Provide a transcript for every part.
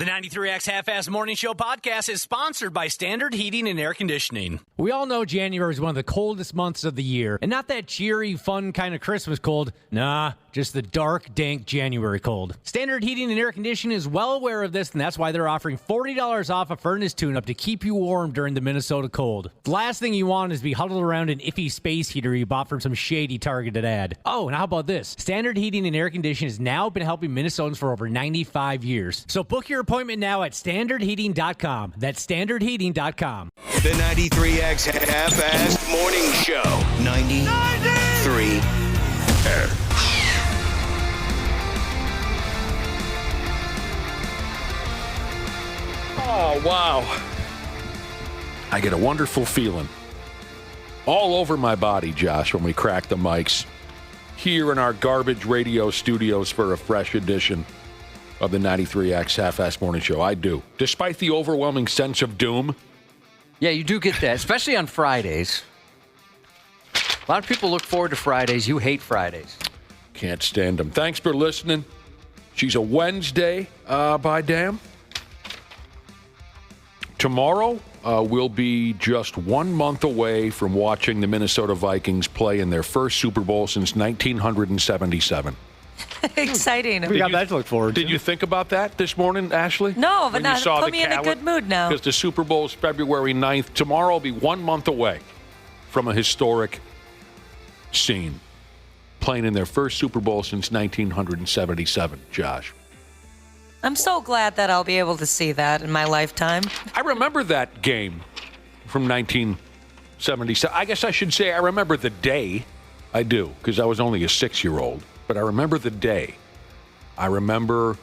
The 93X Half-Ass Morning Show podcast is sponsored by Standard Heating and Air Conditioning. We all know January is one of the coldest months of the year, and not that cheery, fun kind of Christmas cold. Nah, just the dark, dank January cold. Standard Heating and Air Conditioning is well aware of this, and that's why they're offering $40 off a furnace tune-up to keep you warm during the Minnesota cold. The last thing you want is to be huddled around an iffy space heater you bought from some shady targeted ad. Oh, and how about this? Standard Heating and Air Conditioning has now been helping Minnesotans for over 95 years. So book your appointment now at standardheating.com. That's standardheating.com. The 93X Half-Assed Morning Show. 93. Oh, wow. I get a wonderful feeling all over my body, Josh, when we crack the mics here in our garbage radio studios for a fresh edition of the 93X Half-Assed Morning Show. I do. Despite the overwhelming sense of doom. Yeah, you do get that, especially on Fridays. A lot of people look forward to Fridays. You hate Fridays. Can't stand them. Thanks for listening. She's a Wednesday, by damn. Tomorrow, we'll be just 1 month away from watching the Minnesota Vikings play in their first Super Bowl since 1977. Exciting. We got that to look forward to. Did you think about that this morning, Ashley? No, but When you not saw put the me in a good mood now. Because the Super Bowl is February 9th. Tomorrow will be 1 month away from a historic scene. Playing in their first Super Bowl since 1977, Josh. I'm so glad that I'll be able to see that in my lifetime. I remember that game from 1977. I guess I should say I remember the day. I do, because I was only a 6-year-old. But I remember the day. I remember.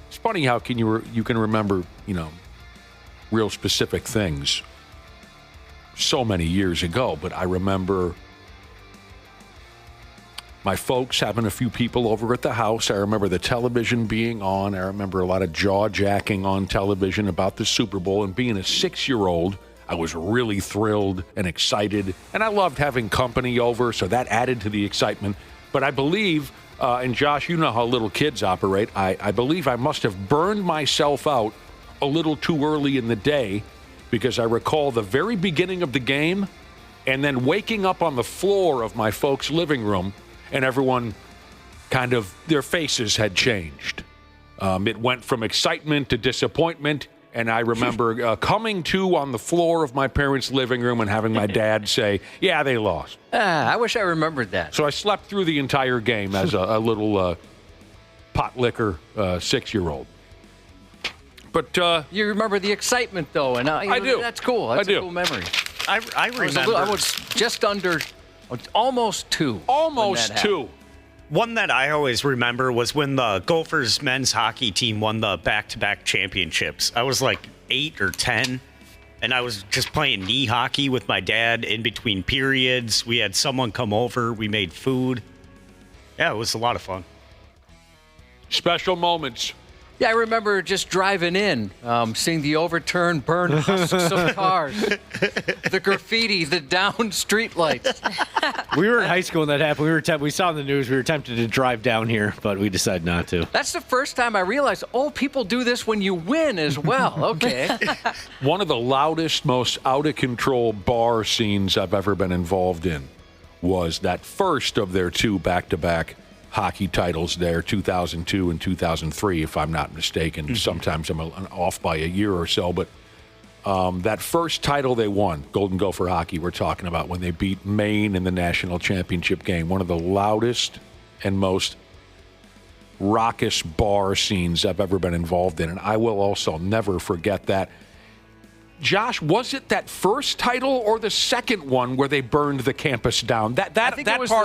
It's funny how you can remember, real specific things so many years ago. But I remember my folks having a few people over at the house. I remember the television being on. I remember a lot of jaw-jacking on television about the Super Bowl. And being a 6-year-old, I was really thrilled and excited. And I loved having company over, so that added to the excitement. But I believe, and Josh, you know how little kids operate, I believe I must have burned myself out a little too early in the day, because I recall the very beginning of the game and then waking up on the floor of my folks' living room, and everyone kind of, their faces had changed. It went from excitement to disappointment, and I remember coming to on the floor of my parents' living room and having my dad say, yeah, they lost. I wish I remembered that. So I slept through the entire game as a little pot liquor 6-year-old. But you remember the excitement, though, and I do. That's cool. That's I a do. cool memory. I remember. I was just under, almost 2. Almost 2. One that I always remember was when the Gophers men's hockey team won the back-to-back championships. I was like 8 or 10, and I was just playing knee hockey with my dad in between periods. We had someone come over. We made food. Yeah, it was a lot of fun. Special moments. Yeah, I remember just driving in, seeing the overturned, burned husks of cars, the graffiti, the down streetlights. We were in high school when that happened. We saw in the news. We were tempted to drive down here, but we decided not to. That's the first time I realized, people do this when you win as well. Okay. One of the loudest, most out-of-control bar scenes I've ever been involved in was that first of their 2 back-to-back hockey titles there, 2002 and 2003, if I'm not mistaken. Mm-hmm. Sometimes I'm off by a year or so, but that first title they won, Golden Gopher Hockey, we're talking about, when they beat Maine in the national championship game, one of the loudest and most raucous bar scenes I've ever been involved in, and I will also never forget that. Josh, was it that first title or the second one where they burned the campus down? That part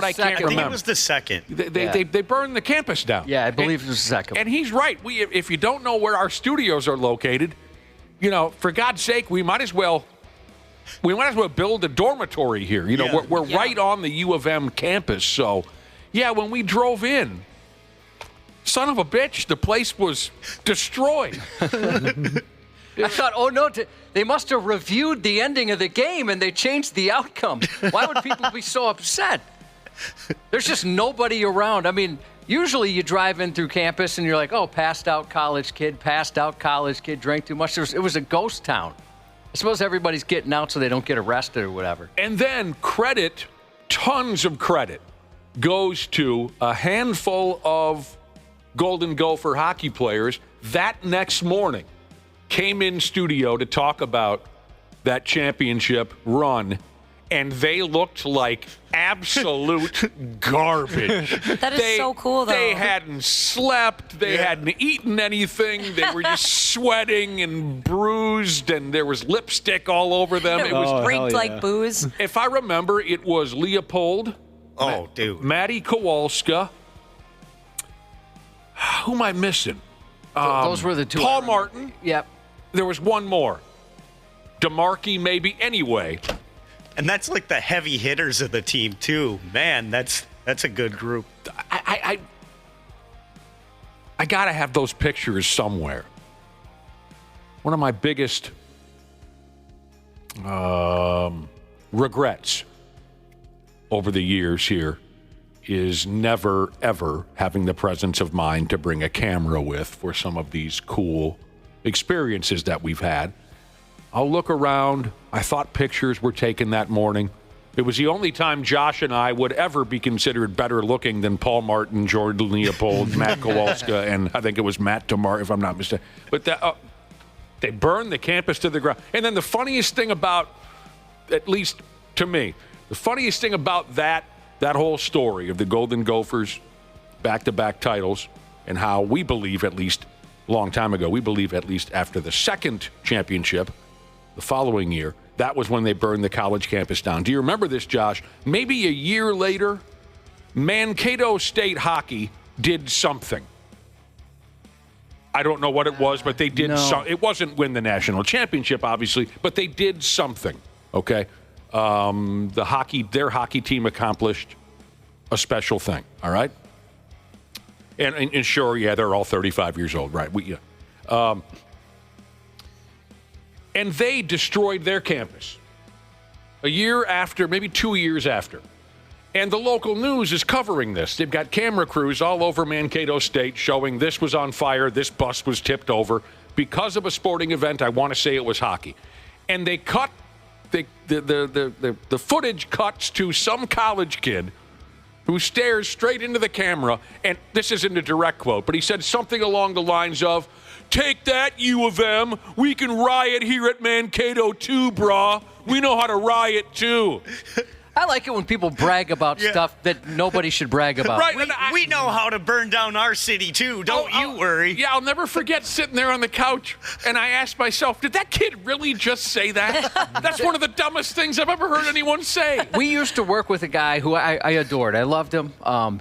I can't remember. I think it was the second. They burned the campus down. Yeah, I believe it was the second. And he's right. If you don't know where our studios are located, for God's sake, we might as well build a dormitory here. We're right on the U of M campus. So, yeah, when we drove in, son of a bitch, the place was destroyed. I thought, oh no, they must have reviewed the ending of the game and they changed the outcome. Why would people be so upset? There's just nobody around. I mean, Usually you drive in through campus and you're like, oh, passed out college kid, drank too much. It was a ghost town. I suppose everybody's getting out so they don't get arrested or whatever. And then tons of credit, goes to a handful of Golden Gopher hockey players that next morning came in studio to talk about that championship run, and they looked like absolute garbage. That is so cool, though. They hadn't slept. They hadn't eaten anything. They were just sweating and bruised, and there was lipstick all over them. It was rigged like booze. If I remember, it was Leopold. Oh, dude. Matty Kowalska. Who am I missing? Those were the two. Paul Martin. Yep. There was one more. DeMarkey, maybe. Anyway. And that's like the heavy hitters of the team, too. Man, that's a good group. I got to have those pictures somewhere. One of my biggest regrets over the years here is never, ever having the presence of mind to bring a camera with for some of these cool experiences that we've had. I'll look around. I thought pictures were taken that morning. It was the only time Josh and I would ever be considered better looking than Paul Martin, Jordan Leopold, Matt Kowalska, and I think it was Matt DeMar, if I'm not mistaken. But they burned the campus to the ground. And then the funniest thing about, at least to me, the funniest thing about that whole story of the Golden Gophers back-to-back titles and how we believe, at least a long time ago, we believe at least after the second championship, the following year, that was when they burned the college campus down. Do you remember this, Josh? Maybe a year later, Mankato State hockey did something. I don't know what it was, but they did something. It wasn't win the national championship, obviously, but they did something, okay? Their hockey team accomplished a special thing, all right? And sure, yeah, they're all 35 years old, right? And they destroyed their campus a year after, maybe 2 years after. And the local news is covering this. They've got camera crews all over Mankato State showing this was on fire, this bus was tipped over because of a sporting event. I want to say it was hockey. And they cut, the footage cuts to some college kid who stares straight into the camera, and this isn't a direct quote, but he said something along the lines of, "Take that, U of M. We can riot here at Mankato too, brah. We know how to riot too." I like it when people brag about stuff that nobody should brag about. Right, we know how to burn down our city too. Don't you worry. Yeah, I'll never forget sitting there on the couch, and I asked myself, did that kid really just say that? That's one of the dumbest things I've ever heard anyone say. We used to work with a guy who I adored. I loved him.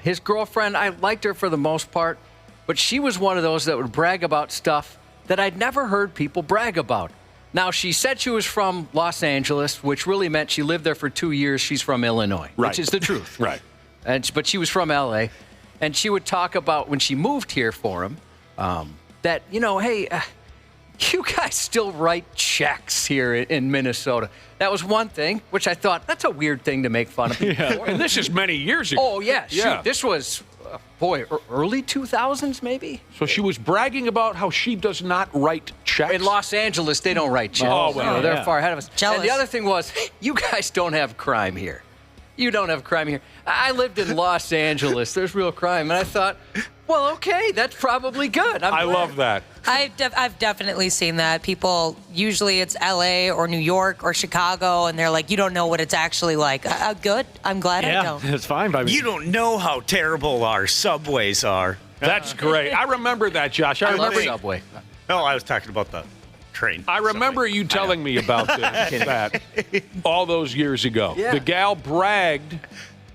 His girlfriend, I liked her for the most part, but she was one of those that would brag about stuff that I'd never heard people brag about. Now, she said she was from Los Angeles, which really meant she lived there for 2 years. She's from Illinois, which is the truth. Right. But she was from L.A., and she would talk about when she moved here for him, that, hey, you guys still write checks here in Minnesota. That was one thing, which I thought, that's a weird thing to make fun of people for. And this is many years ago. Oh, yeah. Shoot, this was... early 2000s, maybe? So she was bragging about how she does not write checks? In Los Angeles, they don't write checks. Oh, well, they're far ahead of us. Jealous. And the other thing was, you guys don't have crime here. You don't have crime here. I lived in Los Angeles. There's real crime. And I thought, well, okay, that's probably good. I love that. I've definitely seen that. People, usually it's L.A. or New York or Chicago, and they're like, you don't know what it's actually like. Good. I'm glad I don't. It's fine by me. You don't know how terrible our subways are. That's great. I remember that, Josh. I love Subway. No, I was talking about the train. I remember you telling me about that all those years ago. Yeah. The gal bragged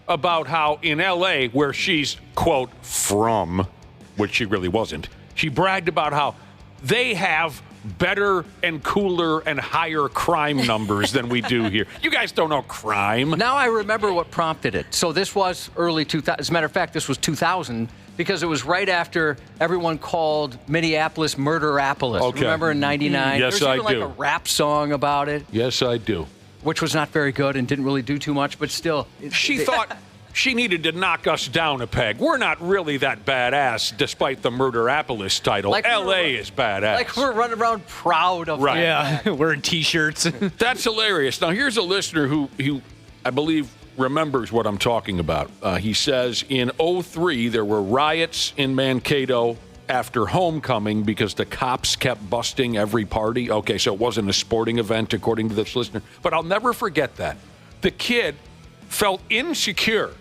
about how in L.A., where she's, quote, from, which she really wasn't, she bragged about how they have better and cooler and higher crime numbers than we do here. You guys don't know crime. Now I remember what prompted it. So this was early 2000. As a matter of fact, this was 2000 because it was right after everyone called Minneapolis Murderapolis. Okay. Remember in 99? Yes, There I was even do. like a rap song about it. Yes, I do. Which was not very good and didn't really do too much, but still. She she needed to knock us down a peg. We're not really that badass, despite the Murderapolis title. Like L.A. is badass. Like we're running around proud of Right. Yeah, wearing T-shirts. That's hilarious. Now, here's a listener who I believe remembers what I'm talking about. He says, in 2003, there were riots in Mankato after homecoming because the cops kept busting every party. Okay, so it wasn't a sporting event, according to this listener. But I'll never forget that. The kid felt insecure,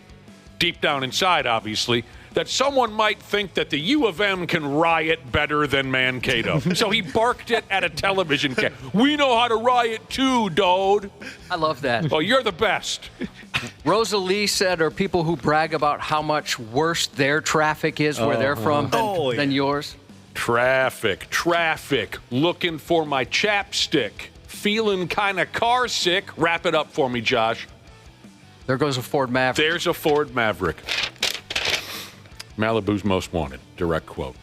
deep down inside, obviously, that someone might think that the U of M can riot better than Mankato. So he barked it at a television camera. We know how to riot too, dude. I love that. Oh, you're the best. Rosalie said, are people who brag about how much worse their traffic is where they're from than yours? Traffic. Looking for my chapstick. Feeling kind of car sick. Wrap it up for me, Josh. There goes a Ford Maverick. There's a Ford Maverick. Malibu's most wanted. Direct quote.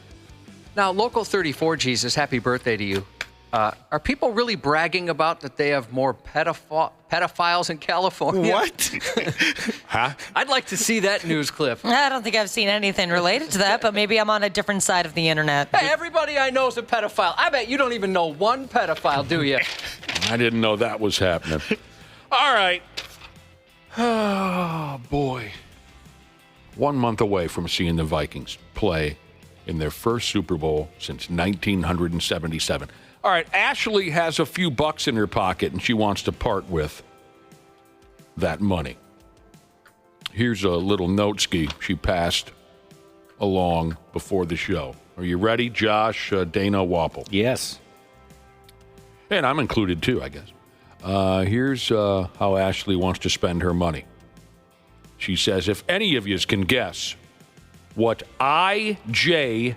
Now, Local 34, Jesus, happy birthday to you. Are people really bragging about that they have more pedophiles in California? What? Huh? I'd like to see that news clip. I don't think I've seen anything related to that, but maybe I'm on a different side of the internet. Hey, everybody I know is a pedophile. I bet you don't even know one pedophile, do you? I didn't know that was happening. All right. Oh, boy. 1 month away from seeing the Vikings play in their first Super Bowl since 1977. All right, Ashley has a few bucks in her pocket, and she wants to part with that money. Here's a little note-ski she passed along before the show. Are you ready, Josh, Dana, Wapple? Yes. And I'm included, too, I guess. Here's how Ashley wants to spend her money. She says, if any of you can guess what IJBOL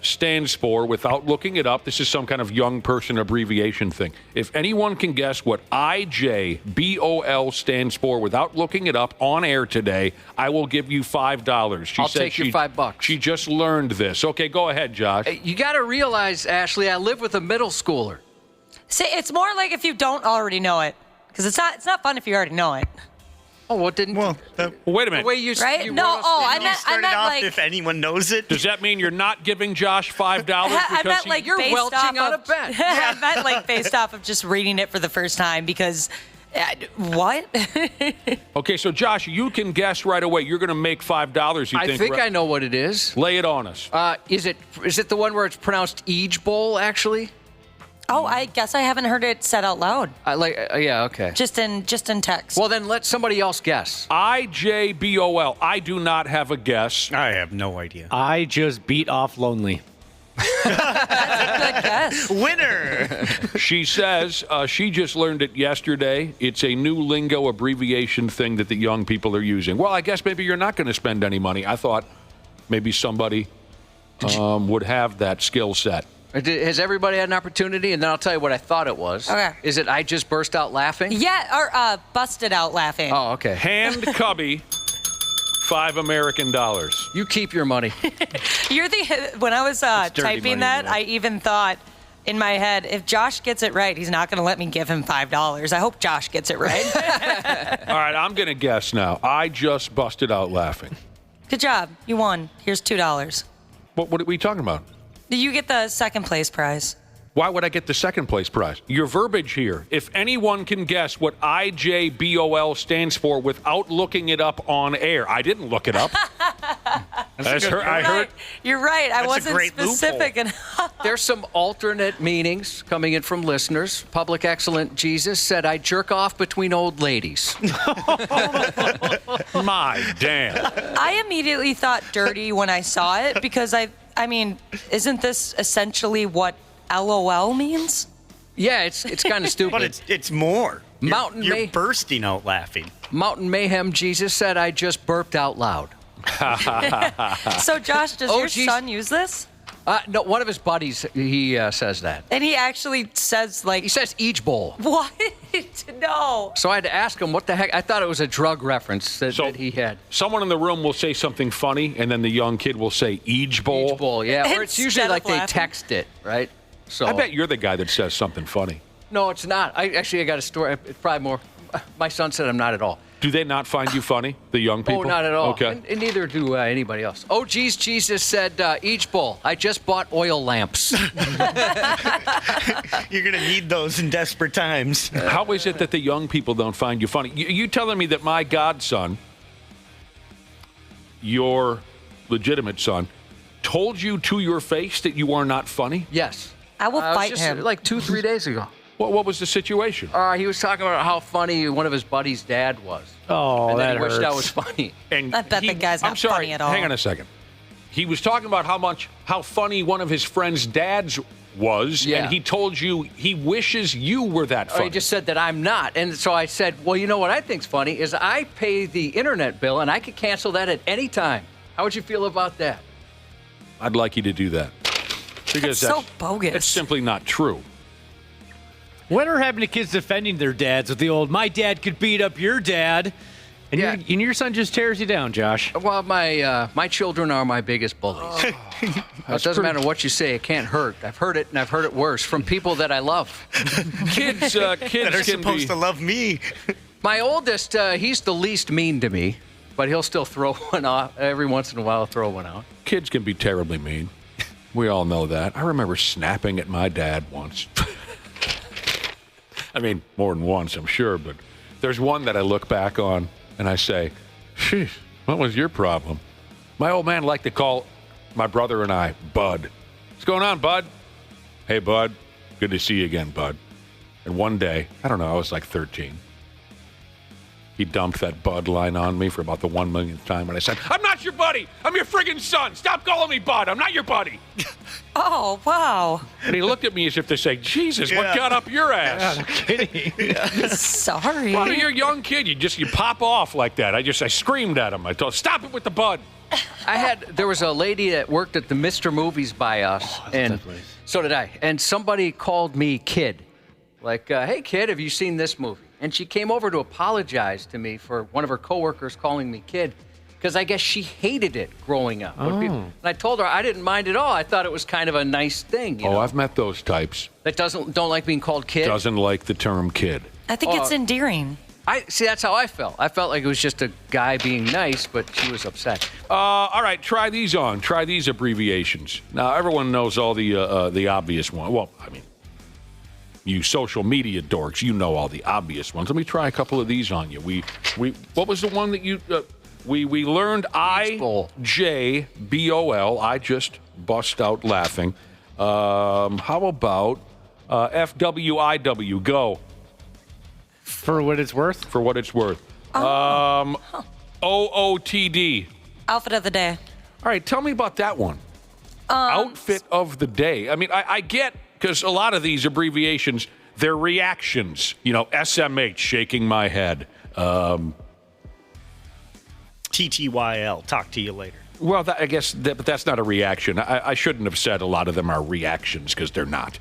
stands for without looking it up, this is some kind of young person abbreviation thing. If anyone can guess what IJBOL stands for without looking it up on air today, I will give you $5. I'll take your $5. She just learned this. Okay, go ahead, Josh. You got to realize, Ashley, I live with a middle schooler. See, it's more like if you don't already know it, because it's not fun if you already know it. Oh, well, didn't... Well, Wait a minute. The way you, Right? you No, wrote us oh, the I note. meant- started off like- if anyone knows it. Does that mean you're not giving Josh $5 because I meant he- like You're based welching off out of, of bed. I meant like based off of just reading it for the first time because what? Okay, so Josh, you can guess right away. You're going to make $5. You I think? think right? I know what it is. Lay it on us. Is it the one where it's pronounced Eej Bowl, actually? Oh, I guess I haven't heard it said out loud. Yeah, okay. Just in text. Well, then let somebody else guess. IJBOL. I do not have a guess. I have no idea. I just beat off lonely. Good guess. Winner! She says she just learned it yesterday. It's a new lingo abbreviation thing that the young people are using. Well, I guess maybe you're not going to spend any money. I thought maybe somebody would have that skill set. Has everybody had an opportunity? And then I'll tell you what I thought it was. Okay. Is it I just burst out laughing? Yeah, or busted out laughing. Oh, okay. Hand cubby, $5 American. You keep your money. You're when I was dirty typing money, that, yeah. I even thought in my head, if Josh gets it right, he's not going to let me give him $5. I hope Josh gets it right. All right, I'm going to guess now. I just busted out laughing. Good job. You won. Here's $2. What are we talking about? You get the second place prize. Why would I get the second place prize? Your verbiage here. If anyone can guess what IJBOL stands for without looking it up on air. I didn't look it up. I heard. You're right. I That's a wasn't great specific loophole. enough. There's some alternate meanings coming in from listeners. Public Excellent Jesus said, I jerk off between old ladies. My damn. I immediately thought dirty when I saw it because I mean, isn't this essentially what LOL means? Yeah, it's kind of stupid. But it's more. You're May- bursting out laughing. Mountain Mayhem Jesus said, I just burped out loud. So, Josh, does Oh, your geez. son use this? No, one of his buddies, he says that. And he actually says, like, He says each bowl. what? No. So I had to ask him what the heck. I thought it was a drug reference that he had. Someone in the room will say something funny, and then the young kid will say Eej Bowl. Each bowl, yeah. Or it's usually Instead like of they laughing. text it, right? So I bet you're the guy that says something funny. No, it's not. I got a story. It's probably more. My son said I'm not at all. Do they not find you funny, the young people? Oh, not at all. Okay. And neither do anybody else. Oh, geez, Jesus said, each bowl. I just bought oil lamps. You're going to need those in desperate times. How is it that the young people don't find you funny? You telling me that my godson, your legitimate son, told you to your face that you are not funny? Yes. I will fight just, him. Like 2-3 days ago. What was the situation? He was talking about how funny one of his buddies' dad was. Oh, and then that he wished hurts. that was funny. And I bet the guy's not I'm sorry, funny at all. Hang on a second. He was talking about how funny one of his friend's dads was, Yeah. and he told you he wishes you were that funny. He just said that I'm not. And so I said, well, you know what I think's funny is I pay the internet bill, and I could cancel that at any time. How would you feel about that? I'd like you to do that. Because That's so bogus. It's simply not true. Whatever happened to kids defending their dads with the old, my dad could beat up your dad? And, Yeah. your son just tears you down, Josh. Well, my children are my biggest bullies. It doesn't matter what you say; it can't hurt. I've heard it, and I've heard it worse from people that I love. Kids That are can supposed be... to love me. My oldest, he's the least mean to me, but he'll still throw one off every once in a while. Throw one out. Kids can be terribly mean. We all know that. I remember snapping at my dad once. I mean, more than once, I'm sure, but there's one that I look back on and I say, sheesh, what was your problem? My old man liked to call my brother and I Bud. What's going on, Bud? Hey, Bud. Good to see you again, Bud. And one day, I don't know, I was like 13. He dumped that Bud line on me for about the 1 millionth time, and I said, I'm not your buddy. I'm your friggin' son. Stop calling me Bud. I'm not your buddy. Oh, wow. And he looked at me as if to say, Jesus, what Yeah. got up your ass? Sorry. Well, you're a young kid. You pop off like that. I screamed at him. I told him, stop it with the Bud. There was a lady that worked at the Mr. Movies by us, and so did I. And somebody called me kid. Like, hey, kid, have you seen this movie? And she came over to apologize to me for one of her coworkers calling me kid, because I guess she hated it growing up. And I told her I didn't mind at all. I thought it was kind of a nice thing. You know, I've met those types. that don't like being called kid. Doesn't like the term kid. I think it's endearing. See, that's how I felt. I felt like it was just a guy being nice, but she was upset. All right, try these on. Try these abbreviations. Now, everyone knows all the obvious ones. Well, I mean, you social media dorks, you know all the obvious ones. Let me try a couple of these on you. What was the one that you... We learned IJBOL. I just bust out laughing. How about FWIW? Go. For what it's worth? For what it's worth. OOTD. Outfit of the day. All right, tell me about that one. Outfit of the day. I mean, I get, because a lot of these abbreviations, they're reactions. You know, SMH, shaking my head. TTYL, talk to you later. Well, I guess but that's not a reaction. I shouldn't have said a lot of them are reactions, because they're not.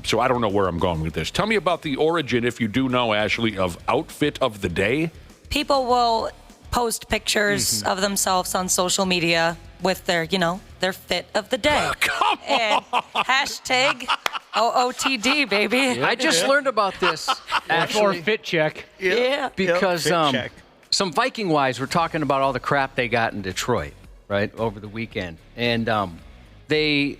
So I don't know where I'm going with this. Tell me about the origin, if you do know, Ashley, of outfit of the day. People will post pictures of themselves on social media with their fit of the day. Come on. And hashtag OOTD, baby. I just learned about this, Or actually, fit check. Yeah. because Fit check. some Viking wives were talking about all the crap they got in Detroit, right, over the weekend. And they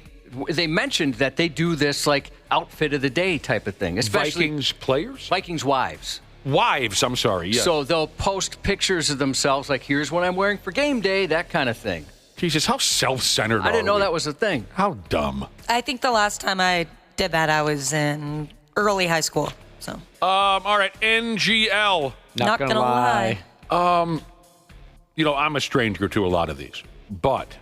mentioned that they do this, like, outfit of the day type of thing. Especially Vikings players? Vikings wives. Wives, I'm sorry, yes. So they'll post pictures of themselves, like, here's what I'm wearing for game day, that kind of thing. Jesus, how self-centered I didn't know we? that was a thing. How dumb. I think the last time I did that, I was in early high school. So All right, NGL. not gonna lie. You know, I'm a stranger to a lot of these, but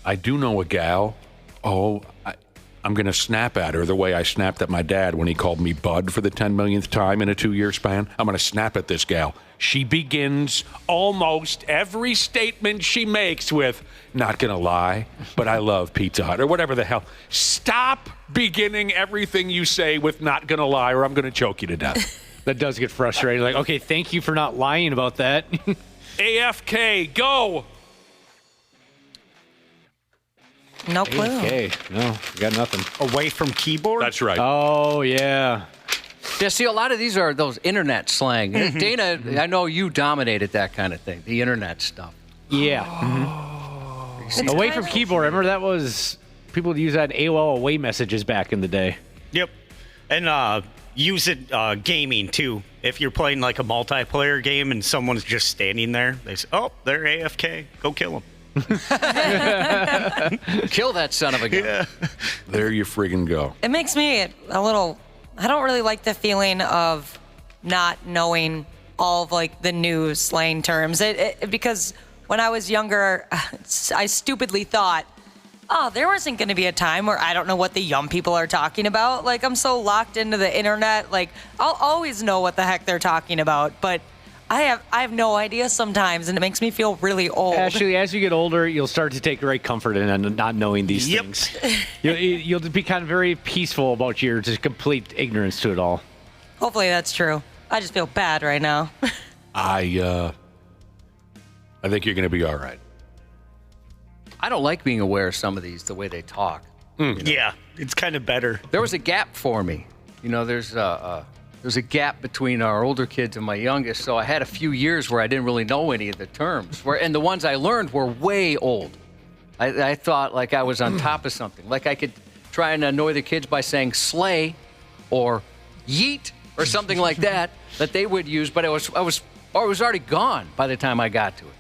I do know a gal. I'm going to snap at her the way I snapped at my dad when he called me Bud for the 10 millionth time in a 2-year span. I'm going to snap at this gal. She begins almost every statement she makes with, not going to lie, but I love Pizza Hut, or whatever the hell. Stop beginning everything you say with not going to lie, or I'm going to choke you to death. That does get frustrating. Like, okay, thank you for not lying about that. AFK, go! No clue. Okay, no, we got nothing. Away from keyboard? That's right. Oh, yeah. Yeah, see, a lot of these are those internet slang. Dana, I know you dominated that kind of thing, the internet stuff. Yeah. Away from keyboard. Remember that was people would use that in AOL away messages back in the day. Yep. And use it gaming, too. If you're playing like a multiplayer game and someone's just standing there, they say, oh, they're AFK. Go kill them. Kill that son of a gun. Yeah. There you friggin' go. It makes me a little. I don't really like the feeling of not knowing all of like the new slang terms. Because when I was younger, I stupidly thought, oh, there wasn't going to be a time where I don't know what the young people are talking about. Like, I'm so locked into the internet. Like, I'll always know what the heck they're talking about. But I have no idea sometimes, and it makes me feel really old. Actually, as you get older, you'll start to take great comfort in not knowing these things. You'll be kind of very peaceful about your just complete ignorance to it all. Hopefully that's true. I just feel bad right now. I think you're going to be all right. I don't like being aware of some of these, the way they talk. Yeah, it's kind of better. There was a gap for me. You know, there's a gap between our older kids and my youngest, so I had a few years where I didn't really know any of the terms. And the ones I learned were way old. I thought like I was on top of something. Like I could try and annoy the kids by saying slay or yeet or something like that they would use, but I was already gone by the time I got to it.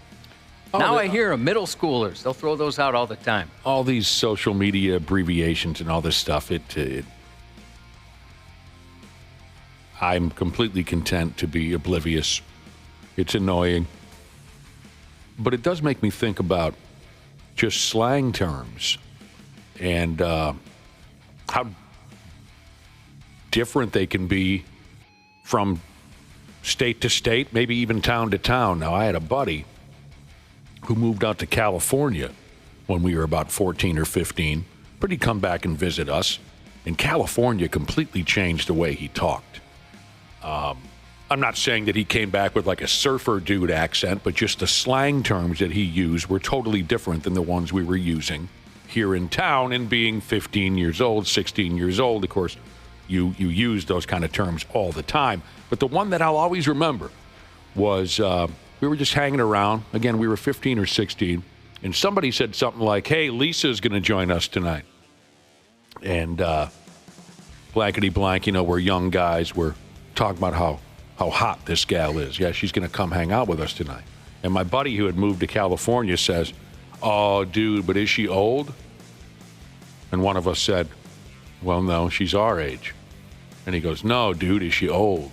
Now I hear middle schoolers, they'll throw those out all the time. All these social media abbreviations and all this stuff, I'm completely content to be oblivious. It's annoying. But it does make me think about just slang terms and how different they can be from state to state, maybe even town to town. Now, I had a buddy who moved out to California when we were about 14 or 15, but he'd come back and visit us. And California completely changed the way he talked. I'm not saying that he came back with like a surfer dude accent, but just the slang terms that he used were totally different than the ones we were using here in town. And being 15 years old, 16 years old, of course, you use those kind of terms all the time. But the one that I'll always remember was we were just hanging around. Again, we were 15 or 16, and somebody said something like, hey, Lisa's going to join us tonight. And blankety blank, we're young guys. We're talking about how hot this gal is. Yeah, she's going to come hang out with us tonight. And my buddy who had moved to California says, oh, dude, but is she old? And one of us said, well, no, she's our age. And he goes, no, dude, is she old?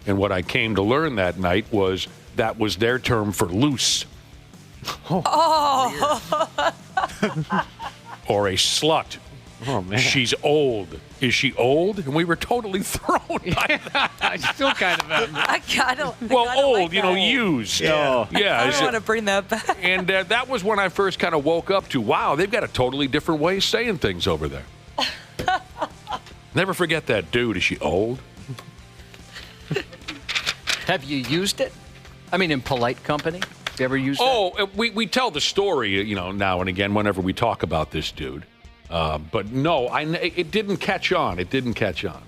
And what I came to learn that night was that was their term for loose. Oh. Or a slut. Oh, man. She's old. Is she old? And we were totally thrown by that. I still kind of am. I kinda old, like that. used. Yeah. Yeah. I don't want to bring that back. And that was when I first kind of woke up to, wow, they've got a totally different way of saying things over there. Never forget that, dude. Is she old? Have you used it? I mean, in polite company? Have you ever used it? Oh, we tell the story, now and again whenever we talk about this dude. But no, it didn't catch on. It didn't catch on.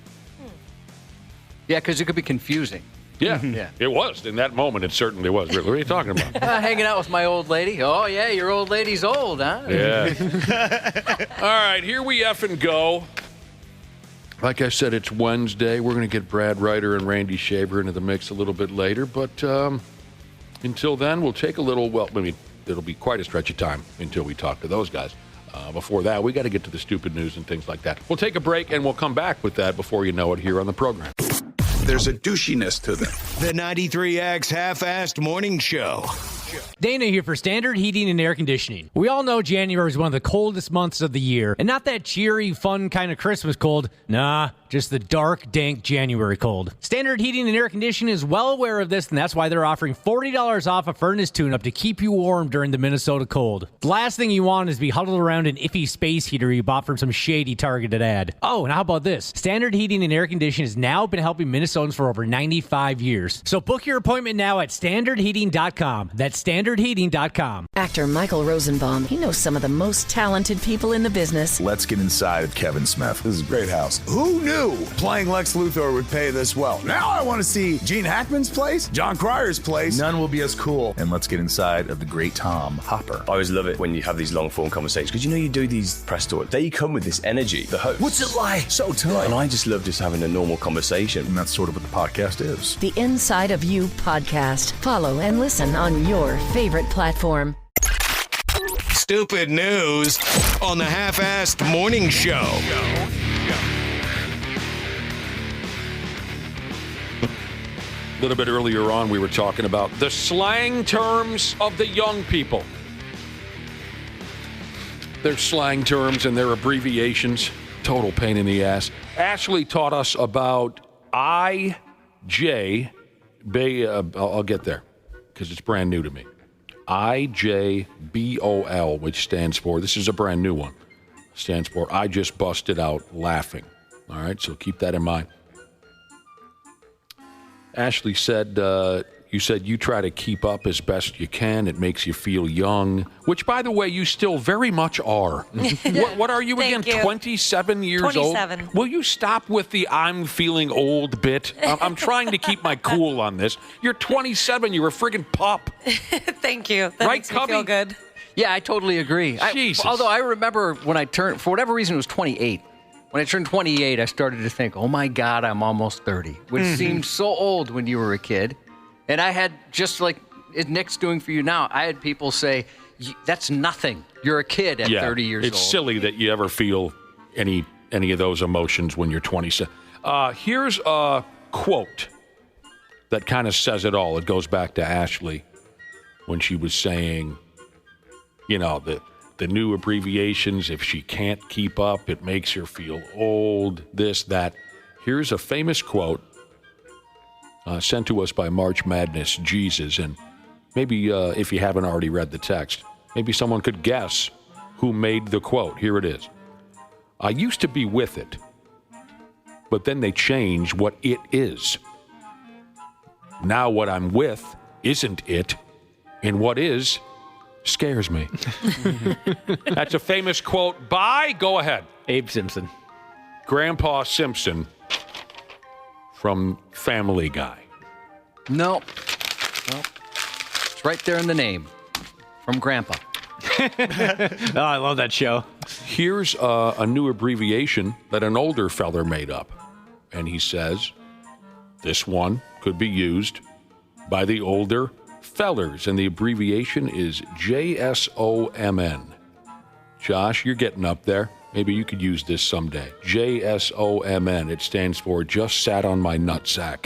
Yeah, because it could be confusing. Yeah, Yeah. It was. In that moment, it certainly was. What are you talking about? Hanging out with my old lady. Oh, yeah, your old lady's old, huh? Yeah. All right, here we effing go. Like I said, it's Wednesday. We're going to get Brad Ryder and Randy Shaver into the mix a little bit later. But until then, we'll take a little, it'll be quite a stretch of time until we talk to those guys. Before that, we got to get to the stupid news and things like that. We'll take a break, and we'll come back with that before you know it here on the program. There's a douchiness to them. The 93X Half-Assed Morning Show. Dana here for Standard Heating and Air Conditioning. We all know January is one of the coldest months of the year, and not that cheery, fun kind of Christmas cold. Nah, just the dark, dank January cold. Standard Heating and Air Conditioning is well aware of this, and that's why they're offering $40 off a furnace tune-up to keep you warm during the Minnesota cold. The last thing you want is to be huddled around an iffy space heater you bought from some shady targeted ad. Oh, and how about this? Standard Heating and Air Conditioning has now been helping Minnesotans for over 95 years. So book your appointment now at standardheating.com. That's standardheating.com. Actor Michael Rosenbaum, he knows some of the most talented people in the business. Let's get inside Kevin Smith. This is a great house. Who knew? knew playing Lex Luthor would pay this well. Now I want to see Gene Hackman's place, John Cryer's place. None will be as cool. And let's get inside of the great Tom Hopper. I always love it when you have these long form conversations because you do these press tours. They come with this energy, the host. What's it like? So tight. And I just love just having a normal conversation. And that's sort of what the podcast is. The Inside of You podcast. Follow and listen on your favorite platform. Stupid news on the Half-Assed Morning Show. A little bit earlier on, we were talking about the slang terms of the young people. Their slang terms and their abbreviations, total pain in the ass. Ashley taught us about IJ, I'll get there because it's brand new to me. IJBOL, which stands for, this is a brand new one, stands for I just busted out laughing. All right, so keep that in mind. Ashley said, you said you try to keep up as best you can. It makes you feel young, which, by the way, you still very much are. What are you again, 27 years 27. old? Will you stop with the I'm feeling old bit? I'm trying to keep my cool on this. You're 27. You're a friggin' pup. Thank you. That Right, makes me feel Cubby? good. Yeah, I totally agree. Jesus. Although I remember when I turned, for whatever reason, it was 28. When I turned 28, I started to think, oh my God, I'm almost 30, which seemed so old when you were a kid. And I had, just like Nick's doing for you now, I had people say, that's nothing. You're a kid at 30 years old. It's silly that you ever feel any of those emotions when you're 27. Here's a quote that kind of says it all. It goes back to Ashley when she was saying, you know, the new abbreviations, if she can't keep up, it makes her feel old, this, that. Here's a famous quote sent to us by March Madness Jesus, and maybe if you haven't already read the text, maybe someone could guess who made the quote. Here it is. I used to be with it, but then they changed what it is. Now what I'm with isn't it, and what is scares me. That's a famous quote by, go ahead, Abe Simpson. Grandpa Simpson from Family Guy. No. It's right there in the name. From Grandpa. Oh, I love that show. Here's a new abbreviation that an older feller made up. And he says, this one could be used by the older fellers, and the abbreviation is JSOMN. Josh, you're getting up there. Maybe you could use this someday. JSOMN. It stands for just sat on my nutsack.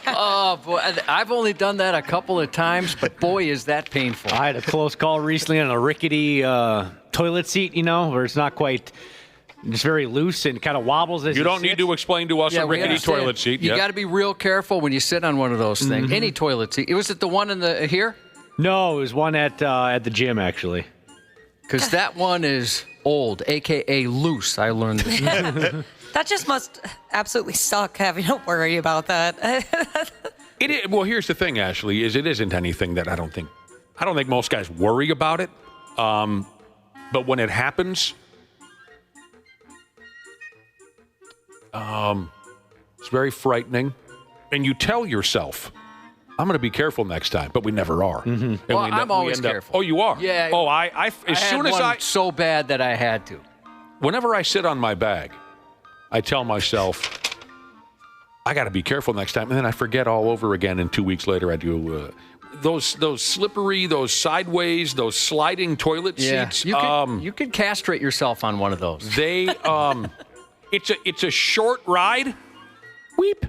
Oh, boy. I've only done that a couple of times, but boy, is that painful. I had a close call recently on a rickety toilet seat, you know, where it's not quite, just very loose and kind of wobbles as You don't need to explain to us a we rickety understand. toilet seat. You got to be real careful when you sit on one of those things. Any toilet seat. Was it the one in the here? No, it was one at the gym, actually. Because that one is old, a.k.a. loose. I learned this. That just must absolutely suck having to worry about that. Well, here's the thing, Ashley, is it isn't anything that I don't think most guys worry about it. But when it happens, it's very frightening. And you tell yourself, I'm going to be careful next time, but we never are. And Well, I'm always careful. Oh, you are? Yeah. Oh, as soon as I so bad that I had to. Whenever I sit on my bag, I tell myself, I got to be careful next time. And then I forget all over again. And 2 weeks later, I do those slippery, those sideways, those sliding toilet seats. You could castrate yourself on one of those. They, it's a short ride. Weep.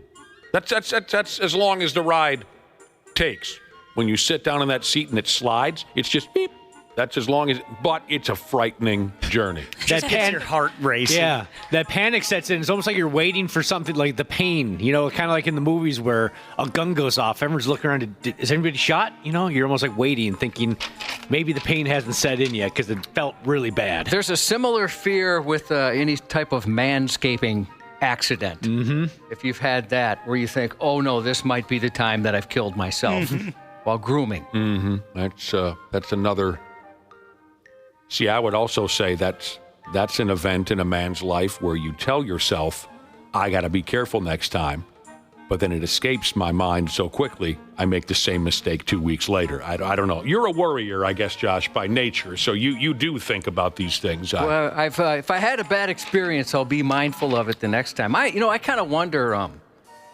That's as long as the ride takes. When you sit down in that seat and it slides, it's just beep. That's as long as, but it's a frightening journey. That gets your heart racing. Yeah, that panic sets in. It's almost like you're waiting for something, like the pain, you know, kind of like in the movies where a gun goes off. Everyone's looking around, is anybody shot? You know, you're almost like waiting, thinking maybe the pain hasn't set in yet because it felt really bad. There's a similar fear with any type of manscaping accident. If you've had that, where you think, oh no, this might be the time that I've killed myself while grooming. That's another. See, I would also say that's an event in a man's life where you tell yourself, I got to be careful next time. But then it escapes my mind so quickly, I make the same mistake 2 weeks later. I don't know. You're a worrier, I guess, Josh, by nature. So you do think about these things. Well, if I had a bad experience, I'll be mindful of it the next time. I kind of wonder,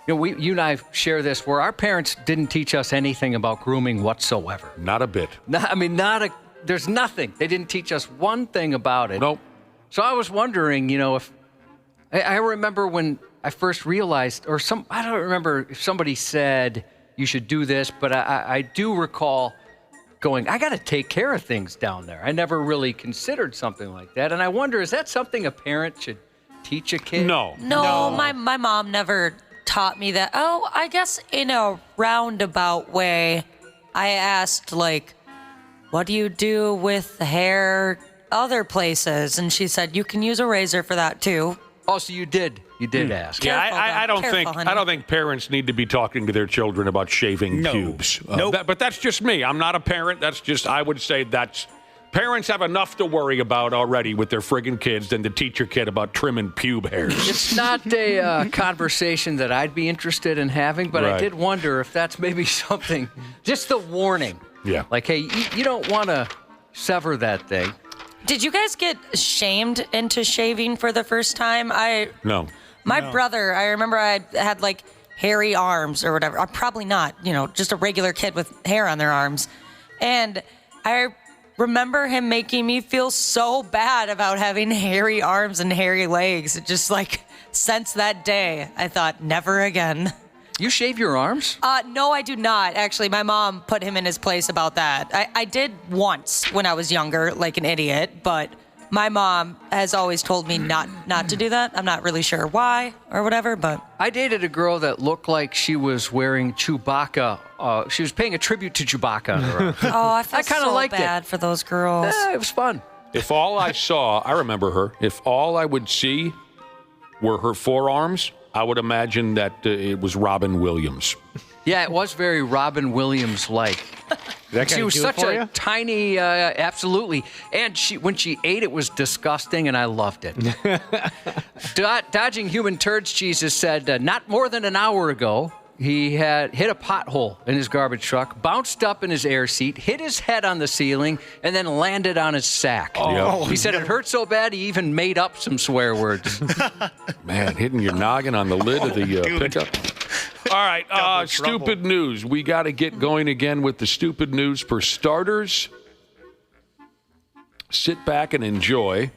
you and I share this, where our parents didn't teach us anything about grooming whatsoever. Not a bit. There's nothing. They didn't teach us one thing about it. Nope. So I was wondering, if I remember when I first realized, I don't remember if somebody said you should do this, but I do recall going, I got to take care of things down there. I never really considered something like that. And I wonder, is that something a parent should teach a kid? No. My mom never taught me that. Oh, I guess in a roundabout way, I asked, what do you do with hair other places? And she said, you can use a razor for that too. Oh, so you did ask. Yeah, Careful, I don't Careful, think I don't think parents need to be talking to their children about shaving pubes. Nope. But that's just me. I'm not a parent. That's just, I would say that's, parents have enough to worry about already with their friggin' kids than to teach your kid about trimming pube hairs. It's not a conversation that I'd be interested in having, but Right. I did wonder if that's maybe something, just the warning. Yeah. Like, hey, you don't want to sever that thing. Did you guys get shamed into shaving for the first time? No. My brother, I remember I had hairy arms or whatever. I'm probably not, just a regular kid with hair on their arms. And I remember him making me feel so bad about having hairy arms and hairy legs. It just since that day, I thought never again. You shave your arms? No, I do not. Actually, my mom put him in his place about that. I did once when I was younger, like an idiot, but my mom has always told me not to do that. I'm not really sure why or whatever, but... I dated a girl that looked like she was wearing Chewbacca. She was paying a tribute to Chewbacca on her arm. Oh, I feel kinda so liked bad for those girls. It was fun. If all I saw, I remember her, if all I would see were her forearms, I would imagine that it was Robin Williams. Yeah, it was very Robin Williams-like. She was such a tiny, absolutely. And when she ate, it was disgusting, and I loved it. Dodging Human Turds Jesus said, not more than an hour ago, he had hit a pothole in his garbage truck, bounced up in his air seat, hit his head on the ceiling, and then landed on his sack. Oh, he said it hurt so bad he even made up some swear words. Man, hitting your noggin on the lid of the pickup. All right, stupid news. We got to get going again with the stupid news. For starters, sit back and enjoy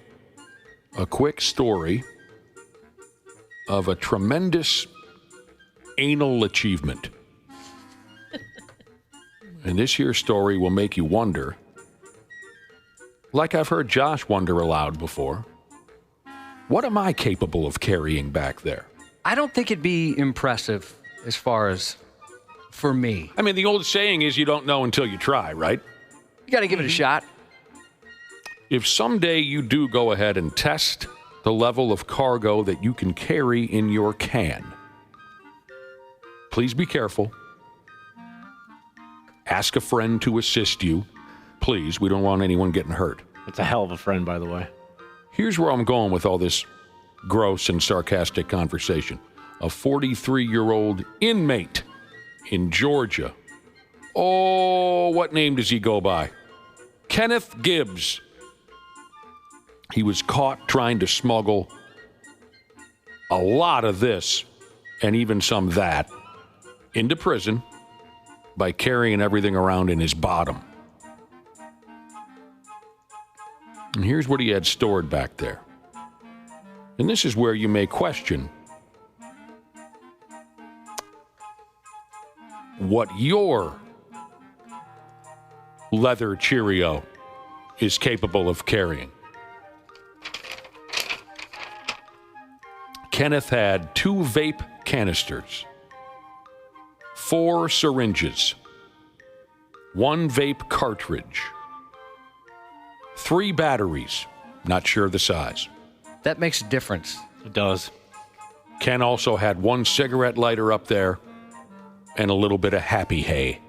a quick story of a tremendous anal achievement. And this here story will make you wonder, like I've heard Josh wonder aloud before, what am I capable of carrying back there? I don't think it'd be impressive as far as for me. I mean, the old saying is you don't know until you try, right? You got to give it a shot. If someday you do go ahead and test the level of cargo that you can carry in your can, please be careful. Ask a friend to assist you. Please, we don't want anyone getting hurt. That's a hell of a friend, by the way. Here's where I'm going with all this gross and sarcastic conversation. A 43-year-old inmate in Georgia. Oh, what name does he go by? Kenneth Gibbs. He was caught trying to smuggle a lot of this, and even some that, into prison by carrying everything around in his bottom. And here's what he had stored back there. And this is where you may question what your leather Cheerio is capable of carrying. Kenneth had 2 vape canisters, 4 syringes, 1 vape cartridge, 3 batteries, not sure the size. That makes a difference. It does. Ken also had 1 cigarette lighter up there and a little bit of happy hay.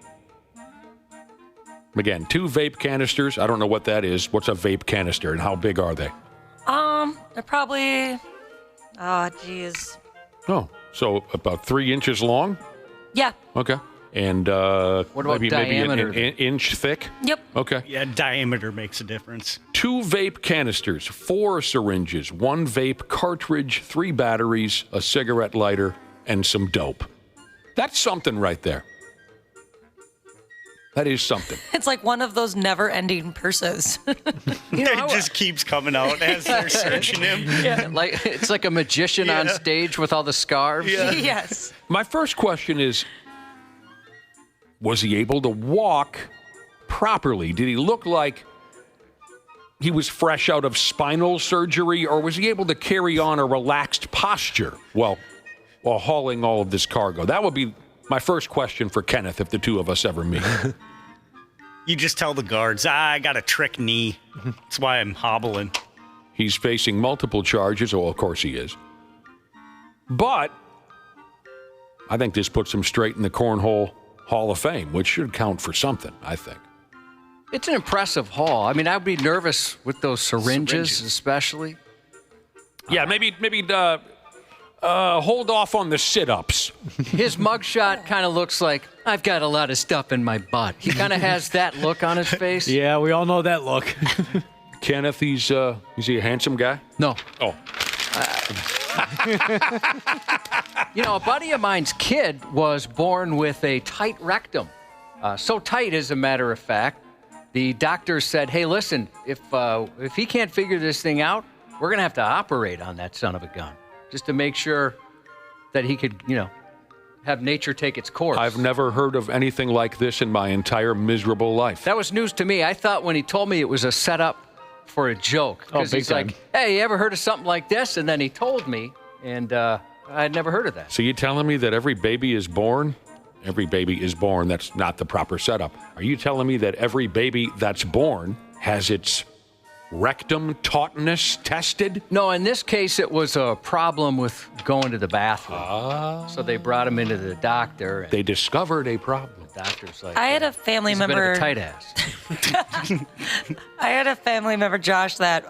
Again, 2 vape canisters. I don't know what that is. What's a vape canister and how big are they? They're probably, Oh, so about 3 inches long? Yeah. Okay. And what about maybe diameter? an inch thick? Yep. Okay. Yeah, diameter makes a difference. 2 vape canisters, 4 syringes, 1 vape cartridge, 3 batteries, a cigarette lighter, and some dope. That's something right there. That is something. It's like one of those never-ending purses. It just keeps coming out as they're searching him. Yeah. Like it's like a magician on stage with all the scarves. Yeah. Yes. My first question is, was he able to walk properly? Did he look like he was fresh out of spinal surgery, or was he able to carry on a relaxed posture while hauling all of this cargo? That would be my first question for Kenneth if the two of us ever meet. You just tell the guards, I got a trick knee. That's why I'm hobbling. He's facing multiple charges. Oh, of course he is. But I think this puts him straight in the Cornhole Hall of Fame, which should count for something, I think. It's an impressive haul. I mean, I'd be nervous with those syringes. Especially. Yeah, maybe hold off on the sit-ups. His mugshot kind of looks like, I've got a lot of stuff in my butt. He kind of has that look on his face. Yeah, we all know that look. Kenneth, is he a handsome guy? No. Oh. A buddy of mine's kid was born with a tight rectum. So tight, as a matter of fact, the doctor said, hey, listen, if he can't figure this thing out, we're going to have to operate on that son of a gun just to make sure that he could, have nature take its course. I've never heard of anything like this in my entire miserable life. That was news to me. I thought when he told me it was a setup for a joke. Because he's time. like, hey, you ever heard of something like this? And then he told me, and I'd never heard of that. So you're telling me that every baby is born? Every baby is born. That's not the proper setup. Are you telling me that every baby that's born has its rectum tautness tested? No, in this case, it was a problem with going to the bathroom. So they brought him into the doctor. And they discovered a problem. The doctor's like, I had a family he's member. A bit of a tight ass. I had a family member, Josh, that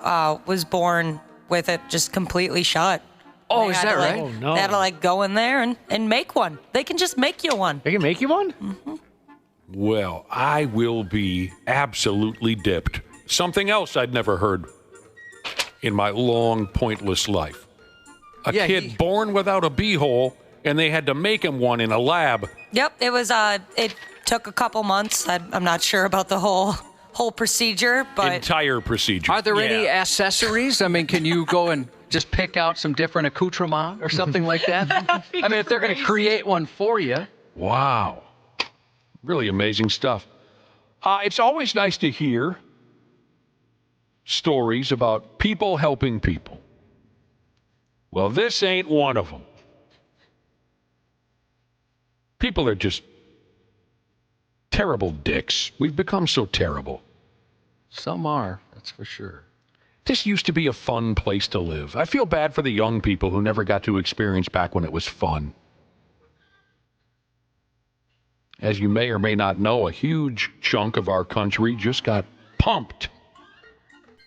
was born with it just completely shut. Oh, They is had that to, right? Oh, no. They had to go in there and make one. They can just make you one. They can make you one? Mm-hmm. Well, I will be absolutely dipped. Something else I'd never heard in my long, pointless life. A kid born without a beehole, and they had to make him one in a lab. Yep, it was. It took a couple months. I'm not sure about the whole procedure, but Entire procedure. Are there any accessories? I mean, can you go and just pick out some different accoutrement or something like that? I mean, if they're going to create one for you. Wow. Really amazing stuff. It's always nice to hear stories about people helping people. Well, this ain't one of them. People are just terrible dicks. We've become so terrible. Some are, that's for sure. This used to be a fun place to live. I feel bad for the young people who never got to experience back when it was fun. As you may or may not know, a huge chunk of our country just got pumped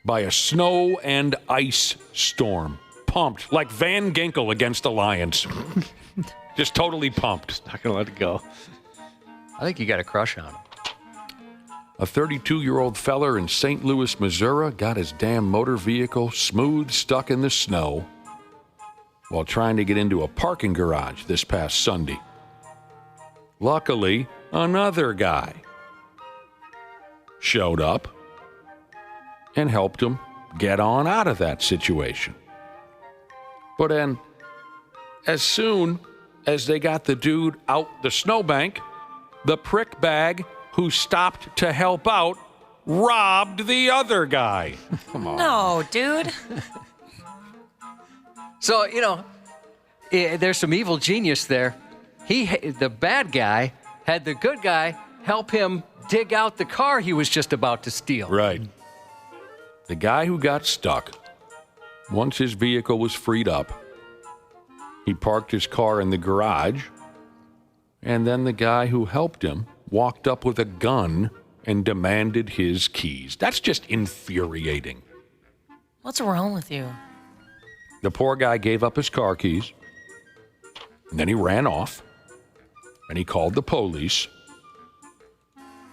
by a snow and ice storm. Pumped, like Van Ginkel against the Lions. Just totally pumped. Not going to let it go. I think you got a crush on him. A 32-year-old feller in St. Louis, Missouri got his damn motor vehicle smooth stuck in the snow while trying to get into a parking garage this past Sunday. Luckily, another guy showed up and helped him get on out of that situation. But then, as soon as they got the dude out the snowbank, the prick bag who stopped to help out robbed the other guy. Come on. no, dude. So, there's some evil genius there. The bad guy had the good guy help him dig out the car he was just about to steal. Right. The guy who got stuck, once his vehicle was freed up, he parked his car in the garage, and then the guy who helped him walked up with a gun and demanded his keys. That's just infuriating. What's wrong with you? The poor guy gave up his car keys, And then he ran off, and he called the police.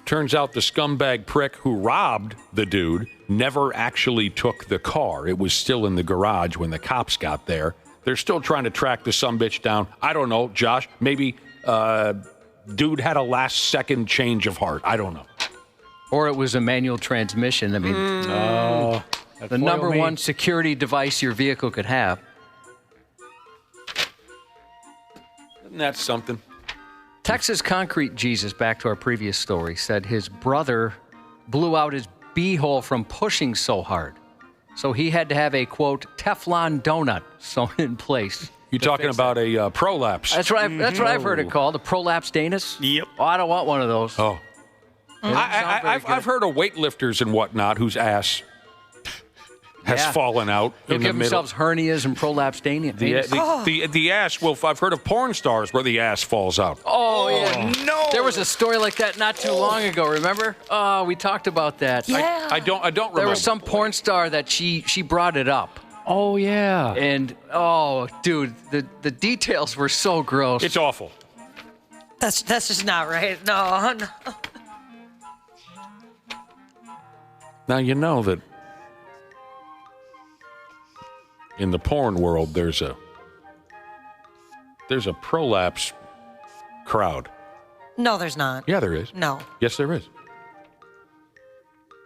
Turns out the scumbag prick who robbed the dude never actually took the car. It was still in the garage when the cops got there. They're still trying to track the sumbitch down. I don't know, Josh. Maybe dude had a last-second change of heart. I don't know. Or it was a manual transmission. I mean, the number one security device your vehicle could have. Isn't that something? Texas Concrete Jesus, back to our previous story, said his brother blew out his beehole from pushing so hard. So he had to have a, quote, Teflon donut sewn in place. You talking about a prolapse? That's what I've heard it called, a prolapse anus. Yep. Oh, I don't want one of those. Oh. I've heard of weightlifters and whatnot whose ass has fallen out They'll in the give middle. themselves hernias and prolapsed anus. The ass, well, I've heard of porn stars where the ass falls out. Oh, yeah. No. There was a story like that not too long ago, remember? Oh, we talked about that. Yeah. I don't remember. There was some porn star that she brought it up. Oh, yeah. And, oh, dude, the details were so gross. It's awful. That's just not right. No. Now, you know that in the porn world, there's a prolapse crowd. No, there's not. Yeah, there is. No. Yes, there is.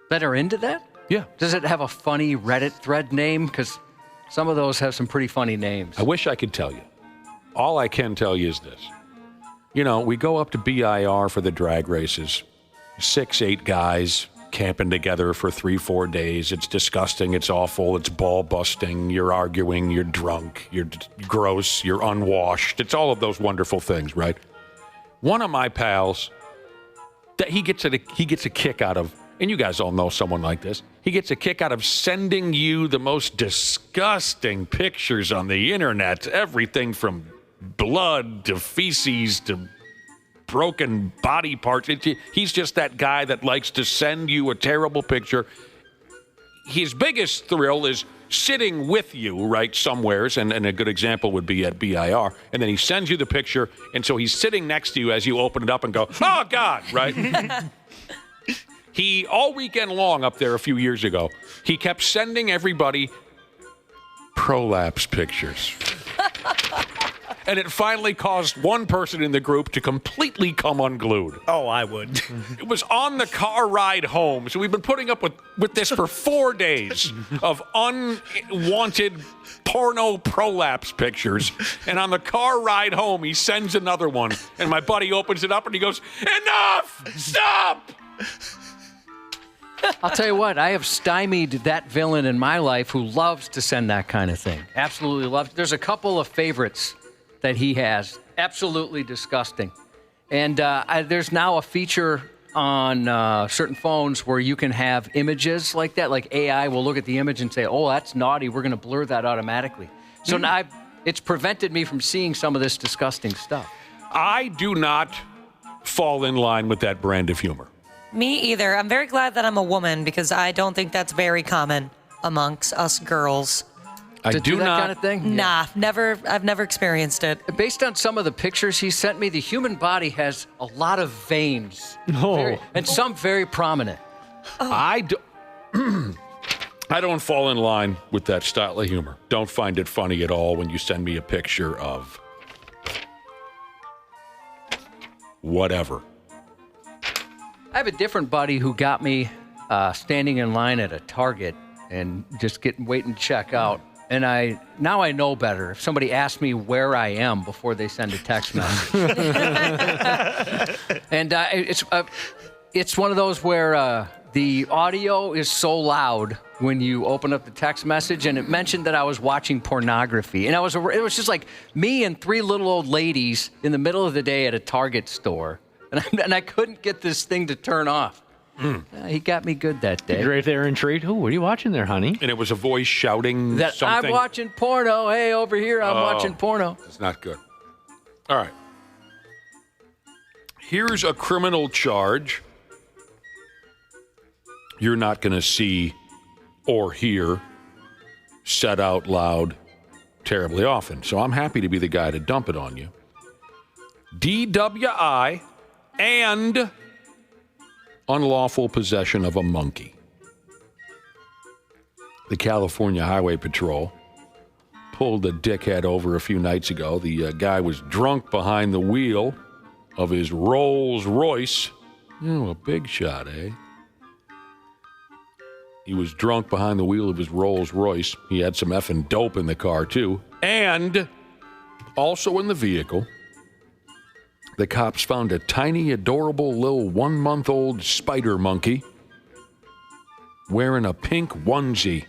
That are into that? Yeah. Does it have a funny Reddit thread name? Because some of those have some pretty funny names. I wish I could tell you. All I can tell you is this. You know, we go up to BIR for the drag races. 6-8 guys camping together for 3-4 days. It's disgusting. It's awful. It's ball busting. You're arguing. You're drunk. You're gross. You're unwashed. It's all of those wonderful things, right? One of my pals, that he gets a kick out of, and you guys all know someone like this, he gets a kick out of sending you the most disgusting pictures on the internet. Everything from blood to feces to broken body parts. He's just that guy that likes to send you a terrible picture. His biggest thrill is sitting with you, right, somewheres, and a good example would be at BIR, and then he sends you the picture, and so he's sitting next to you as you open it up and go, oh, God, right? He, all weekend long up there a few years ago, he kept sending everybody prolapse pictures. And it finally caused one person in the group to completely come unglued. Oh, I would. It was on the car ride home. So we've been putting up with this for 4 days of unwanted porno prolapse pictures. And on the car ride home, he sends another one. And my buddy opens it up and he goes, enough! Stop! I'll tell you what, I have stymied that villain in my life who loves to send that kind of thing. Absolutely loves. There's a couple of favorites that he has. Absolutely disgusting. And there's now a feature on certain phones where you can have images like that. Like AI will look at the image and say, oh, that's naughty. We're going to blur that automatically. So now it's prevented me from seeing some of this disgusting stuff. I do not fall in line with that brand of humor. Me either. I'm very glad that I'm a woman because I don't think that's very common amongst us girls. I do that not kind of thing? Nah, never. I've never experienced it. Based on some of the pictures he sent me, the human body has a lot of veins. And some very prominent. I don't fall in line with that style of humor. Don't find it funny at all when you send me a picture of whatever. I have a different buddy who got me standing in line at a Target and just waiting to check out. And now I know better. If somebody asks me where I am before they send a text message. And it's one of those where the audio is so loud when you open up the text message, and it mentioned that I was watching pornography. And it was just like me and 3 little old ladies in the middle of the day at a Target store. And I couldn't get this thing to turn off. He got me good that day. You're right there intrigued. Oh, what are you watching there, honey? And it was a voice shouting that something. I'm watching porno. Hey, over here, I'm watching porno. It's not good. All right. Here's a criminal charge you're not going to see or hear said out loud terribly often. So I'm happy to be the guy to dump it on you. DWI, and unlawful possession of a monkey. The California Highway Patrol pulled a dickhead over a few nights ago. The guy was drunk behind the wheel of his Rolls Royce. Oh, a big shot, eh? He was drunk behind the wheel of his Rolls Royce. He had some effing dope in the car, too. And also in the vehicle, the cops found a tiny, adorable little 1-month-old spider monkey wearing a pink onesie.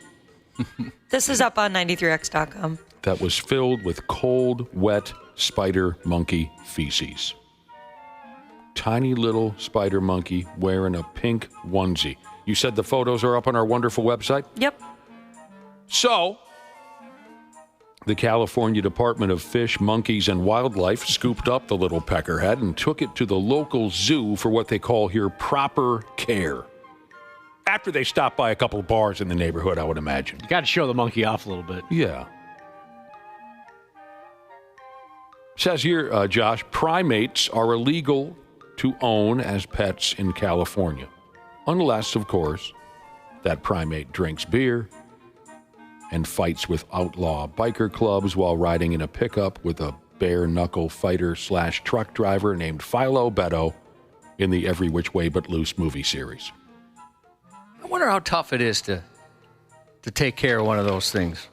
This is up on 93x.com. That was filled with cold, wet spider monkey feces. Tiny little spider monkey wearing a pink onesie. You said the photos are up on our wonderful website? Yep. So, the California Department of Fish, Monkeys, and Wildlife scooped up the little peckerhead and took it to the local zoo for what they call here proper care. After they stopped by a couple of bars in the neighborhood, I would imagine. You got to show the monkey off a little bit. Yeah. Says here, Josh, primates are illegal to own as pets in California. Unless, of course, that primate drinks beer and fights with outlaw biker clubs while riding in a pickup with a bare-knuckle fighter/truck driver named Philo Beto in the Every Which Way But Loose movie series. I wonder how tough it is to take care of one of those things.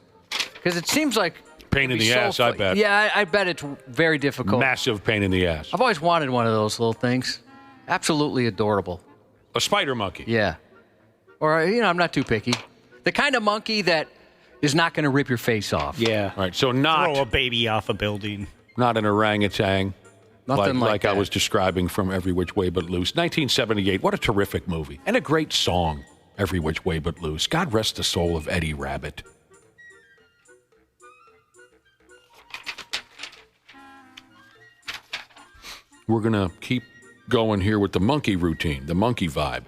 Because it seems like... Pain in the ass, I bet. Yeah, I bet it's very difficult. Massive pain in the ass. I've always wanted one of those little things. Absolutely adorable. A spider monkey. Yeah. Or, I'm not too picky. The kind of monkey that is not going to rip your face off. Yeah. All right, so not... Throw a baby off a building. Not an orangutan. Nothing like that. I was describing from Every Which Way But Loose. 1978, what a terrific movie. And a great song, Every Which Way But Loose. God rest the soul of Eddie Rabbit. We're going to keep going here with the monkey routine, the monkey vibe.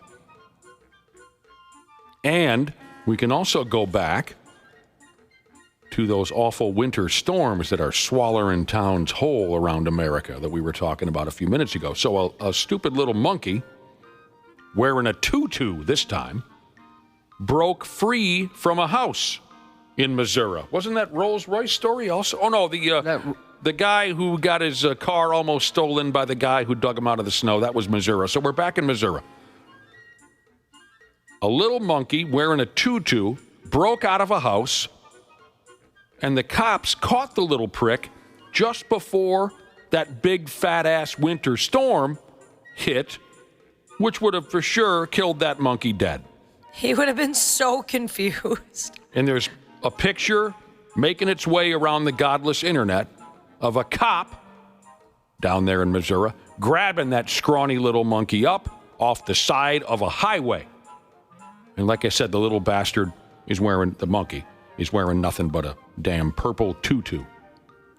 And we can also go back to those awful winter storms that are swallowing towns whole around America that we were talking about a few minutes ago. So a stupid little monkey, wearing a tutu this time, broke free from a house in Missouri. Wasn't that Rolls-Royce story also? Oh, no, the guy who got his car almost stolen by the guy who dug him out of the snow. That was Missouri. So we're back in Missouri. A little monkey wearing a tutu broke out of a house, and the cops caught the little prick just before that big fat-ass winter storm hit, which would have for sure killed that monkey dead. He would have been so confused. And there's a picture making its way around the godless internet of a cop down there in Missouri grabbing that scrawny little monkey up off the side of a highway. And like I said, the little bastard the monkey is wearing nothing but a damn purple tutu.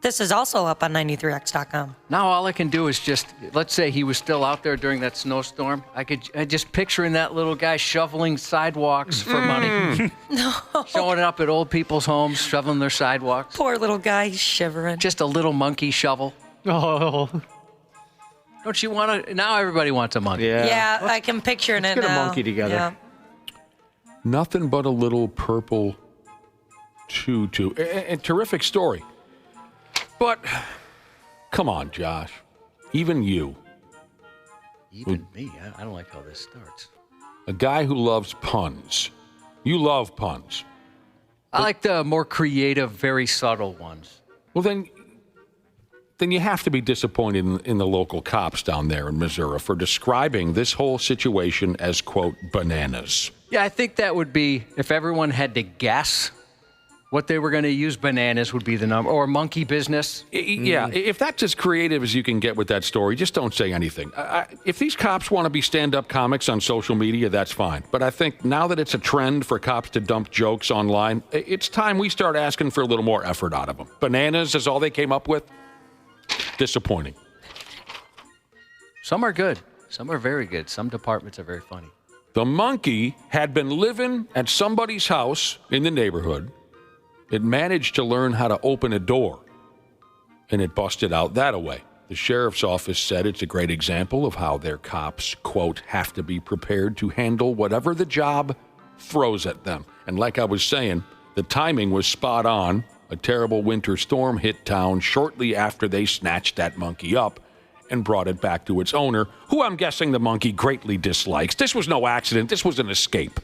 This is also up on 93x.com. Now all I can do is just, let's say he was still out there during that snowstorm. I just picturing that little guy shoveling sidewalks for money. No. Showing up at old people's homes, shoveling their sidewalks. Poor little guy, he's shivering. Just a little monkey shovel. Oh. Don't you want to? Now everybody wants a monkey. Yeah, I can picture it now. Let's get a monkey together. Yeah. Nothing but a little purple tutu. A terrific story. But, come on, Josh. Even you. Even me. I don't like how this starts. A guy who loves puns. You love puns. I like the more creative, very subtle ones. Well, then you have to be disappointed in the local cops down there in Missouri for describing this whole situation as, quote, bananas. Yeah, I think that would be, if everyone had to guess what they were going to use, bananas would be the number, or monkey business. Yeah, if that's as creative as you can get with that story, just don't say anything. If these cops want to be stand-up comics on social media, that's fine. But I think now that it's a trend for cops to dump jokes online, it's time we start asking for a little more effort out of them. Bananas is all they came up with? Disappointing. Some are good. Some are very good. Some departments are very funny. The monkey had been living at somebody's house in the neighborhood. It managed to learn how to open a door, and it busted out that way. The sheriff's office said it's a great example of how their cops, quote, have to be prepared to handle whatever the job throws at them. And like I was saying, the timing was spot on. A terrible winter storm hit town shortly after they snatched that monkey up and brought it back to its owner, who I'm guessing the monkey greatly dislikes. This was no accident. This was an escape.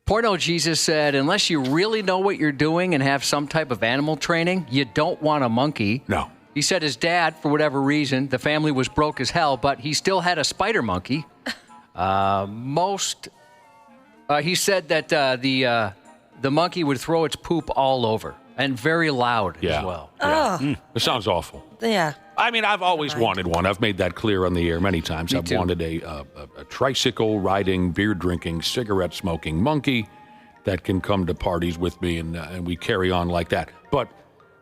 Porno Jesus said, unless you really know what you're doing and have some type of animal training, you don't want a monkey. No. He said his dad, for whatever reason, the family was broke as hell, but he still had a spider monkey. He said that the monkey would throw its poop all over and very loud as well. Yeah. It sounds awful. Yeah. I mean, I've always wanted one. I've made that clear on the air many times. I've wanted a tricycle riding, beer drinking, cigarette smoking monkey that can come to parties with me and we carry on like that. But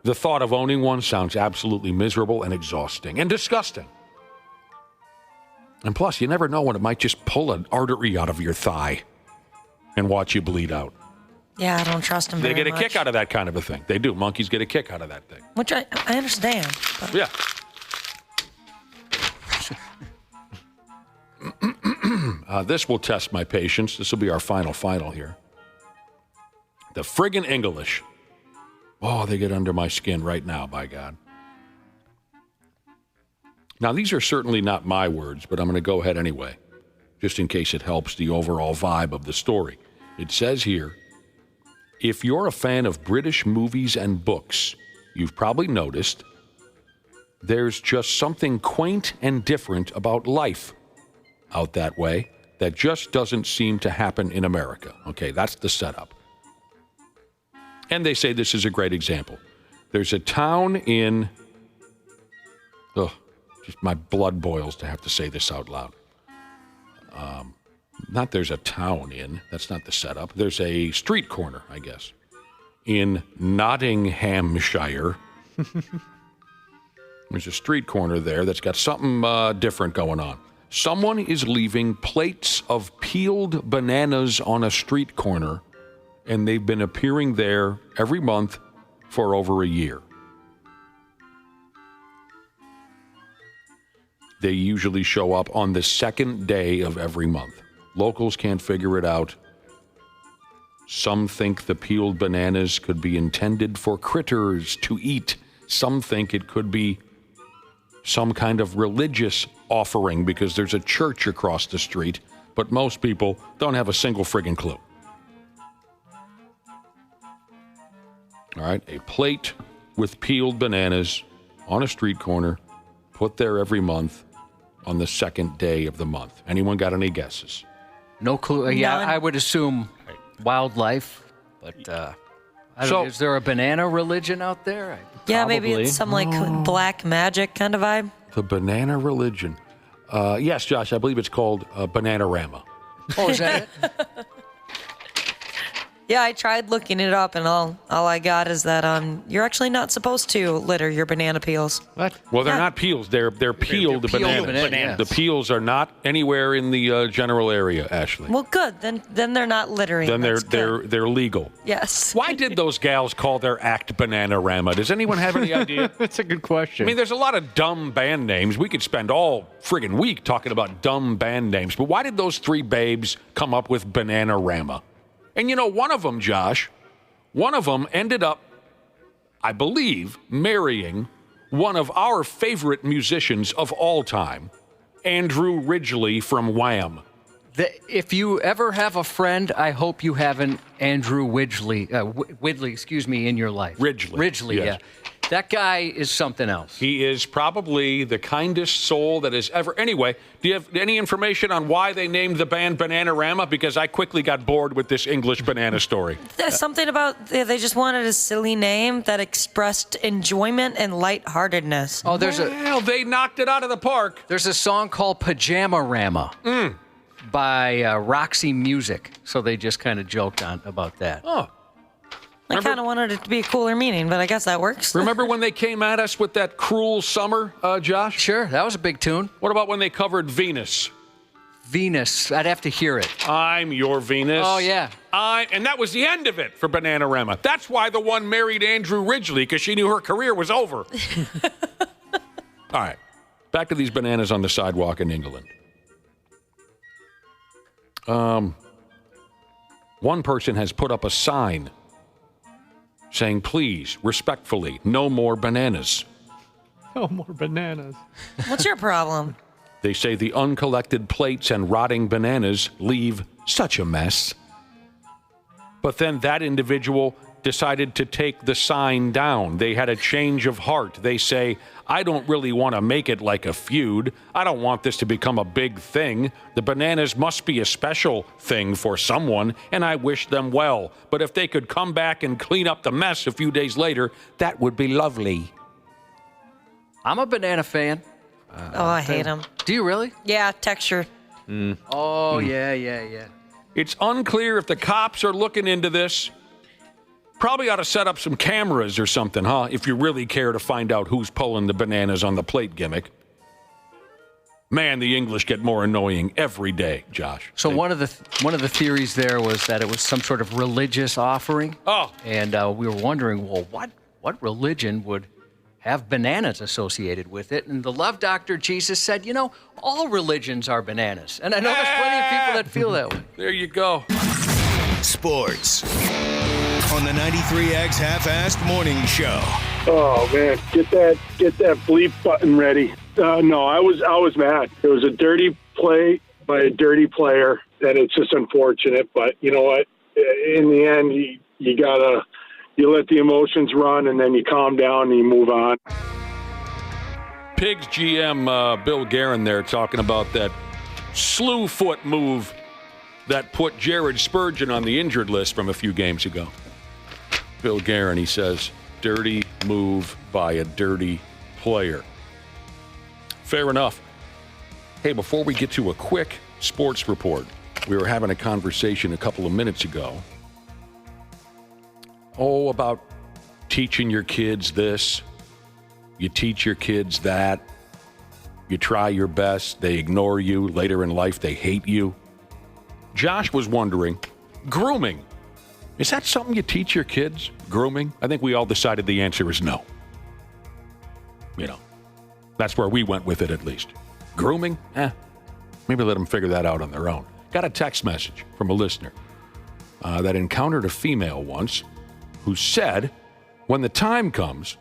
the thought of owning one sounds absolutely miserable and exhausting and disgusting. And plus, you never know when it might just pull an artery out of your thigh and watch you bleed out. Yeah, I don't trust them They very get a much. kick out of that kind of a thing. They do. Monkeys get a kick out of that thing. Which I understand. But. Yeah. This will test my patience. This will be our final here. The friggin' English. Oh, they get under my skin right now, by God. Now, these are certainly not my words, but I'm going to go ahead anyway, just in case it helps the overall vibe of the story. It says here, if you're a fan of British movies and books, you've probably noticed there's just something quaint and different about life out that way that just doesn't seem to happen in America. Okay, that's the setup. And they say this is a great example. There's a town in... just my blood boils to have to say this out loud. Not there's a town in. That's not the setup. There's a street corner, I guess, in Nottinghamshire. There's a street corner there that's got something different going on. Someone is leaving plates of peeled bananas on a street corner, and they've been appearing there every month for over a year. They usually show up on the second day of every month. Locals can't figure it out. Some think the peeled bananas could be intended for critters to eat. Some think it could be some kind of religious offering because there's a church across the street, but most people don't have a single friggin' clue. All right, a plate with peeled bananas on a street corner, put there every month on the second day of the month. Anyone got any guesses? No clue. Yeah, I would assume wildlife, but is there a banana religion out there? Yeah, maybe it's some like black magic kind of vibe. The banana religion. Yes, Josh, I believe it's called Bananarama. Oh, is that it? Yeah, I tried looking it up, and all I got is that you're actually not supposed to litter your banana peels. What? Well, they're not peels. They're peeled bananas. Yes. The peels are not anywhere in the general area, Ashley. Well, good. Then they're not littering. Then That's good. they're legal. Yes. Why did those gals call their act Bananarama? Does anyone have any idea? That's a good question. I mean, there's a lot of dumb band names. We could spend all friggin' week talking about dumb band names. But why did those three babes come up with Bananarama? And you know, one of them, Josh, ended up, I believe, marrying one of our favorite musicians of all time, Andrew Ridgeley from Wham. If you ever have a friend, I hope you have an Andrew Widley, in your life. Ridgeley, yes. yeah. That guy is something else. He is probably the kindest soul that has ever... Anyway, do you have any information on why they named the band Bananarama? Because I quickly got bored with this English banana story. There's something about they just wanted a silly name that expressed enjoyment and lightheartedness. Oh, Well, they knocked it out of the park. There's a song called Pajama-rama by Roxy Music. So they just kind of joked about that. Oh. I kind of wanted it to be a cooler meaning, but I guess that works. Remember when they came at us with that Cruel Summer, Josh? Sure, that was a big tune. What about when they covered Venus? Venus, I'd have to hear it. I'm your Venus. Oh, yeah. And that was the end of it for Bananarama. That's why the one married Andrew Ridgeley, because she knew her career was over. All right. Back to these bananas on the sidewalk in England. One person has put up a sign saying, please, respectfully, no more bananas. No more bananas. What's your problem? They say the uncollected plates and rotting bananas leave such a mess. But then that individual decided to take the sign down. They had a change of heart. They say, I don't really want to make it like a feud. I don't want this to become a big thing. The bananas must be a special thing for someone, and I wish them well. But if they could come back and clean up the mess a few days later, that would be lovely. I'm a banana fan. I hate them. Do you really? Yeah, texture. Oh, yeah. It's unclear if the cops are looking into this. Probably ought to set up some cameras or something, huh? If you really care to find out who's pulling the bananas on the plate gimmick. Man, the English get more annoying every day, Josh. So one of the theories there was that it was some sort of religious offering. Oh. And we were wondering, well, what religion would have bananas associated with it? And the love doctor, Jesus, said, all religions are bananas. And I know there's plenty of people that feel that way. There you go. Sports on the 93X Half-Assed Morning Show. Oh man, get that bleep button ready. No, I was mad. It was a dirty play by a dirty player, and it's just unfortunate. But you know what? In the end, you let the emotions run, and then you calm down and you move on. Pigs GM Bill Guerin there talking about that slew foot move that put Jared Spurgeon on the injured list from a few games ago. Bill Guerin, he says, dirty move by a dirty player. Fair enough. Hey, before we get to a quick sports report, we were having a conversation a couple of minutes ago. Oh, about teaching your kids this. You teach your kids that. You try your best. They ignore you. Later in life, they hate you. Josh was wondering, grooming. Is that something you teach your kids? Grooming? I think we all decided the answer is no. That's where we went with it at least. Grooming? Maybe let them figure that out on their own. Got a text message from a listener that encountered a female once who said when the time comes,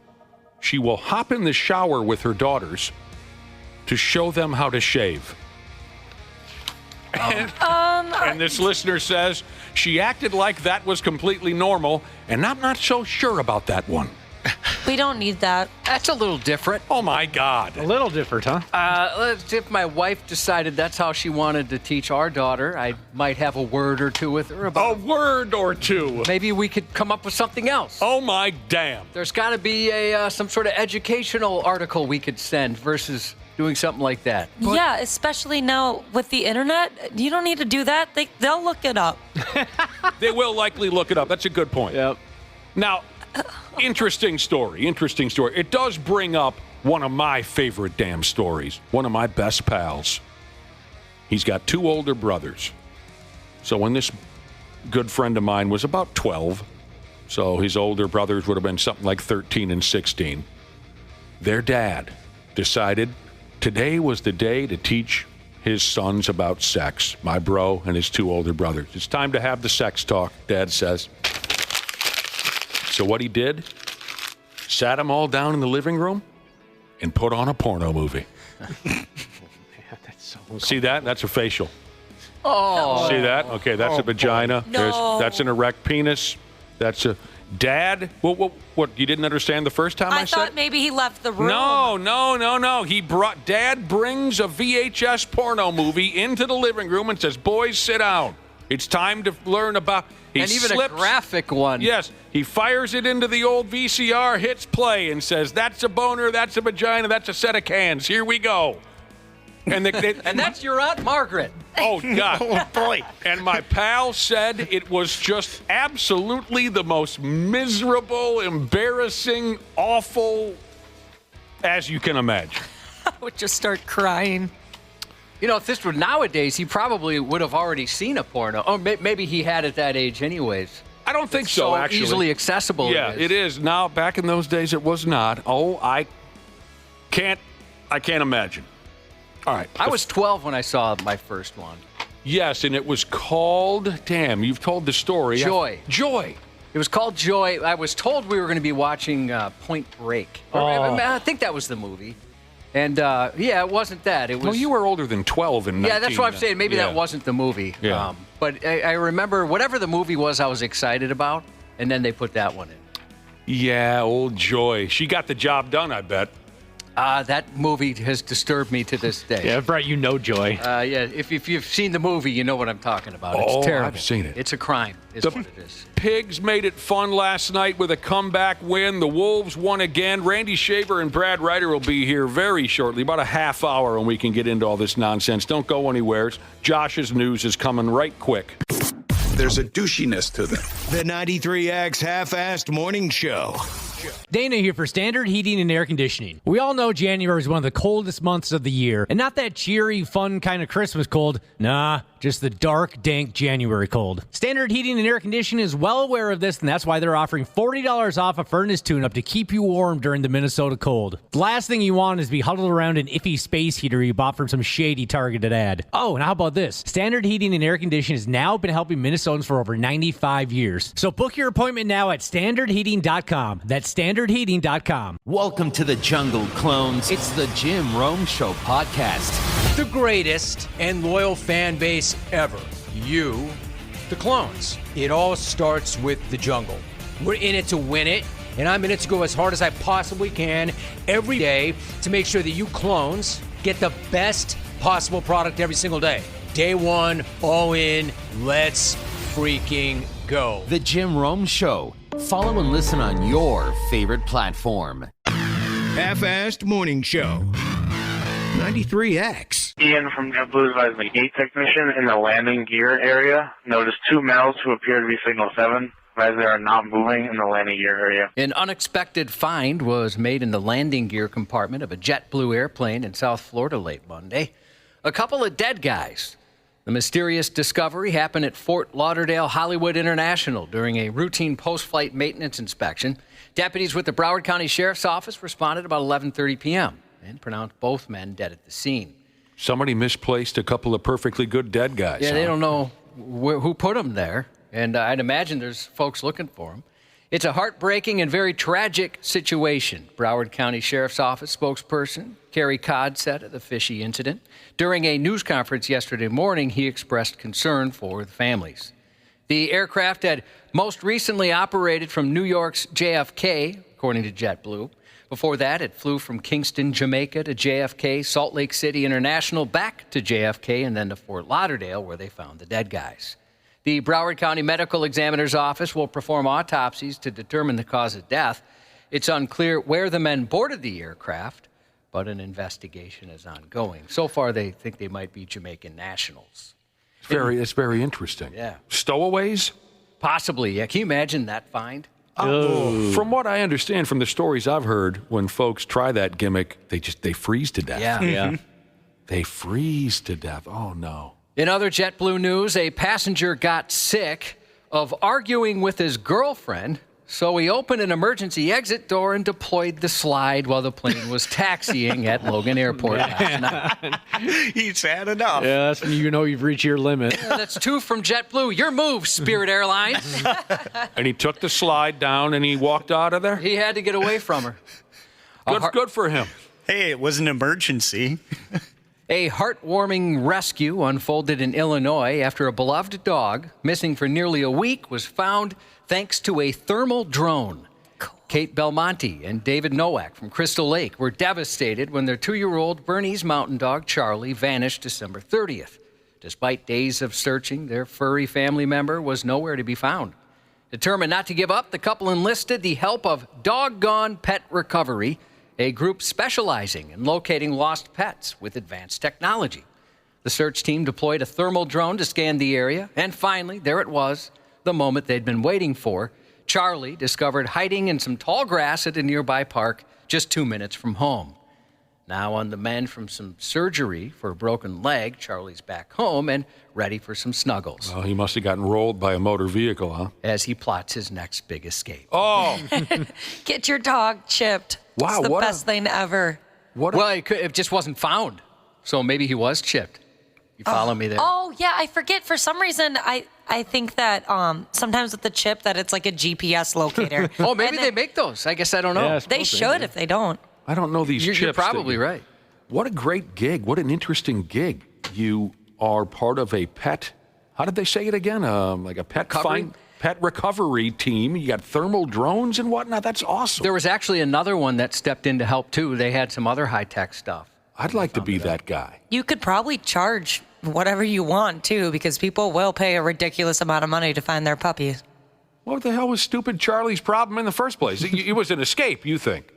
she will hop in the shower with her daughters to show them how to shave. And this listener says she acted like that was completely normal, and I'm not so sure about that one. We don't need that. That's a little different. Oh, my God. A little different, huh? If my wife decided that's how she wanted to teach our daughter, I might have a word or two with her about a word or two. Maybe we could come up with something else. Oh, my damn. There's got to be some sort of educational article we could send versus doing something like that. But yeah, especially now with the internet. You don't need to do that. They'll look it up. They will likely look it up. That's a good point. Yep. Now, interesting story. It does bring up one of my favorite damn stories. One of my best pals. He's got two older brothers. So when this good friend of mine was about 12, so his older brothers would have been something like 13 and 16, their dad decided today was the day to teach his sons about sex, my bro and his two older brothers. It's time to have the sex talk, Dad says. So what he did, sat them all down in the living room and put on a porno movie. Man, that's so cool. See that? That's a facial. Oh. See that? Okay, that's a vagina. No. That's an erect penis. That's a... Dad? What? You didn't understand the first time I said? I thought maybe he left the room. No. Dad brings a VHS porno movie into the living room and says, boys, sit down. It's time to learn about... And even a graphic one. Yes. He fires it into the old VCR, hits play, and says, that's a boner, that's a vagina, that's a set of cans. Here we go. And, and that's your Aunt Margaret. Oh, God. Oh, boy. And my pal said it was just absolutely the most miserable, embarrassing, awful, as you can imagine. I would just start crying. If this were nowadays, he probably would have already seen a porno. Or maybe he had at that age anyways. I don't think so, actually. Easily accessible. Yeah, it is. Now, back in those days, it was not. Oh, I can't I can't imagine. All right. I was 12 when I saw my first one. Yes, and it was called, damn, you've told the story. Joy. Joy. It was called Joy. I was told we were going to be watching Point Break. I think that was the movie. And, it wasn't that. It was. Well, you were older than 12 in 19. Yeah, that's what I'm saying. Maybe that wasn't the movie. Yeah. But I remember whatever the movie was I was excited about, and then they put that one in. Yeah, old Joy. She got the job done, I bet. That movie has disturbed me to this day. Yeah, Brett, you know Joy. If you've seen the movie, you know what I'm talking about. It's terrible. I've seen it. It's a crime, is what it is. Pigs made it fun last night with a comeback win. The Wolves won again. Randy Shaver and Brad Ryder will be here very shortly, about a half hour, and we can get into all this nonsense. Don't go anywhere. Josh's news is coming right quick. There's a douchiness to them. The 93X Half-Assed Morning Show. Dana here for Standard Heating and Air Conditioning. We all know January is one of the coldest months of the year, and not that cheery, fun kind of Christmas cold. Nah, just the dark, dank January cold. Standard Heating and Air Conditioning is well aware of this, and that's why they're offering $40 off a furnace tune-up to keep you warm during the Minnesota cold. The last thing you want is to be huddled around an iffy space heater you bought from some shady targeted ad. Oh, and how about this? Standard Heating and Air Conditioning has now been helping Minnesotans for over 95 years. So book your appointment now at standardheating.com. That's standardheating.com. Welcome to the jungle, clones. It's the Jim Rome Show podcast. The greatest and loyal fan base ever. You, the clones. It all starts with the jungle. We're in it to win it, and I'm in it to go as hard as I possibly can every day to make sure that you clones get the best possible product every single day. Day one, all in, let's freaking go. The Jim Rome Show. Follow and listen on your favorite platform. Half-Assed Morning Show. 93X. Ian from JetBlue's as the gate technician in the landing gear area. Noticed two males who appear to be Signal 7, as they are not moving in the landing gear area. An unexpected find was made in the landing gear compartment of a JetBlue airplane in South Florida late Monday. A couple of dead guys. The mysterious discovery happened at Fort Lauderdale Hollywood International during a routine post-flight maintenance inspection. Deputies with the Broward County Sheriff's Office responded about 11:30 p.m. and pronounced both men dead at the scene. Somebody misplaced a couple of perfectly good dead guys. Yeah, they don't know who put them there, and I'd imagine there's folks looking for them. It's a heartbreaking and very tragic situation, Broward County Sheriff's Office spokesperson Kerry Codd said of the fishy incident. During a news conference yesterday morning, he expressed concern for the families. The aircraft had most recently operated from New York's JFK, according to JetBlue. Before that, it flew from Kingston, Jamaica to JFK, Salt Lake City International, back to JFK, and then to Fort Lauderdale, where they found the dead guys. The Broward County Medical Examiner's Office will perform autopsies to determine the cause of death. It's unclear where the men boarded the aircraft, but an investigation is ongoing. So far, they think they might be Jamaican nationals. It's very interesting. Yeah. Stowaways? Possibly, yeah. Can you imagine that find? From what I understand from the stories I've heard, when folks try that gimmick, they freeze to death. Yeah. They freeze to death. Oh, no. In other JetBlue news, a passenger got sick of arguing with his girlfriend, so he opened an emergency exit door and deployed the slide while the plane was taxiing at Logan Airport last night. He's had enough. Yeah, that's when you know you've reached your limit. Yeah, that's two from JetBlue. Your move, Spirit Airlines. And he took the slide down and he walked out of there? He had to get away from her. Good for him. Hey, it was an emergency. A heartwarming rescue unfolded in Illinois after a beloved dog, missing for nearly a week, was found thanks to a thermal drone. Cool. Kate Belmonte and David Nowak from Crystal Lake were devastated when their 2-year-old Bernese mountain dog, Charlie, vanished December 30th. Despite days of searching, their furry family member was nowhere to be found. Determined not to give up, the couple enlisted the help of Doggone Pet Recovery, a group specializing in locating lost pets with advanced technology. The search team deployed a thermal drone to scan the area, and finally, there it was, the moment they'd been waiting for. Charlie discovered hiding in some tall grass at a nearby park just 2 minutes from home. Now on the mend from some surgery for a broken leg, Charlie's back home and ready for some snuggles. Well, he must have gotten rolled by a motor vehicle, huh? As he plots his next big escape. Oh! Get your dog chipped. Wow, it's the best thing ever. It just wasn't found. So maybe he was chipped. You follow me there? Oh, yeah, I forget. For some reason, I think that sometimes with the chip that it's like a GPS locator. Oh, maybe they make those. I guess I don't know. Yeah, They should if they don't. I don't know these chips. You're probably right. What a great gig. What an interesting gig. You are part of a pet, how did they say it again? Like a pet recovery team. You got thermal drones and whatnot. That's awesome. There was actually another one that stepped in to help, too. They had some other high-tech stuff. I'd like to be that guy. You could probably charge whatever you want, too, because people will pay a ridiculous amount of money to find their puppies. What the hell was stupid Charlie's problem in the first place? It was an escape, you think?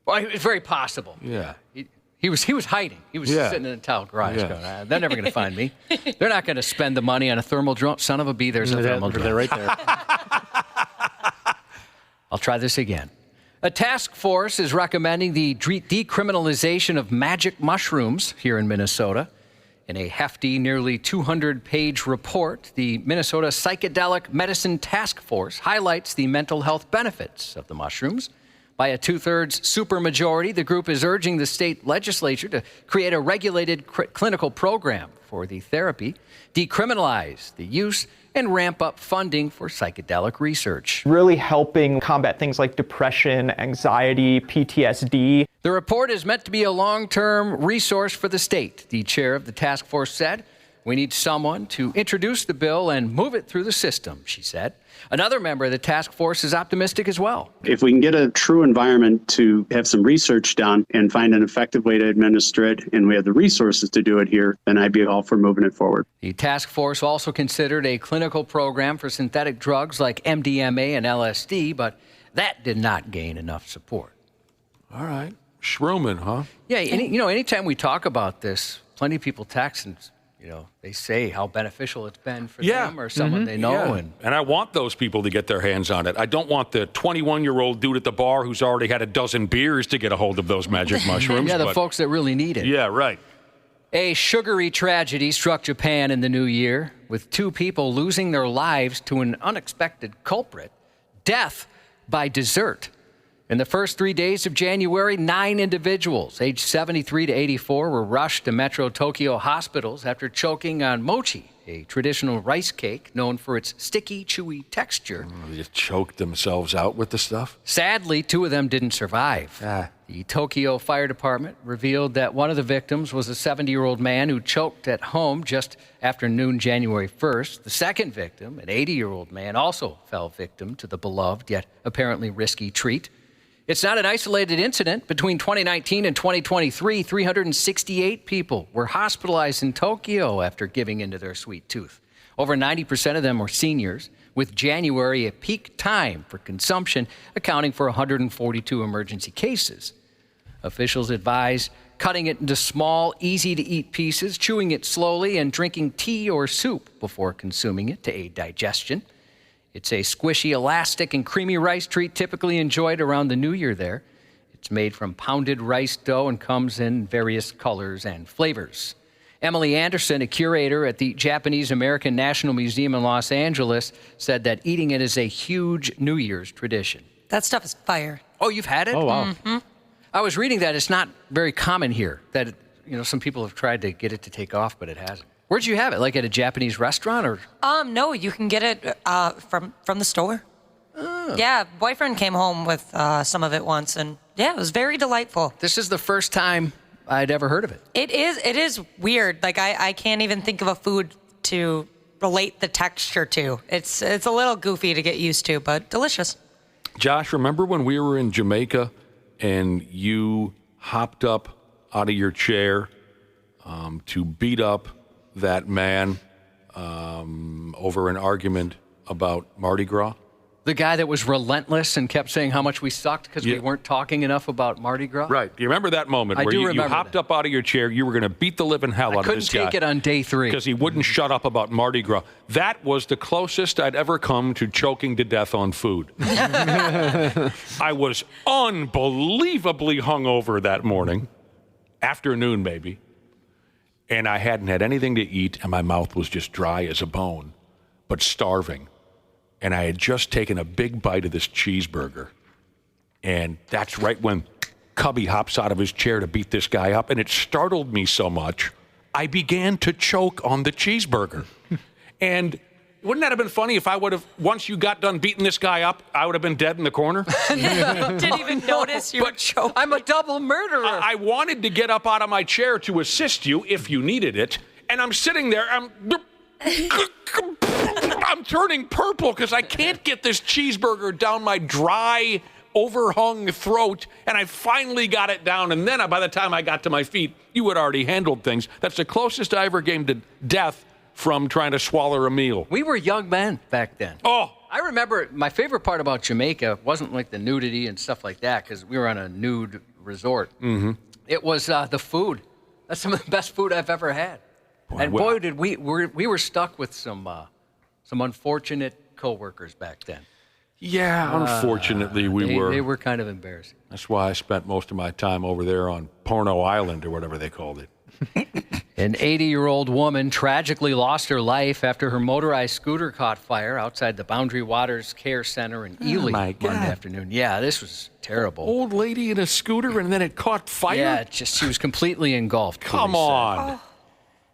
Well, it's very possible. Yeah. He was hiding. He was sitting in a towel garage going, they're never going to find me. They're not going to spend the money on a thermal drone. Son of a bee, there's a thermal drone. They're right there. I'll try this again. A task force is recommending the decriminalization of magic mushrooms here in Minnesota. In a hefty, nearly 200-page report, the Minnesota Psychedelic Medicine Task Force highlights the mental health benefits of the mushrooms. By a 2/3 supermajority, the group is urging the state legislature to create a regulated clinical program for the therapy, decriminalize the use, and ramp up funding for psychedelic research. Really helping combat things like depression, anxiety, PTSD. The report is meant to be a long-term resource for the state, the chair of the task force said. We need someone to introduce the bill and move it through the system, she said. Another member of the task force is optimistic as well. If we can get a true environment to have some research done and find an effective way to administer it, and we have the resources to do it here, then I'd be all for moving it forward. The task force also considered a clinical program for synthetic drugs like MDMA and LSD, but that did not gain enough support. All right. Shrooming, huh? Yeah, anytime we talk about this, plenty of people text and they say how beneficial it's been for them or someone they know. Yeah. And I want those people to get their hands on it. I don't want the 21-year-old dude at the bar who's already had a dozen beers to get a hold of those magic mushrooms. The folks that really need it. Yeah, right. A sugary tragedy struck Japan in the new year, with 2 people losing their lives to an unexpected culprit, death by dessert. In the first 3 days of January, 9 individuals, aged 73 to 84, were rushed to Metro Tokyo hospitals after choking on mochi, a traditional rice cake known for its sticky, chewy texture. They just choked themselves out with the stuff? Sadly, 2 of them didn't survive. The Tokyo Fire Department revealed that one of the victims was a 70-year-old man who choked at home just after noon January 1st. The second victim, an 80-year-old man, also fell victim to the beloved yet apparently risky treat. It's not an isolated incident. Between 2019 and 2023, 368 people were hospitalized in Tokyo after giving into their sweet tooth. Over 90% of them were seniors, with January a peak time for consumption, accounting for 142 emergency cases. Officials advise cutting it into small, easy-to-eat pieces, chewing it slowly, and drinking tea or soup before consuming it to aid digestion. It's a squishy, elastic, and creamy rice treat typically enjoyed around the new year there. It's made from pounded rice dough and comes in various colors and flavors. Emily Anderson, a curator at the Japanese American National Museum in Los Angeles, said that eating it is a huge New Year's tradition. That stuff is fire. Oh, you've had it? Oh, wow. Mm-hmm. I was reading that it's not very common here, that some people have tried to get it to take off, but it hasn't. Where'd you have it? Like at a Japanese restaurant or? No, you can get it from the store. Oh. Yeah, boyfriend came home with some of it once, and it was very delightful. This is the first time I'd ever heard of it. It is weird. Like I can't even think of a food to relate the texture to. It's a little goofy to get used to, but delicious. Josh, remember when we were in Jamaica and you hopped up out of your chair to beat up that man over an argument about Mardi Gras? The guy that was relentless and kept saying how much we sucked because we weren't talking enough about Mardi Gras? Right. Do you remember that moment I where do you remember hopped up out of your chair, you were going to beat the living hell out of this guy? I couldn't take it on day 3. Because he wouldn't shut up about Mardi Gras. That was the closest I'd ever come to choking to death on food. I was unbelievably hungover that morning, afternoon maybe, and I hadn't had anything to eat, and my mouth was just dry as a bone, but starving. And I had just taken a big bite of this cheeseburger. And that's right when Cubby hops out of his chair to beat this guy up, and it startled me so much, I began to choke on the cheeseburger. And wouldn't that have been funny if I would have, once you got done beating this guy up, I would have been dead in the corner? Didn't even notice you were choking. I'm a double murderer. I wanted to get up out of my chair to assist you if you needed it, and I'm sitting there, I'm turning purple because I can't get this cheeseburger down my dry, overhung throat, and I finally got it down, and then by the time I got to my feet, you had already handled things. That's the closest I ever came to death from trying to swallow a meal. We were young men back then. Oh. I remember my favorite part about Jamaica wasn't like the nudity and stuff like that, because we were on a nude resort. Mm-hmm. It was the food. That's some of the best food I've ever had. Boy, did we were stuck with some unfortunate coworkers back then. Yeah, unfortunately we were. They were kind of embarrassing. That's why I spent most of my time over there on Porno Island or whatever they called it. An 80-year-old woman tragically lost her life after her motorized scooter caught fire outside the Boundary Waters Care Center in Ely Monday afternoon. Yeah, this was terrible. Old lady in a scooter and then it caught fire? Yeah, she was completely engulfed. Come on.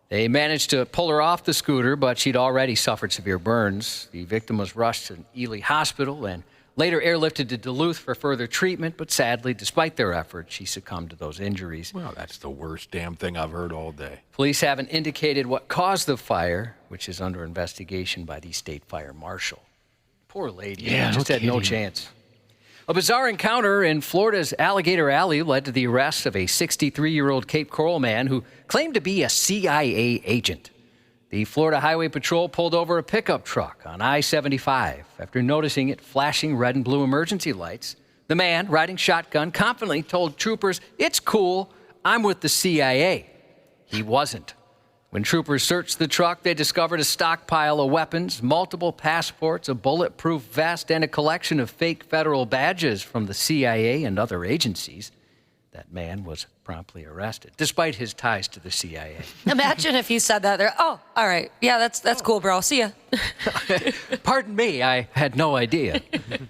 They managed to pull her off the scooter, but she'd already suffered severe burns. The victim was rushed to Ely Hospital and later airlifted to Duluth for further treatment, but sadly, despite their efforts, she succumbed to those injuries. Well, that's the worst damn thing I've heard all day. Police haven't indicated what caused the fire, which is under investigation by the state fire marshal. Poor lady. Yeah, just had no chance. A bizarre encounter in Florida's Alligator Alley led to the arrest of a 63-year-old Cape Coral man who claimed to be a CIA agent. The Florida Highway Patrol pulled over a pickup truck on I-75 after noticing it flashing red and blue emergency lights. The man, riding shotgun, confidently told troopers, "It's cool, I'm with the CIA." He wasn't. When troopers searched the truck, they discovered a stockpile of weapons, multiple passports, a bulletproof vest, and a collection of fake federal badges from the CIA and other agencies. That man was promptly arrested, despite his ties to the CIA. Imagine if you said that. They're, oh, all right. Yeah, that's cool, bro. See ya. Pardon me, I had no idea.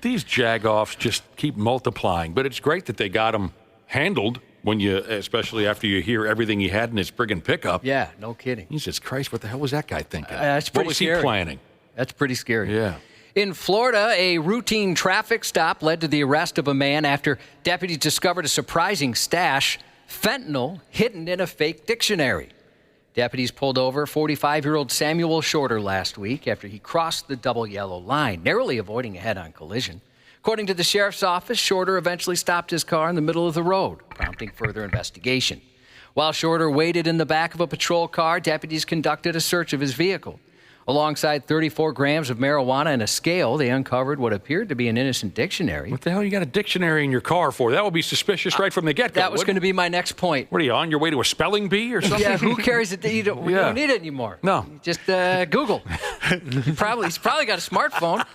These jagoffs just keep multiplying, but it's great that they got him handled when you, especially after you hear everything he had in his friggin' pickup. Yeah, no kidding. Jesus Christ, what the hell was that guy thinking? That's pretty what was scary. he planning? That's pretty scary. Yeah. In Florida, a routine traffic stop led to the arrest of a man after deputies discovered a surprising stash, fentanyl, hidden in a fake dictionary. Deputies pulled over 45-year-old Samuel Shorter last week after he crossed the double yellow line, narrowly avoiding a head-on collision. According to the sheriff's office, Shorter eventually stopped his car in the middle of the road, prompting further investigation. While Shorter waited in the back of a patrol car, deputies conducted a search of his vehicle. Alongside 34 grams of marijuana and a scale, they uncovered what appeared to be an innocent dictionary. What the hell you got a dictionary in your car for? That would be suspicious right from the get-go. That was going to be my next point. What are you, on your way to a spelling bee or something? Yeah, who carries it? You don't need it anymore. No. Just Google. He's probably got a smartphone.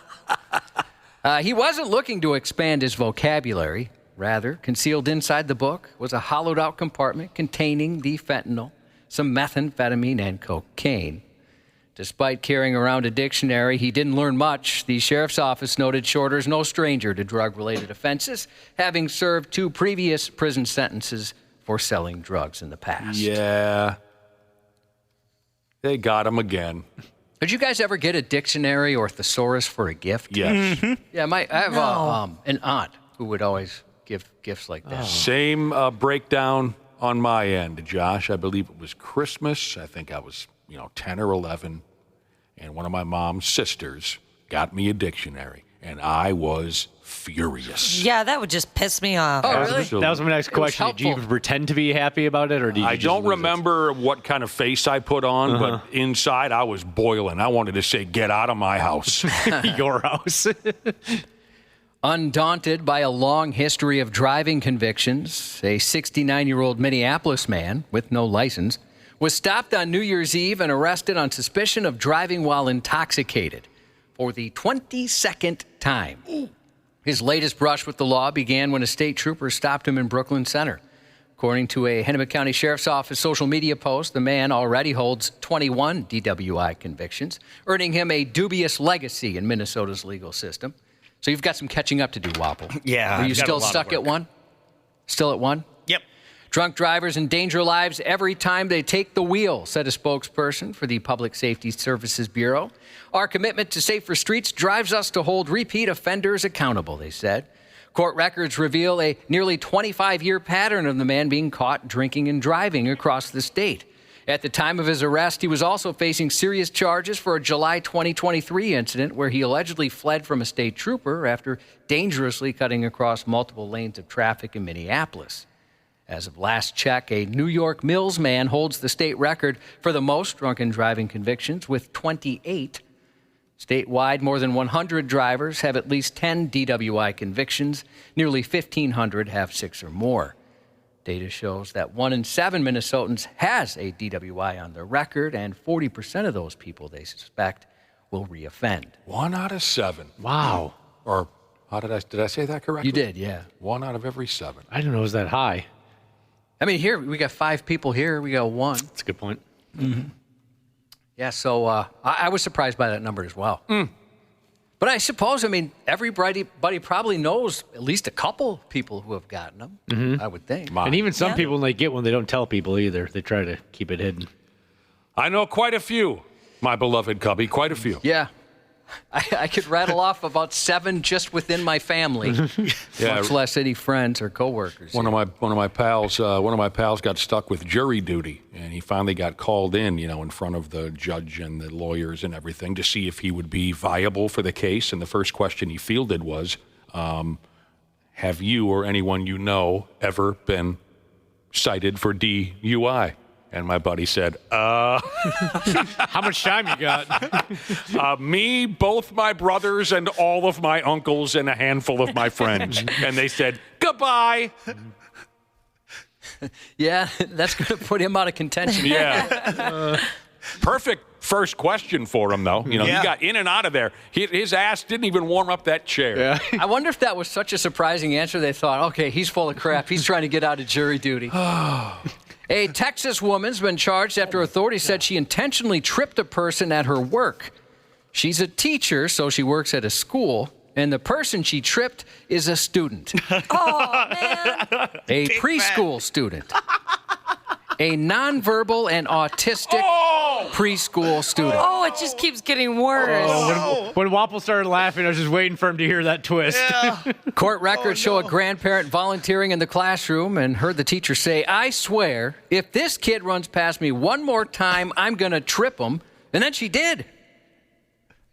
He wasn't looking to expand his vocabulary. Rather, concealed inside the book was a hollowed-out compartment containing the fentanyl, some methamphetamine, and cocaine. Despite carrying around a dictionary, he didn't learn much. The sheriff's office noted Shorter's no stranger to drug-related offenses, having served 2 previous prison sentences for selling drugs in the past. Yeah. They got him again. Did you guys ever get a dictionary or thesaurus for a gift? Yes. Mm-hmm. Yeah, I have an aunt who would always give gifts like that. Same breakdown on my end, Josh. I believe it was Christmas. I think I was 10 or 11, and one of my mom's sisters got me a dictionary, and I was furious. Yeah, that would just piss me off. Oh, really? That was my next question. Did you even pretend to be happy about it, or did you I don't remember what kind of face I put on, but inside I was boiling. I wanted to say, "Get out of my house." Your house. Undaunted by a long history of driving convictions, a 69-year-old Minneapolis man with no license was stopped on New Year's Eve and arrested on suspicion of driving while intoxicated for the 22nd time. His latest brush with the law began when a state trooper stopped him in Brooklyn Center. According to a Hennepin County Sheriff's Office social media post, the man already holds 21 DWI convictions, earning him a dubious legacy in Minnesota's legal system. So you've got some catching up to do, Wapple. Yeah. Are you still stuck at one? Still at 1? Yep. Drunk drivers endanger lives every time they take the wheel, said a spokesperson for the Public Safety Services Bureau. Our commitment to safer streets drives us to hold repeat offenders accountable, they said. Court records reveal a nearly 25-year pattern of the man being caught drinking and driving across the state. At the time of his arrest, he was also facing serious charges for a July 2023 incident where he allegedly fled from a state trooper after dangerously cutting across multiple lanes of traffic in Minneapolis. As of last check, a New York Mills man holds the state record for the most drunken driving convictions with 28. Statewide, more than 100 drivers have at least 10 DWI convictions. Nearly 1,500 have 6 or more. Data shows that 1 in 7 Minnesotans has a DWI on their record, and 40% of those people they suspect will reoffend. 1 out of 7. Wow. Or did I say that correctly? You did, yeah. 1 out of every 7. I didn't know it was that high. I mean, here we got 5 people here. We got 1. That's a good point. Mm-hmm. Yeah, so I was surprised by that number as well. But I suppose, everybody probably knows at least a couple people who have gotten them, I would think. And even some people, when they get one, they don't tell people either. They try to keep it hidden. I know quite a few, my beloved Cubby, quite a few. Yeah. I could rattle off about 7 just within my family, much less any friends or coworkers. One of my pals got stuck with jury duty, and he finally got called in front of the judge and the lawyers and everything to see if he would be viable for the case. And the first question he fielded was, "Have you or anyone you know ever been cited for DUI?" And my buddy said, How much time you got? Me, both my brothers, and all of my uncles, and a handful of my friends. And they said, goodbye. Yeah, that's going to put him out of contention. Yeah. Perfect first question for him, though. He got in and out of there. His ass didn't even warm up that chair. Yeah. I wonder if that was such a surprising answer, they thought, okay, he's full of crap. He's trying to get out of jury duty. A Texas woman's been charged after authorities said she intentionally tripped a person at her work. She's a teacher, so she works at a school, and the person she tripped is a student. Oh, man. A preschool student. A nonverbal and autistic preschool student. Oh, it just keeps getting worse. When Wapple started laughing, I was just waiting for him to hear that twist. Yeah. Court records show a grandparent volunteering in the classroom and heard the teacher say, "I swear, if this kid runs past me one more time, I'm going to trip him." And then she did.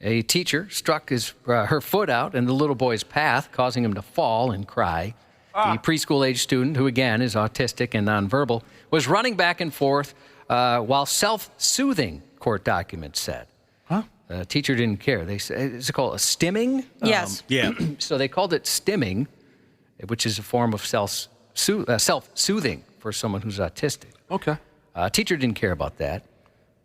A teacher struck her foot out in the little boy's path, causing him to fall and cry. The preschool-age student, who again is autistic and nonverbal, was running back and forth while self-soothing, court documents said. Huh? The teacher didn't care. They said, is it called a stimming? Yes. Yeah. So they called it stimming, which is a form of self-soothing for someone who's autistic. Okay. Teacher didn't care about that.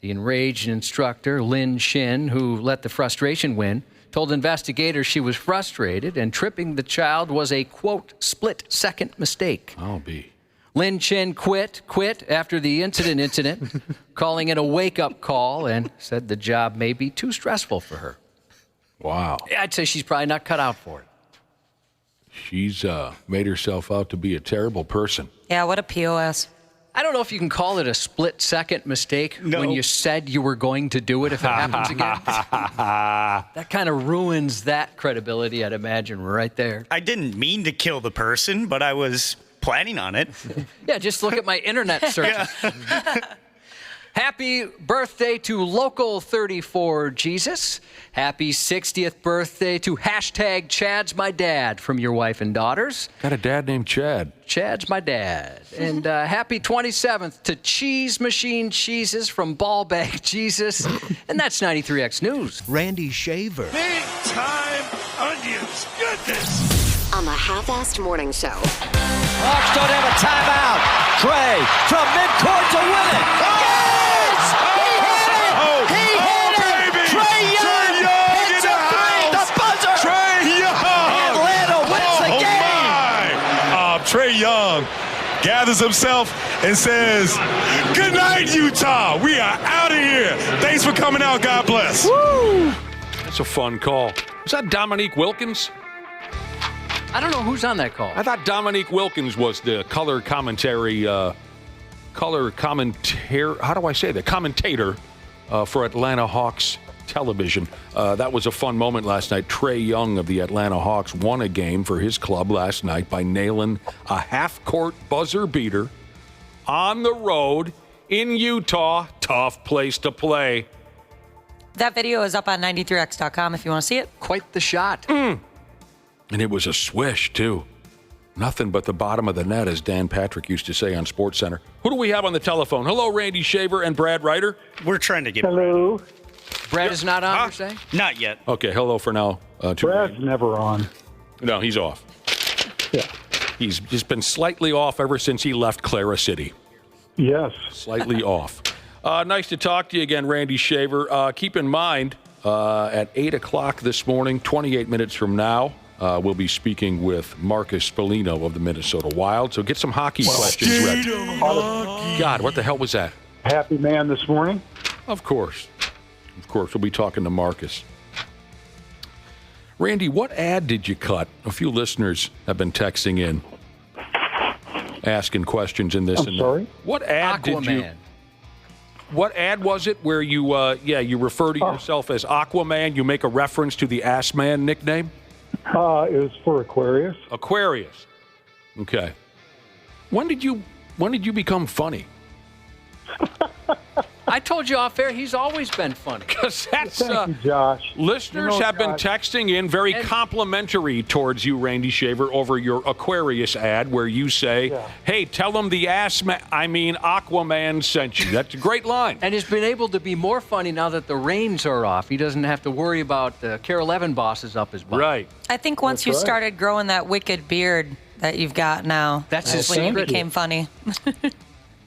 The enraged instructor, Lynn Shin, who let the frustration win, told investigators she was frustrated and tripping the child was a, quote, split-second mistake. I'll be. Lynn Chin quit after the incident, calling it a wake-up call and said the job may be too stressful for her. Wow. I'd say she's probably not cut out for it. She's made herself out to be a terrible person. Yeah, what a POS. I don't know if you can call it a split-second mistake when you said you were going to do it if it happens again. That kind of ruins that credibility, I'd imagine, right there. I didn't mean to kill the person, but I was planning on it. Yeah, just look at my internet searches. Happy birthday to Local 34 Jesus. Happy 60th birthday to hashtag Chad's my dad from your wife and daughters. Got a dad named Chad. Chad's my dad. And happy 27th to Cheese Machine Cheeses from Ball Bag Jesus. And that's 93X News. Randy Shaver. Big time onions. Goodness. On the Half-Assed Morning Show. Hawks don't have a timeout. Trey from midcourt to win it. Trae Young gathers himself and says, "Good night, Utah. We are out of here. Thanks for coming out. God bless." Woo! That's a fun call. Was that Dominique Wilkins? I don't know who's on that call. I thought Dominique Wilkins was the color commentator. How do I say that? Commentator for Atlanta Hawks television. That was a fun moment last night. Trae Young of the Atlanta Hawks won a game for his club last night by nailing a half-court buzzer beater on the road in Utah. Tough place to play. That video is up on 93x.com if you want to see it. Quite the shot. And it was a swish, too. Nothing but the bottom of the net, as Dan Patrick used to say on SportsCenter. Who do we have on the telephone? Hello, Randy Shaver and Brad Ryder. We're trying to get... Hello. Brad is not on, you're saying? Not yet. Okay, hello for now. Brad's never on. No, he's off. Yeah. He's just been slightly off ever since he left Clara City. Yes. Slightly off. Nice to talk to you again, Randy Shaver. Keep in mind, at 8 o'clock this morning, 28 minutes from now, we'll be speaking with Marcus Foligno of the Minnesota Wild. So get some hockey questions ready. God, what the hell was that? Happy man this morning? Of course. Of course, we'll be talking to Marcus. Randy, what ad did you cut? A few listeners have been texting in, asking questions in this. I'm sorry? What ad did you... What ad was it where you, you refer to yourself as Aquaman? You make a reference to the Ass Man nickname? It was for Aquarius. Aquarius. Okay. When did you become funny? I told you off air, he's always been funny. Because that's Thank you, Josh. Listeners have been texting in very complimentary towards you, Randy Shaver, over your Aquarius ad where you say, hey, tell them the Aquaman sent you. That's a great line. And he's been able to be more funny now that the reins are off. He doesn't have to worry about the Carol Evan bosses up his butt. Right. I think once you started growing that wicked beard that you've got now, that's when you became funny.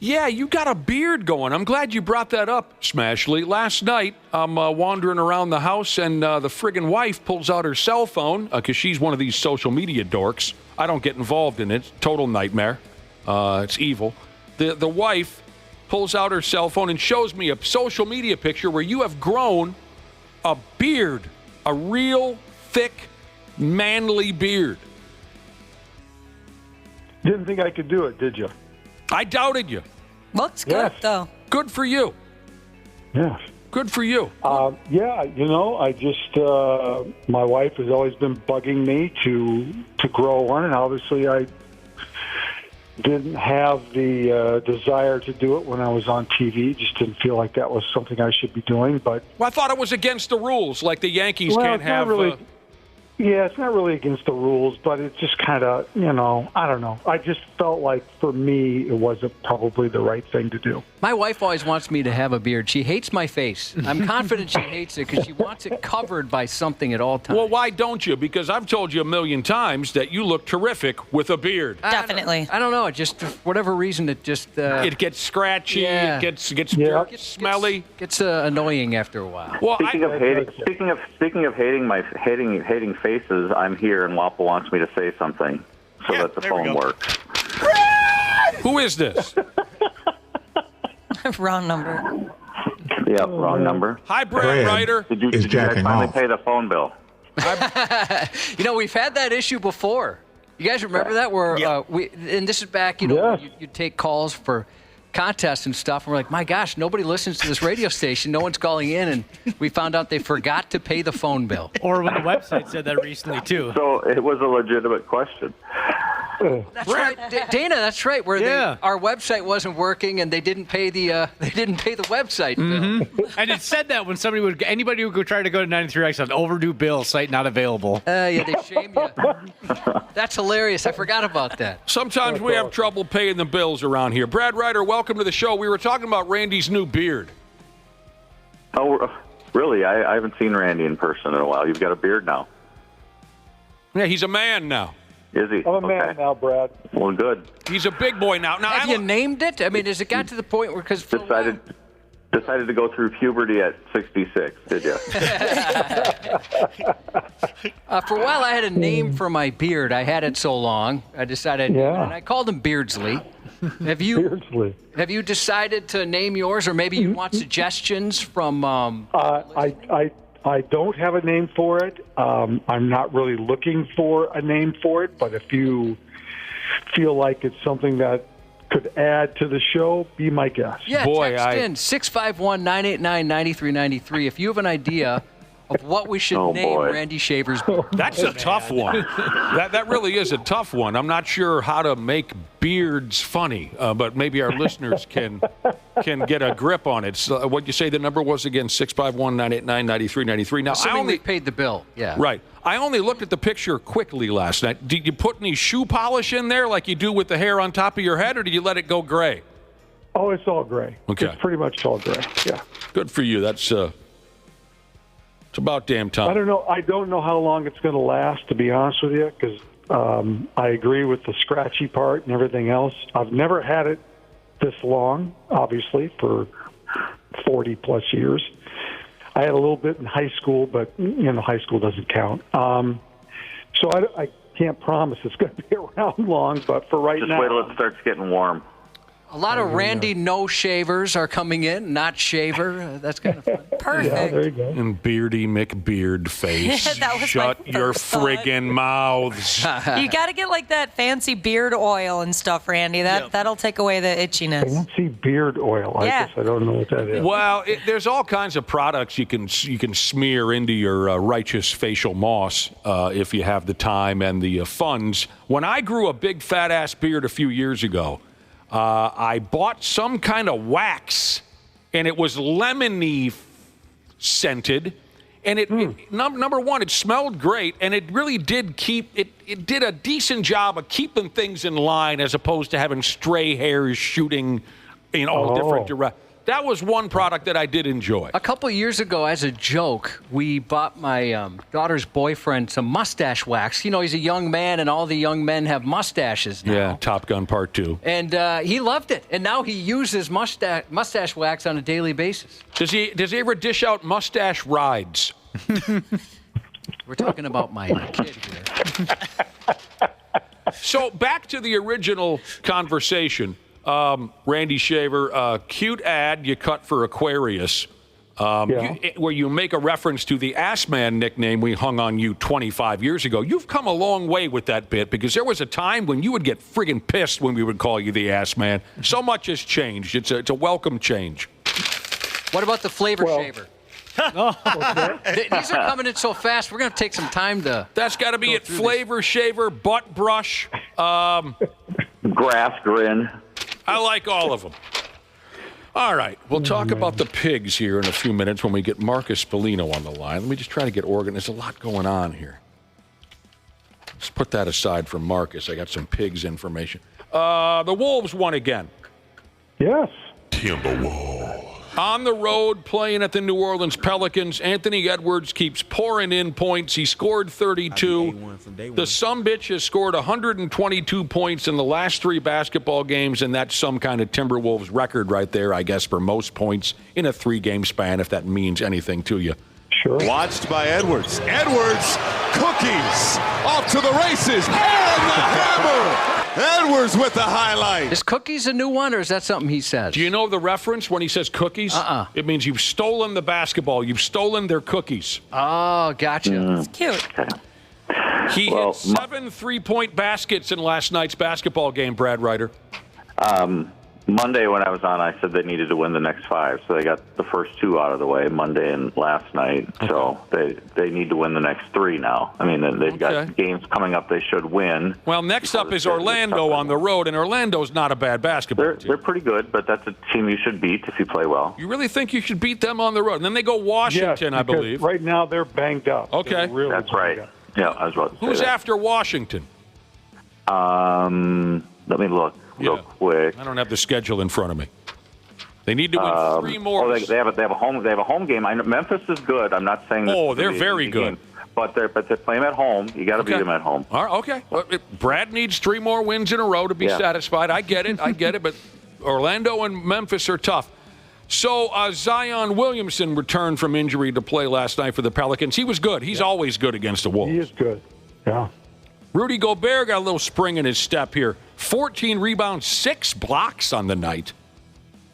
Yeah, you got a beard going. I'm glad you brought that up, Smashley. Last night, I'm wandering around the house, and the friggin' wife pulls out her cell phone, because she's one of these social media dorks. I don't get involved in it. Total nightmare. It's evil. The wife pulls out her cell phone and shows me a social media picture where you have grown a beard, a real thick, manly beard. Didn't think I could do it, did you? I doubted you. Looks good, though. Good for you. Yes. Good for you. Yeah, I just, my wife has always been bugging me to grow one, and obviously I didn't have the desire to do it when I was on TV. Just didn't feel like that was something I should be doing. But I thought it was against the rules, like the Yankees can't have... Yeah, it's not really against the rules, but it's just kind of, I don't know. I just felt like, for me, it wasn't probably the right thing to do. My wife always wants me to have a beard. She hates my face. I'm confident she hates it because she wants it covered by something at all times. Well, why don't you? Because I've told you a million times that you look terrific with a beard. Definitely. I don't know. It just, for whatever reason, it just... it gets scratchy. Yeah. It gets smelly. Gets annoying after a while. Well, speaking of hating faces, I'm here and Wappa wants me to say something so that the phone works. Who is this? Wrong number. Yep, wrong number. Hi, Brad Ryder. Did you guys finally pay the phone bill? We've had that issue before. You guys remember that? Where and this is back, you take calls for contests and stuff, and we're like, my gosh, nobody listens to this radio station. No one's calling in, and we found out they forgot to pay the phone bill. Or when the website said that recently, too. So it was a legitimate question. That's right, Dana. That's right. Where our website wasn't working, and they didn't pay the website bill. And it said that when anybody would try to go to 93X on overdue bill, site not available. Yeah, they shame you. That's hilarious. I forgot about that. Sometimes we have trouble paying the bills around here. Brad Ryder, welcome to the show. We were talking about Randy's new beard. Oh, really? I haven't seen Randy in person in a while. You've got a beard now. Yeah, he's a man now. Is he? I'm a man now, Brad. Well, good. He's a big boy now. Have you named it? I mean, has it got to the point where decided to go through puberty at 66? Did you? For a while, I had a name for my beard. I had it so long, I decided, and I called him Beardsley. Have you decided to name yours, or maybe you want suggestions from? I don't have a name for it. I'm not really looking for a name for it, but if you feel like it's something that could add to the show, be my guest. Yeah, text in 651-989-9393 if you have an idea of what we should name Randy Shaver's beard. That's a tough one. That really is a tough one. I'm not sure how to make beards funny, but maybe our listeners can get a grip on it. So, what you say the number was again? 651-989-9393. Now, Assuming they paid the bill. Yeah. Right. I only looked at the picture quickly last night. Did you put any shoe polish in there like you do with the hair on top of your head, or did you let it go gray? Oh, it's all gray. Okay. It's pretty much all gray. Yeah. Good for you. That's it's about damn time. I don't know. I don't know how long it's going to last, to be honest with you, because I agree with the scratchy part and everything else. I've never had it this long, obviously, for 40-plus years. I had a little bit in high school, but, high school doesn't count. So I can't promise it's going to be around long, but for right now... Just wait till it starts getting warm. A lot of Randy no-shavers are coming in, not shaver. That's kind of fun. Perfect. Yeah, there you go. And Beardy McBeard face. That was Shut my your first thought. friggin' mouths. You got to get like that fancy beard oil and stuff, Randy. That'll take away the itchiness. Fancy beard oil. I guess I don't know what that is. Well, there's all kinds of products you can smear into your righteous facial moss if you have the time and the funds. When I grew a big fat-ass beard a few years ago, I bought some kind of wax, and it was lemony scented. And number one, it smelled great, and it really did it did a decent job of keeping things in line as opposed to having stray hairs shooting in all different directions. That was one product that I did enjoy. A couple years ago, as a joke, we bought my daughter's boyfriend some mustache wax. He's a young man, and all the young men have mustaches now. Yeah, Top Gun Part 2. And he loved it. And now he uses mustache wax on a daily basis. Does he ever dish out mustache rides? We're talking about my kid here. So back to the original conversation. Randy Shaver, cute ad you cut for Aquarius, where you make a reference to the Ass Man nickname we hung on you 25 years ago. You've come a long way with that bit, because there was a time when you would get friggin' pissed when we would call you the Ass Man. So much has changed. It's a welcome change. What about the Flavor Shaver? These are coming in so fast, we're going to take some time to... That's got to be it. Flavor Shaver, butt brush. Grass grin. I like all of them. All right, we'll talk about the pigs here in a few minutes when we get Marcus Foligno on the line. Let me just try to get organized. There's a lot going on here. Let's put that aside from Marcus. I got some pigs information. The Wolves won again. Yes. Timberwolves. On the road, playing at the New Orleans Pelicans, Anthony Edwards keeps pouring in points. He scored 32. The sumbitch has scored 122 points in the last 3 basketball games, and that's some kind of Timberwolves record right there, I guess, for most points in a 3-game span, if that means anything to you. Sure. Watched by Edwards. Edwards, cookies, off to the races, and the hammer! Edwards with the highlight. Is cookies a new one, or is that something he says? Do you know the reference when he says cookies? It means you've stolen the basketball. You've stolen their cookies. Oh, gotcha. It's cute. He hit 7 3-point baskets in last night's basketball game, Brad Ryder. Monday when I was on, I said they needed to win the next 5, so they got the first 2 out of the way, Monday and last night. Okay. So they need to win the next 3 now. I mean, they've got games coming up they should win. Well, next up is Orlando on the road, and Orlando's not a bad basketball team. They're pretty good, but that's a team you should beat if you play well. You really think you should beat them on the road? And then they go Washington, yes, I believe. Right now they're banged up. Okay. Really that's right. Up. Yeah, I was about to say Who's that. after Washington? Let me look real quick. I don't have the schedule in front of me. They need to win 3 more. Oh, they have a home game. I know Memphis is good. I'm not saying. They're very good. Game, but they play them at home. You got to beat them at home. All right, okay. Well, Brad needs 3 more wins in a row to be satisfied. I get it. But Orlando and Memphis are tough. So Zion Williamson returned from injury to play last night for the Pelicans. He was good. He's always good against the Wolves. He is good. Yeah. Rudy Gobert got a little spring in his step here. 14 rebounds, 6 blocks on the night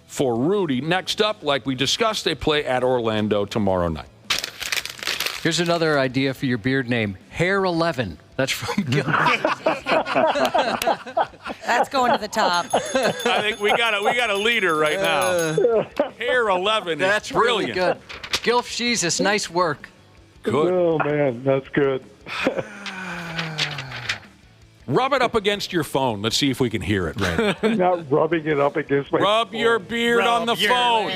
for Rudy. Next up, like we discussed, they play at Orlando tomorrow night. Here's another idea for your beard name, Hair 11. That's from Gil. That's going to the top. I think we got a leader right now. Hair 11 That's is brilliant. really good. Gilf Jesus, nice work. Good. Oh, man, that's good. Rub it up against your phone. Let's see if we can hear it. Right. I'm not rubbing it up against my Rub phone. your beard on the phone.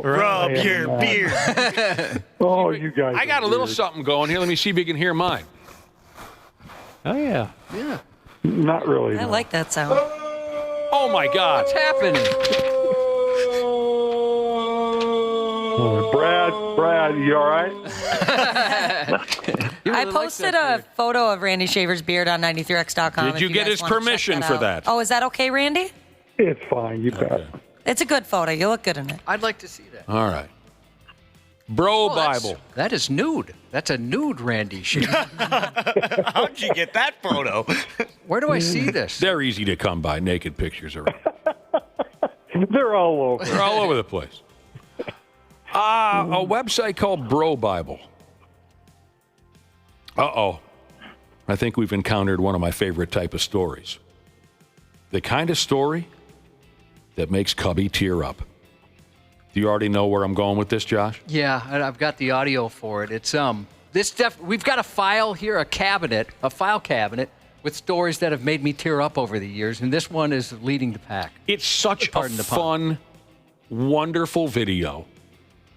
Rub your beard. Oh, you guys. I got a little something going here. Let me see if you can hear mine. Oh, yeah. Yeah. Not really. I like that sound. Oh, my God. What's happening? Brad, you all right? I posted a photo of Randy Shaver's beard on 93x.com. Did you get his permission for that? Oh, is that okay, Randy? It's fine. You bet. It's a good photo. You look good in it. I'd like to see that. All right. Bro Bible. That is nude. That's a nude Randy Shaver. How'd you get that photo? Where do I see this? They're easy to come by. Naked pictures are. They're all over. They're all over the place. A website called Bro Bible. Uh-oh. I think we've encountered one of my favorite type of stories. The kind of story that makes Cubby tear up. Do you already know where I'm going with this, Josh? Yeah, I've got the audio for it. It's we've got a file here, a file cabinet with stories that have made me tear up over the years, and this one is leading the pack. It's such a fun, wonderful video.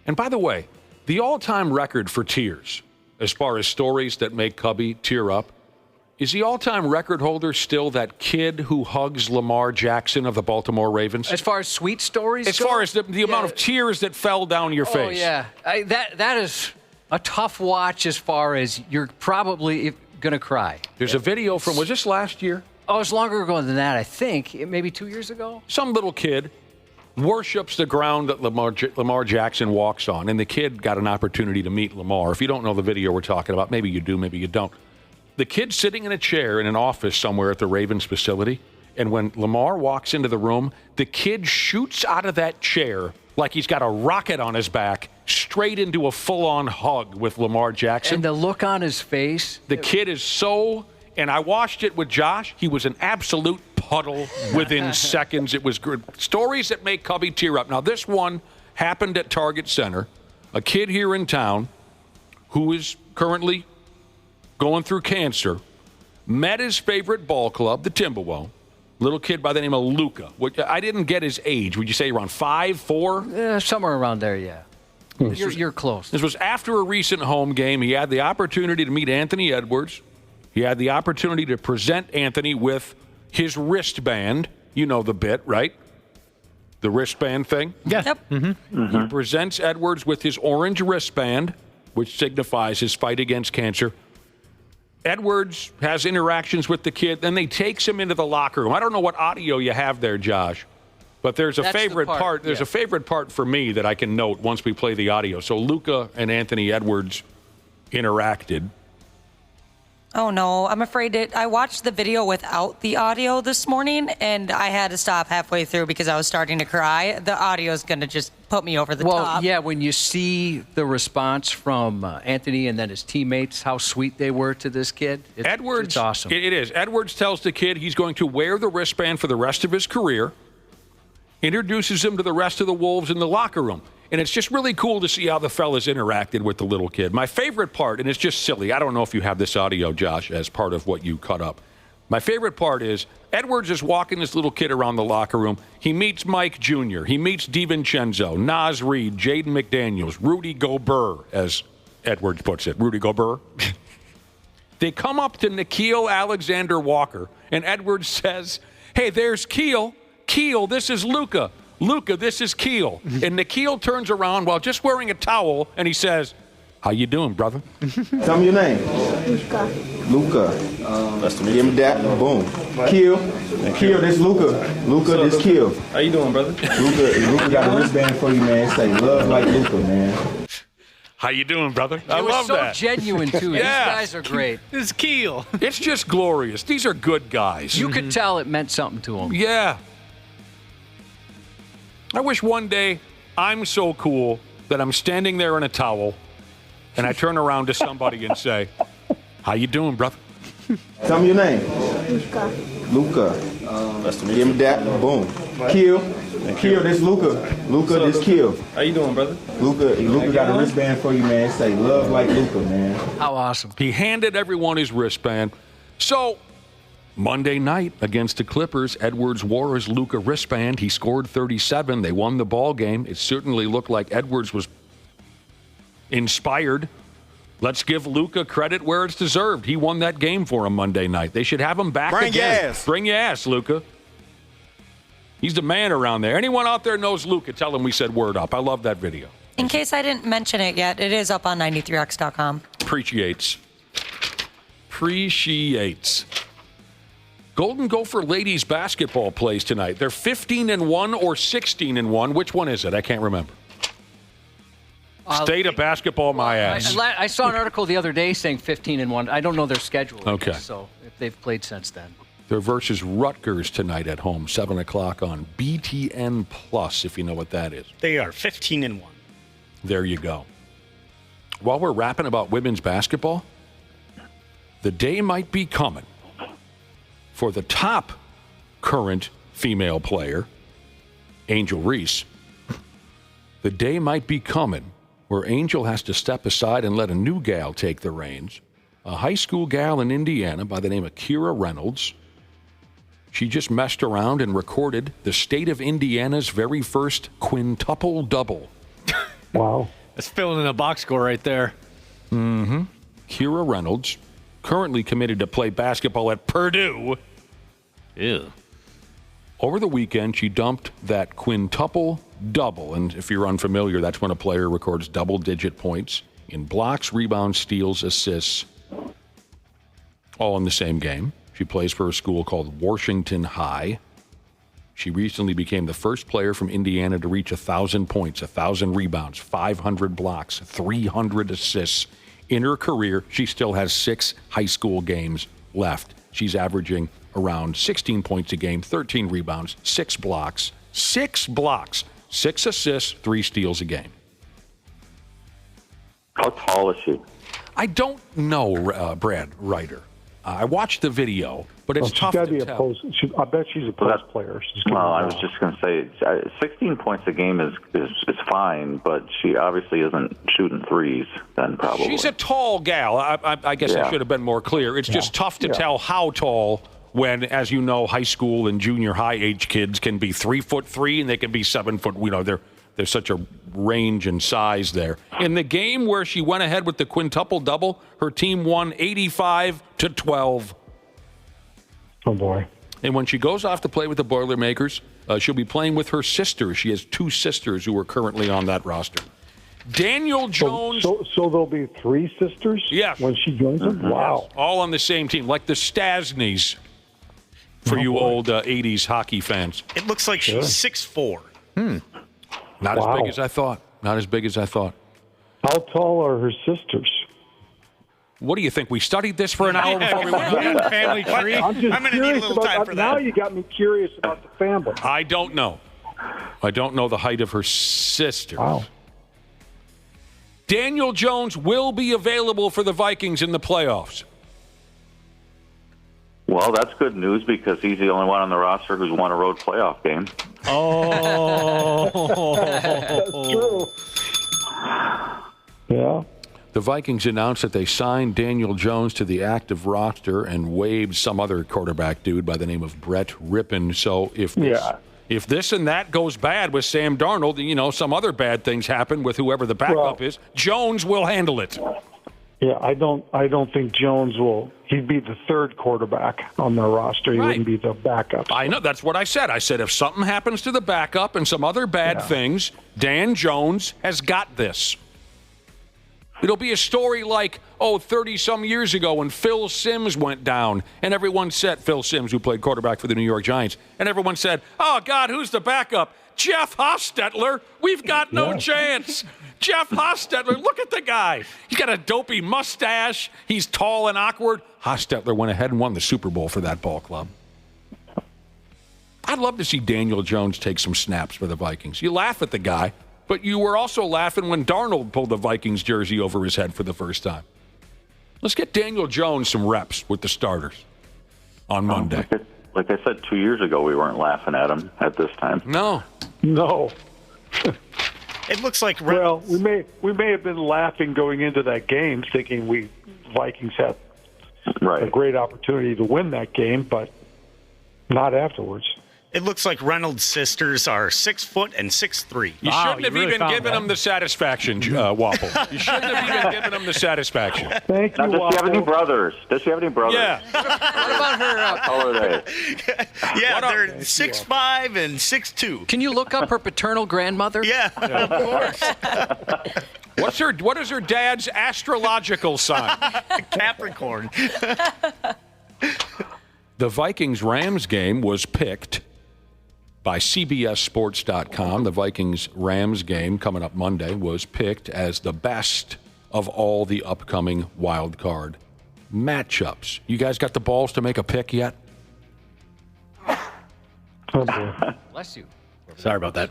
And by the way, the all-time record for tears, as far as stories that make Cubby tear up, is the all-time record holder still that kid who hugs Lamar Jackson of the Baltimore Ravens? As far as sweet stories As far as the amount of tears that fell down your face. Oh, yeah. That is a tough watch as far as you're probably going to cry. There's a video from, was this last year? Oh, it's longer ago than that, I think. Maybe 2 years ago? Some little kid worships the ground that Lamar Jackson walks on, and the kid got an opportunity to meet Lamar. If you don't know the video we're talking about, maybe you do, maybe you don't. The kid's sitting in a chair in an office somewhere at the Ravens facility, and when Lamar walks into the room, the kid shoots out of that chair like he's got a rocket on his back, straight into a full-on hug with Lamar Jackson. And the look on his face. The kid is so... And I watched it with Josh. He was an absolute puddle within seconds. It was good. Stories that make Cubby tear up. Now, this one happened at Target Center. A kid here in town who is currently going through cancer met his favorite ball club, the Timberwolves. Little kid by the name of Luca. I didn't get his age. Would you say around 5, 4? Somewhere around there, yeah. You're close. This was after a recent home game. He had the opportunity to meet Anthony Edwards. He had the opportunity to present Anthony with his wristband. You know the bit, right? The wristband thing? Yeah. Yep. Mm-hmm. He presents Edwards with his orange wristband, which signifies his fight against cancer. Edwards has interactions with the kid, then they takes him into the locker room. I don't know what audio you have there, Josh, but there's a favorite part. There's a favorite part for me that I can note once we play the audio. So Luca and Anthony Edwards interacted. Oh, no. I'm afraid I watched the video without the audio this morning, and I had to stop halfway through because I was starting to cry. The audio is going to just put me over the top. Well, yeah, when you see the response from Anthony and then his teammates, how sweet they were to this kid, it's awesome. It is. Edwards tells the kid he's going to wear the wristband for the rest of his career, introduces him to the rest of the Wolves in the locker room. And it's just really cool to see how the fellas interacted with the little kid. My favorite part, and it's just silly, I don't know if you have this audio, Josh, as part of what you cut up. My favorite part is Edwards is walking this little kid around the locker room. He meets Mike Jr., he meets DiVincenzo, Naz Reid, Jaden McDaniels, Rudy Gobert, as Edwards puts it. Rudy Gobert. They come up to Nickeil Alexander-Walker, and Edwards says, "Hey, there's Keel. Keel, this is Luca. Luca, this is Keel." And Nickeil turns around while just wearing a towel, and he says, "How you doing, brother?" Tell me your name. Luca. Nice to meet you. Give me that. Boom. Keel. Keel, this Luca. Luca, this Keel. How you doing, brother? Luca got a wristband for you, man. Say love like Luca, man. How you doing, brother? I love that. It was so genuine, too. Yeah. These guys are great. This is Keel. It's just glorious. These are good guys. You could tell it meant something to them. Yeah. I wish one day I'm so cool that I'm standing there in a towel and I turn around to somebody and say, how you doing, brother? Tell me your name. Luca. Nice to meet you. Give me that. Boom. Kill. Kill. This Luca. Luca, this Kill. How you doing, brother? Luca got a wristband for you, man. Say love like Luca, man. How awesome. He handed everyone his wristband. So, Monday night against the Clippers, Edwards wore his Luca wristband. He scored 37. They won the ball game. It certainly looked like Edwards was inspired. Let's give Luca credit where it's deserved. He won that game for him Monday night. They should have him back Bring again. your ass. Bring your ass, Luca. He's the man around there. Anyone out there knows Luca, tell him we said word up. I love that video. In case I didn't mention it yet, it is up on 93x.com. Appreciates. Golden Gopher ladies basketball plays tonight. They're 15-1 or 16-1. Which one is it? I can't remember. State of basketball, my ass. I saw an article the other day saying 15-1. I don't know their schedule. Okay. So if they've played since then. They're versus Rutgers tonight at home, 7 o'clock on BTN Plus, if you know what that is. They are 15-1. There you go. While we're rapping about women's basketball, the day might be coming for the top current female player, Angel Reese. The day might be coming where Angel has to step aside and let a new gal take the reins. A high school gal in Indiana by the name of Kira Reynolds. She just messed around and recorded the state of Indiana's very first quintuple double. Wow. That's filling in a box score right there. Mm-hmm. Kira Reynolds, currently committed to play basketball at Purdue. Ew. Over the weekend, she dumped that quintuple double. And if you're unfamiliar, that's when a player records double-digit points in blocks, rebounds, steals, assists, all in the same game. She plays for a school called Washington High. She recently became the first player from Indiana to reach 1,000 points, 1,000 rebounds, 500 blocks, 300 assists. In her career, she still has 6 high school games left. She's averaging around 16 points a game, 13 rebounds, 6 blocks, 6 assists, 3 steals a game. How tall is she? I don't know, Brad Ryder. I watched the video, but it's tough to tell. I bet she's a post player. Well, I was just going to say, 16 points a game is fine, but she obviously isn't shooting threes then probably. She's a tall gal. I guess I should have been more clear. It's just tough to tell how tall when, as you know, high school and junior high age kids can be 3'3" and they can be 7 foot. You know, there's such a range and size there. In the game where she went ahead with the quintuple double, her team won 85-12. Oh boy! And when she goes off to play with the Boilermakers, she'll be playing with her sisters. She has 2 sisters who are currently on that roster. Daniel Jones. So there'll be 3 sisters. Yeah. When she joins them. Wow. All on the same team, like the Stasneys. For you old 80s hockey fans. It looks like she's 6'4". Not as big as I thought. Not as big as I thought. How tall are her sisters? What do you think? We studied this for an hour before we went on the family tree? I'm just I'm going to need a curious little time for now that. you got me curious about the family. I don't know. I don't know the height of her sisters. Wow. Daniel Jones will be available for the Vikings in the playoffs. Well, that's good news because he's the only one on the roster who's won a road playoff game. Oh. That's true. Yeah. The Vikings announced that they signed Daniel Jones to the active roster and waived some other quarterback dude by the name of Brett Rippon. So if this and that goes bad with Sam Darnold, you know, some other bad things happen with whoever the backup is, Jones will handle it. Yeah, I don't think Jones will. He'd be the 3rd quarterback on their roster. He wouldn't be the backup. I know. That's what I said. I said if something happens to the backup and some other bad things, Dan Jones has got this. It'll be a story like, 30-some years ago when Phil Simms went down, and everyone said, Phil Simms, who played quarterback for the New York Giants, and everyone said, oh, God, who's the backup? Jeff Hostetler. We've got no chance. Jeff Hostetler, look at the guy. He's got a dopey mustache. He's tall and awkward. Hostetler went ahead and won the Super Bowl for that ball club. I'd love to see Daniel Jones take some snaps for the Vikings. You laugh at the guy, But you were also laughing when Darnold pulled the Vikings jersey over his head for the first time. Let's get Daniel Jones some reps with the starters on Monday. Like I said, 2 years ago, we weren't laughing at him at this time. No. It looks like we may have been laughing going into that game, thinking Vikings had a great opportunity to win that game, but not afterwards. It looks like Reynolds' sisters are 6 foot and 6'3". You shouldn't have even given them the satisfaction, Wapple. You shouldn't have even given them the satisfaction. Thank you, Does she have any brothers? Yeah. What about her? How are they? Yeah, they're 6'5" and 6'2". Can you look up her paternal grandmother? Yeah, of course. What is her dad's astrological sign? Capricorn. The Vikings-Rams game was picked by CBSSports.com. The Vikings-Rams game coming up Monday was picked as the best of all the upcoming wild card matchups. You guys got the balls to make a pick yet? Bless you. Sorry about that.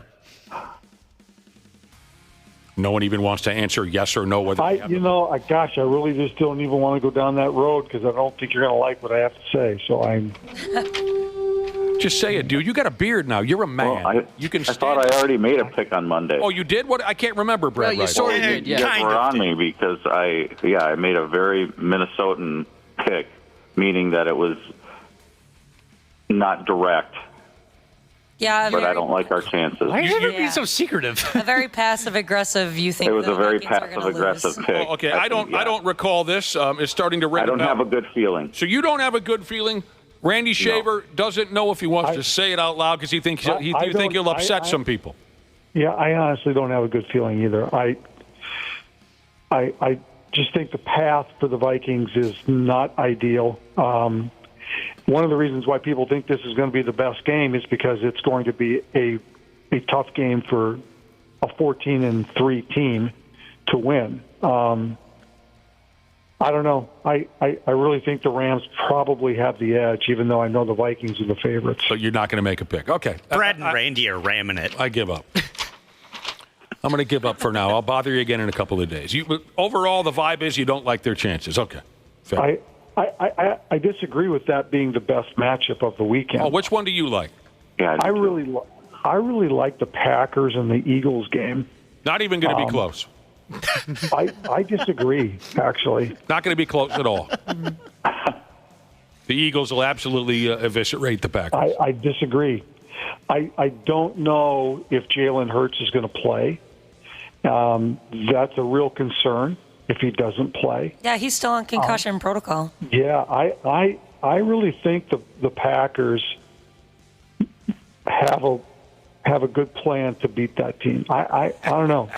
No one even wants to answer yes or no. Whether I really just don't even want to go down that road because I don't think you're going to like what I have to say. So I'm. Just say it, dude. You got a beard now. You're a man. Well, you can. I thought I already made a pick on Monday. Oh, you did? What? I can't remember, Brett. You sort of did. You guys were on me because I made a very Minnesotan pick, meaning that it was not direct. Yeah, but I don't like our chances. Why are you being so secretive? A very passive-aggressive. You think it was the a very Vikings are gonna passive-aggressive lose. pick. Oh, okay, I don't recall this. It's starting to ring. I don't have a good feeling. So you don't have a good feeling. Randy Shaver doesn't know if he wants to say it out loud because he thinks he'll upset some people. Yeah, I honestly don't have a good feeling either. I just think the path for the Vikings is not ideal. One of the reasons why people think this is going to be the best game is because it's going to be a tough game for a 14-3 team to win. I don't know. I really think the Rams probably have the edge, even though I know the Vikings are the favorites. So you're not going to make a pick. Okay. Brad and Randy are ramming it. I give up. I'm going to give up for now. I'll bother you again in a couple of days. Overall, the vibe is you don't like their chances. Okay. Fair. I disagree with that being the best matchup of the weekend. Oh, which one do you like? Yeah, I really like the Packers and the Eagles game. Not even going to be close. I disagree, actually. Not going to be close at all. The Eagles will absolutely eviscerate the Packers. I disagree. I don't know if Jalen Hurts is going to play. That's a real concern if he doesn't play. Yeah, he's still on concussion protocol. Yeah, I really think the Packers have a good plan to beat that team. I don't know.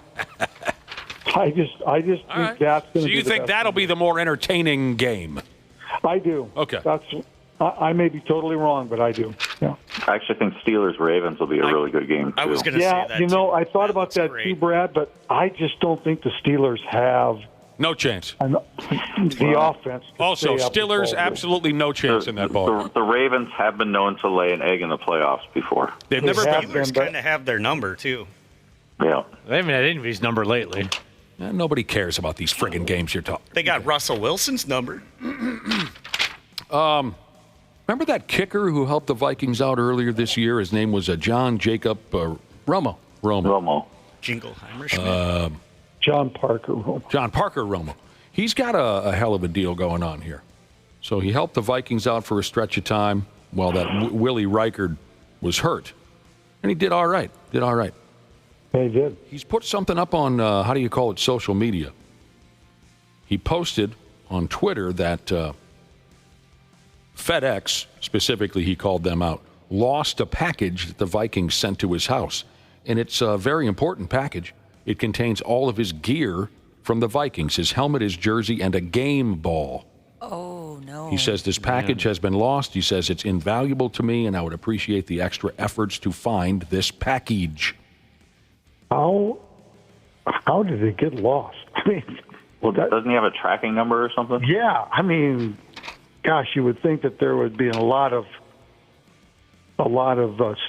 I just think that's going to be. So you think that'll be the more entertaining game? I do. Okay. I may be totally wrong, but I do. Yeah. I actually think Steelers-Ravens will be a really good game, too. I was going to say that, I thought about that too, Brad, but I just don't think the Steelers have... No chance. The offense. Also, Steelers, absolutely no chance in that ball. The Ravens have been known to lay an egg in the playoffs before. They've never been. Steelers kind of have their number, too. Yeah. They haven't had anybody's number lately. Nobody cares about these friggin' games you're talking. They got Russell Wilson's number. Remember that kicker who helped the Vikings out earlier this year? His name was John Jacob Romo. Jingleheimer Schmidt. John Parker Romo. John Parker Romo. He's got a hell of a deal going on here. So he helped the Vikings out for a stretch of time while that Willie Reichard was hurt. And he did all right. He did. He's put something up on, social media. He posted on Twitter that FedEx, specifically he called them out, lost a package that the Vikings sent to his house. And it's a very important package. It contains all of his gear from the Vikings, his helmet, his jersey, and a game ball. Oh, no. He says this package has been lost. He says it's invaluable to me, and I would appreciate the extra efforts to find this package. How did it get lost? I mean, doesn't he have a tracking number or something? Yeah, I mean, gosh, you would think that there would be a lot of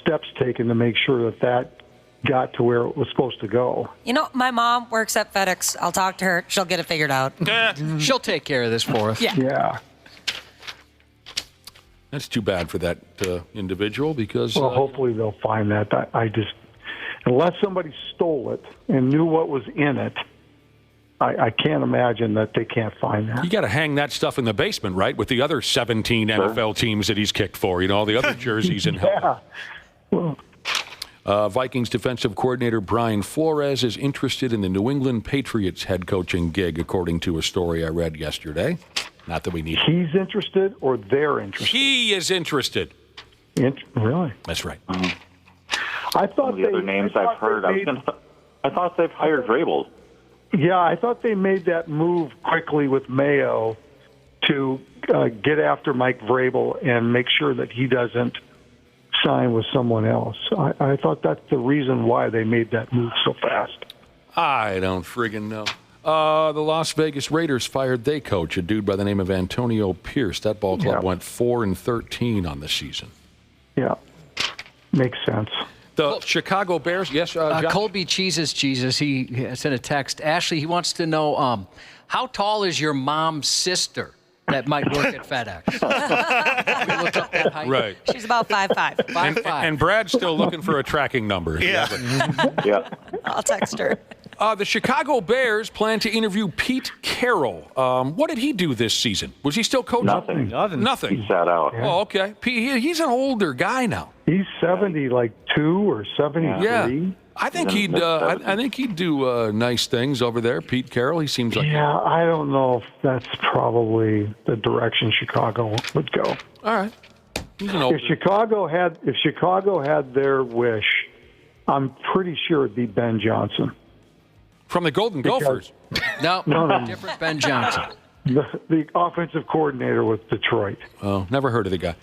steps taken to make sure that got to where it was supposed to go. You know, my mom works at FedEx. I'll talk to her. She'll get it figured out. She'll take care of this for us. Yeah. That's too bad for that individual because... Well, hopefully they'll find that. I just, unless somebody stole it and knew what was in it, I can't imagine that they can't find that. You got to hang that stuff in the basement, right, with the other 17 NFL teams that he's kicked for, all the other jerseys and helmets. Well, Vikings defensive coordinator Brian Flores is interested in the New England Patriots head coaching gig, according to a story I read yesterday. Not that we need. He's interested or they're interested? He is interested. Really? That's right. I thought the other names I've heard. I thought they've hired Vrabel. Yeah, I thought they made that move quickly with Mayo to get after Mike Vrabel and make sure that he doesn't sign with someone else. I thought that's the reason why they made that move so fast. I don't friggin' know. The Las Vegas Raiders fired their coach, a dude by the name of Antonio Pierce. That ball club went 4-13 on the season. Yeah, makes sense. The Chicago Bears, yes, John? Colby Jesus, he sent a text. Ashley, he wants to know, how tall is your mom's sister that might work at FedEx? We looked up that height. Right. She's about 5'5". And Brad's still looking for a tracking number. Yeah. Yeah. I'll text her. The Chicago Bears plan to interview Pete Carroll. What did he do this season? Was he still coaching? Nothing. He sat out. Yeah. Oh, okay. He's an older guy now. He's 72 or 73. Yeah. I think he'd do nice things over there. Pete Carroll. He seems like. Yeah, I don't know if that's probably the direction Chicago would go. All right. He's an older. If Chicago had their wish, I'm pretty sure it'd be Ben Johnson. From the Golden Gophers. No, different Ben Johnson. The offensive coordinator with Detroit. Oh, never heard of the guy.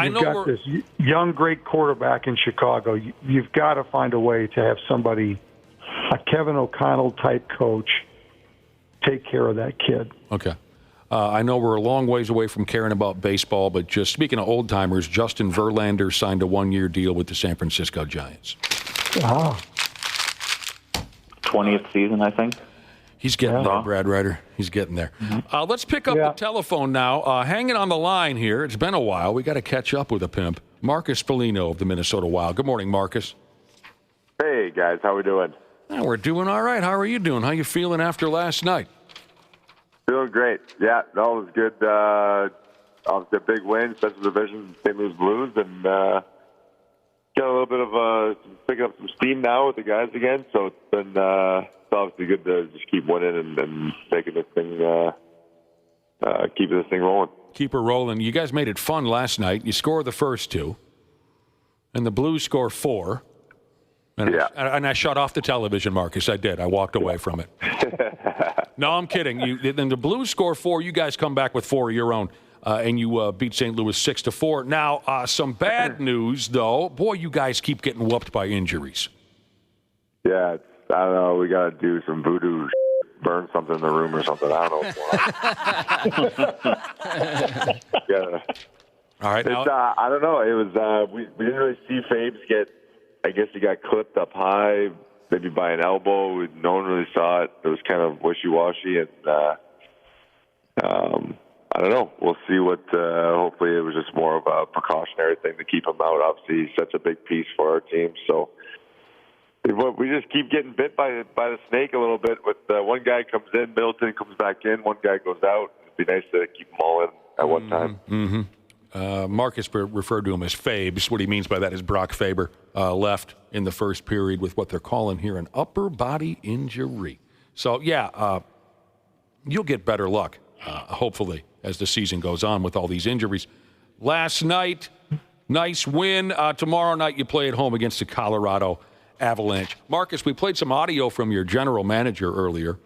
You've got this young, great quarterback in Chicago. You've got to find a way to have somebody, a Kevin O'Connell type coach, take care of that kid. Okay. I know we're a long ways away from caring about baseball, but just speaking of old timers, Justin Verlander signed a 1-year deal with the San Francisco Giants. Wow. 20th season, I think. He's getting there, Brad Ryder. He's getting there. Let's pick up the telephone now. Hanging on the line here. It's been a while. We got to catch up with a pimp. Marcus Foligno of the Minnesota Wild. Good morning, Marcus. Hey, guys. How we doing? We're doing all right. How are you doing? How you feeling after last night? Feeling great. Yeah, no, it was good. Obviously, a big win, Central Division, St. Louis Blues, and got a little bit of picking up some steam now with the guys again. So it's been obviously good to just keep winning and making this thing, keeping this thing rolling. Keep her rolling. You guys made it fun last night. You score the first two, and the Blues score 4. And I shut off the television, Marcus. I did. I walked away from it. No, I'm kidding. Then the Blues score 4. You guys come back with 4 of your own, and you beat St. Louis 6-4. Now, some bad news, though. Boy, you guys keep getting whooped by injuries. Yeah, I don't know. We got to do some voodoo, burn something in the room or something. I don't know. Yeah. All right. I don't know. It was we didn't really see Fabes get. I guess he got clipped up high, maybe by an elbow. No one really saw it. It was kind of wishy-washy, and I don't know. We'll see what. Hopefully, it was just more of a precautionary thing to keep him out. Obviously, he's such a big piece for our team, so we just keep getting bit by the snake a little bit. With one guy comes in, Middleton comes back in, one guy goes out. It'd be nice to keep them all in at one time. Mm-hmm. Marcus referred to him as Fabes. What he means by that is Brock Faber left in the first period with what they're calling here an upper body injury. So, you'll get better luck, hopefully, as the season goes on with all these injuries. Last night, nice win. Tomorrow night, you play at home against the Colorado Avalanche. Marcus, we played some audio from your general manager earlier,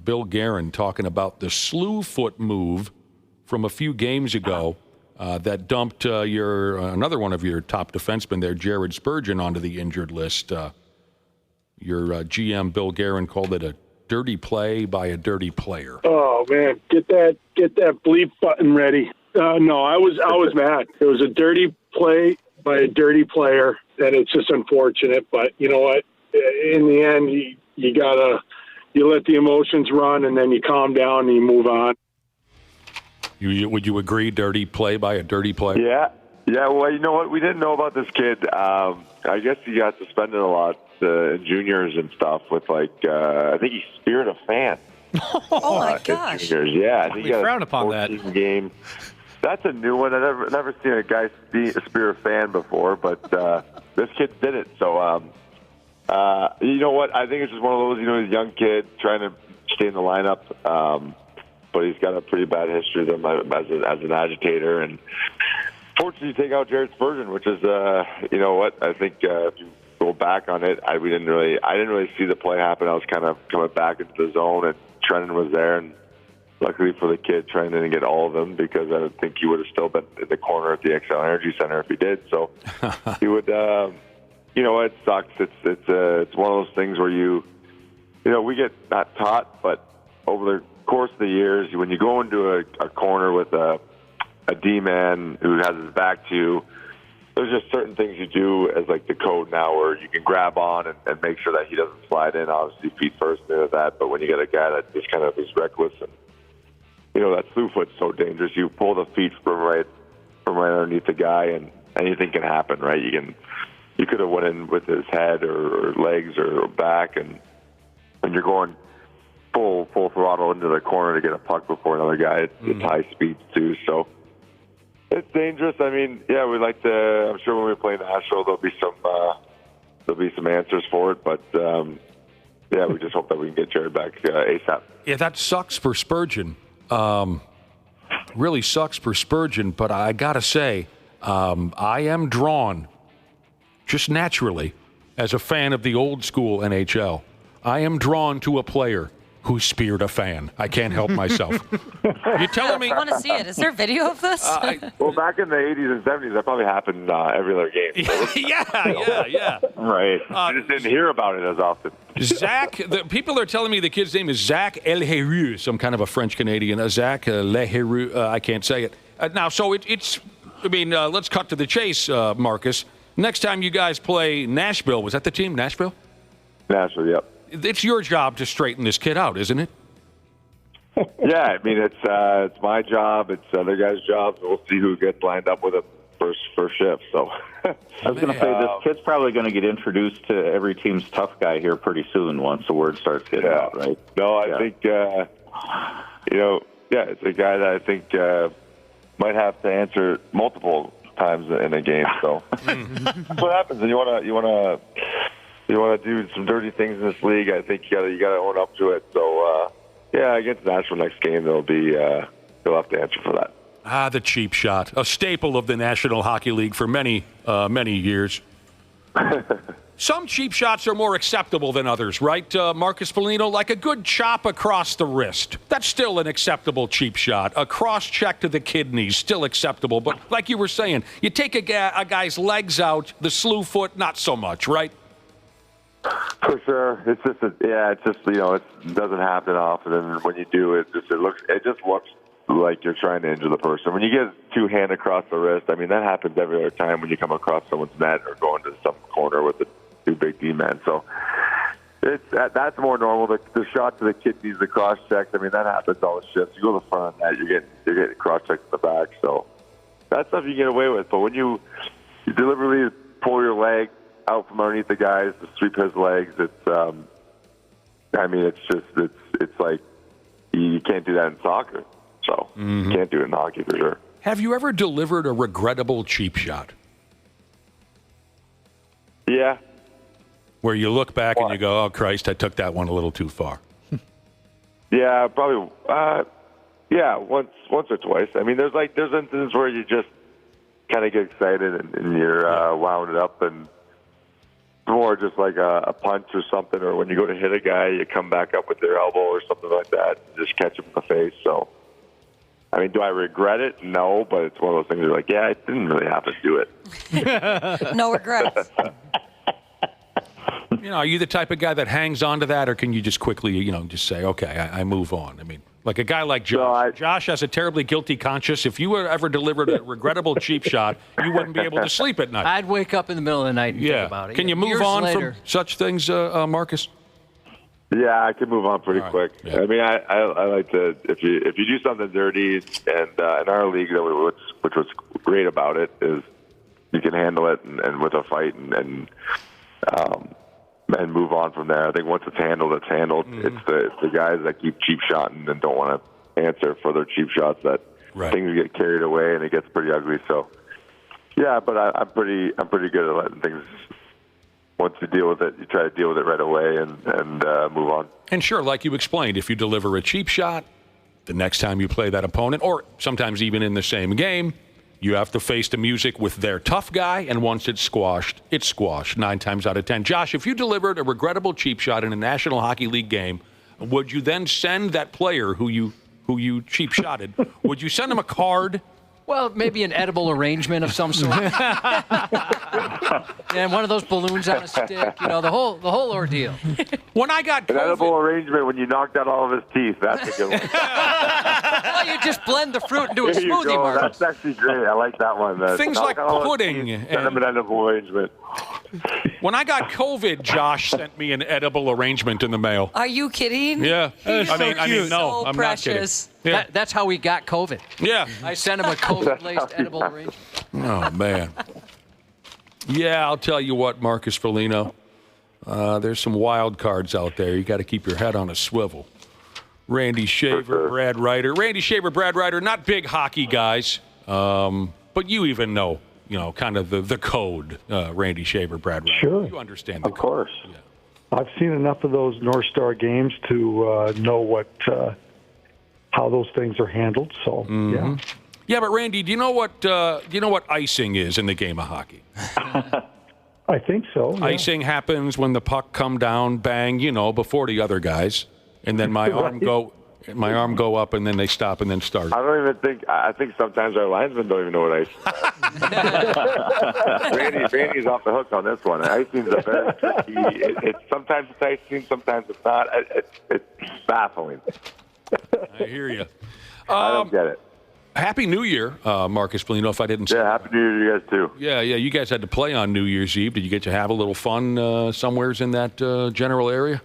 Bill Guerin, talking about the slew foot move from a few games ago. That dumped another one of your top defensemen there, Jared Spurgeon, onto the injured list. Your GM, Bill Guerin, called it a dirty play by a dirty player. Oh man, get that bleep button ready. No, I was mad. It was a dirty play by a dirty player, and it's just unfortunate. But you know what? in the end, you let the emotions run, and then you calm down and you move on. Would you agree, dirty play by a dirty player? Yeah. Well, you know what? We didn't know about this kid. I guess he got suspended a lot in juniors and stuff with I think he speared a fan. Oh my gosh! Juniors. Yeah, I think he got frown a upon that. game. That's a new one. I've never seen a guy spear a fan before, but this kid did it. So, you know what? I think it's just one of those. He's a young kid trying to stay in the lineup, but he's got a pretty bad history as an agitator. And fortunately, you take out Jared Spurgeon, which is, you know what? I think if you go back on it, I didn't really see the play happen. I was kind of coming back into the zone, and Trenton was there, and luckily for the kid, Trenton didn't get all of them because I don't think he would have still been in the corner at the XL Energy Center if he did. So he would, you know, it sucks. It's one of those things where you know, we get not taught, but over the course of the years, when you go into a corner with a D-man who has his back to you, there's just certain things you do as like the code now where you can grab on and make sure that he doesn't slide in, obviously feet first into that. But when you get a guy that just kind of is reckless and, you know, that slew foot's so dangerous, you pull the feet from right underneath the guy and anything can happen, right? You could have went in with his head or legs or back and you're going full throttle into the corner to get a puck before another guy. It's high speeds too, so it's dangerous. I mean, yeah, we like to. I'm sure when we play Nashville, there'll be some answers for it. But yeah, we just hope that we can get Jared back ASAP. Yeah, that sucks for Spurgeon. Really sucks for Spurgeon. But I gotta say, I am drawn, just naturally, as a fan of the old school NHL. I am drawn to a player who speared a fan. I can't help myself. You're telling me? I want to see it. Is there video of this? Well, back in the 80s and 70s, that probably happened every other game. Yeah. Right. I just didn't hear about it as often. Zach, people are telling me the kid's name is Zach Leheru, some kind of a French-Canadian. Zach Leheru, I can't say it. Now, so it's, I mean, let's cut to the chase, Marcus. Next time you guys play Nashville, was that the team, Nashville? Nashville, yep. It's your job to straighten this kid out, isn't it? Yeah, I mean, it's my job. It's other guys' jobs. We'll see who gets lined up with it first shift. So I was going to say, this kid's probably going to get introduced to every team's tough guy here pretty soon once the word starts getting out, right? No, I think, you know, it's a guy that I think might have to answer multiple times in a game. So that's what happens. And you want to do some dirty things in this league. I think you got to own up to it. So against Nashville next game, they'll have to answer for that. The cheap shot, a staple of the National Hockey League for many years. Some cheap shots are more acceptable than others, right, Marcus Foligno? Like a good chop across the wrist. That's still an acceptable cheap shot. A cross-check to the kidneys, still acceptable. But like you were saying, you take a guy's legs out, the slew foot, not so much, right? For sure. It's just you know, it doesn't happen often. And when you do, it just looks like you're trying to injure the person. When you get two hand across the wrist, I mean, that happens every other time when you come across someone's net or go into some corner with the two big D-men. So that's more normal. The shot to the kidneys, the cross checks, I mean, that happens all the shifts. You go to the front of that, you're getting cross checked in the back. So that's stuff you get away with. But when you deliberately pull your leg out from underneath the guys to sweep his legs, it's like you can't do that in soccer. So you can't do it in hockey for sure. Have you ever delivered a regrettable cheap shot? Yeah. Where you look back and you go, oh, Christ, I took that one a little too far. Yeah, probably. Once or twice. I mean, there's instances where you just kind of get excited and you're wound up, and more just like a punch or something, or when you go to hit a guy, you come back up with your elbow or something like that and just catch him in the face. So, I mean, do I regret it? No, but it's one of those things where like, I didn't really have to do it. No regrets. You know, are you the type of guy that hangs on to that, or can you just quickly, just say, okay, I move on? I mean, Like a guy like Josh. Josh has a terribly guilty conscience. If you were ever delivered a regrettable cheap shot, you wouldn't be able to sleep at night. I'd wake up in the middle of the night and think about it. Can you move Years on later. from such things, Marcus? Yeah, I can move on pretty quick. Yeah. I mean, I like to if you do something dirty, and in our league, which was great about it is you can handle it and with a fight and move on from there. I think once it's handled, it's handled. It's the guys that keep cheap shotting and don't want to answer for their cheap shots that things get carried away and it gets pretty ugly. So yeah, but I'm pretty good at letting things. Once you deal with it, you try to deal with it right away and move on. And sure, like you explained, if you deliver a cheap shot, the next time you play that opponent, or sometimes even in the same game, you have to face the music with their tough guy, and once it's squashed 9 times out of 10. Josh, if you delivered a regrettable cheap shot in a National Hockey League game, would you then send that player who you cheap shotted, would you send him a card? Well, maybe an edible arrangement of some sort. And one of those balloons on a stick, the whole ordeal. When I got an edible arrangement when you knocked out all of his teeth, that's a good one. Well, you just blend the fruit into a There you smoothie, go. Mark. That's actually great. I like that one. Things Knock like out all his pudding teeth, send him an edible arrangement. When I got COVID, Josh sent me an edible arrangement in the mail. Are you kidding? Yeah. He's I mean, no, so I'm precious. not kidding. Yeah. That's how we got COVID. Yeah. I sent him a COVID-laced edible arrangement. Oh, man. Yeah, I'll tell you what, Marcus Foligno. There's some wild cards out there. You got to keep your head on a swivel. Randy Shaver, Brad Ryder. Randy Shaver, Brad Ryder, not big hockey guys, but you even know, kind of the code, Randy Shaver, Brad Ryder. Sure. You understand the code. Of course. Yeah. I've seen enough of those North Star games to know how those things are handled. So, yeah. Yeah, but Randy, do you know what icing is in the game of hockey? I think so. Yeah. Icing happens when the puck come down, bang, before the other guys, and then my arm go up, and then they stop, and then start. I think sometimes our linesmen don't even know what icing is. Randy's off the hook on this one. Icing's a very tricky. Sometimes it's icing, sometimes it's not. It's baffling. I hear you. I don't get it. Happy New Year, Marcus Foligno, if I didn't say. Yeah, Happy New Year to you guys, too. Yeah, you guys had to play on New Year's Eve. Did you get to have a little fun somewheres in that general area?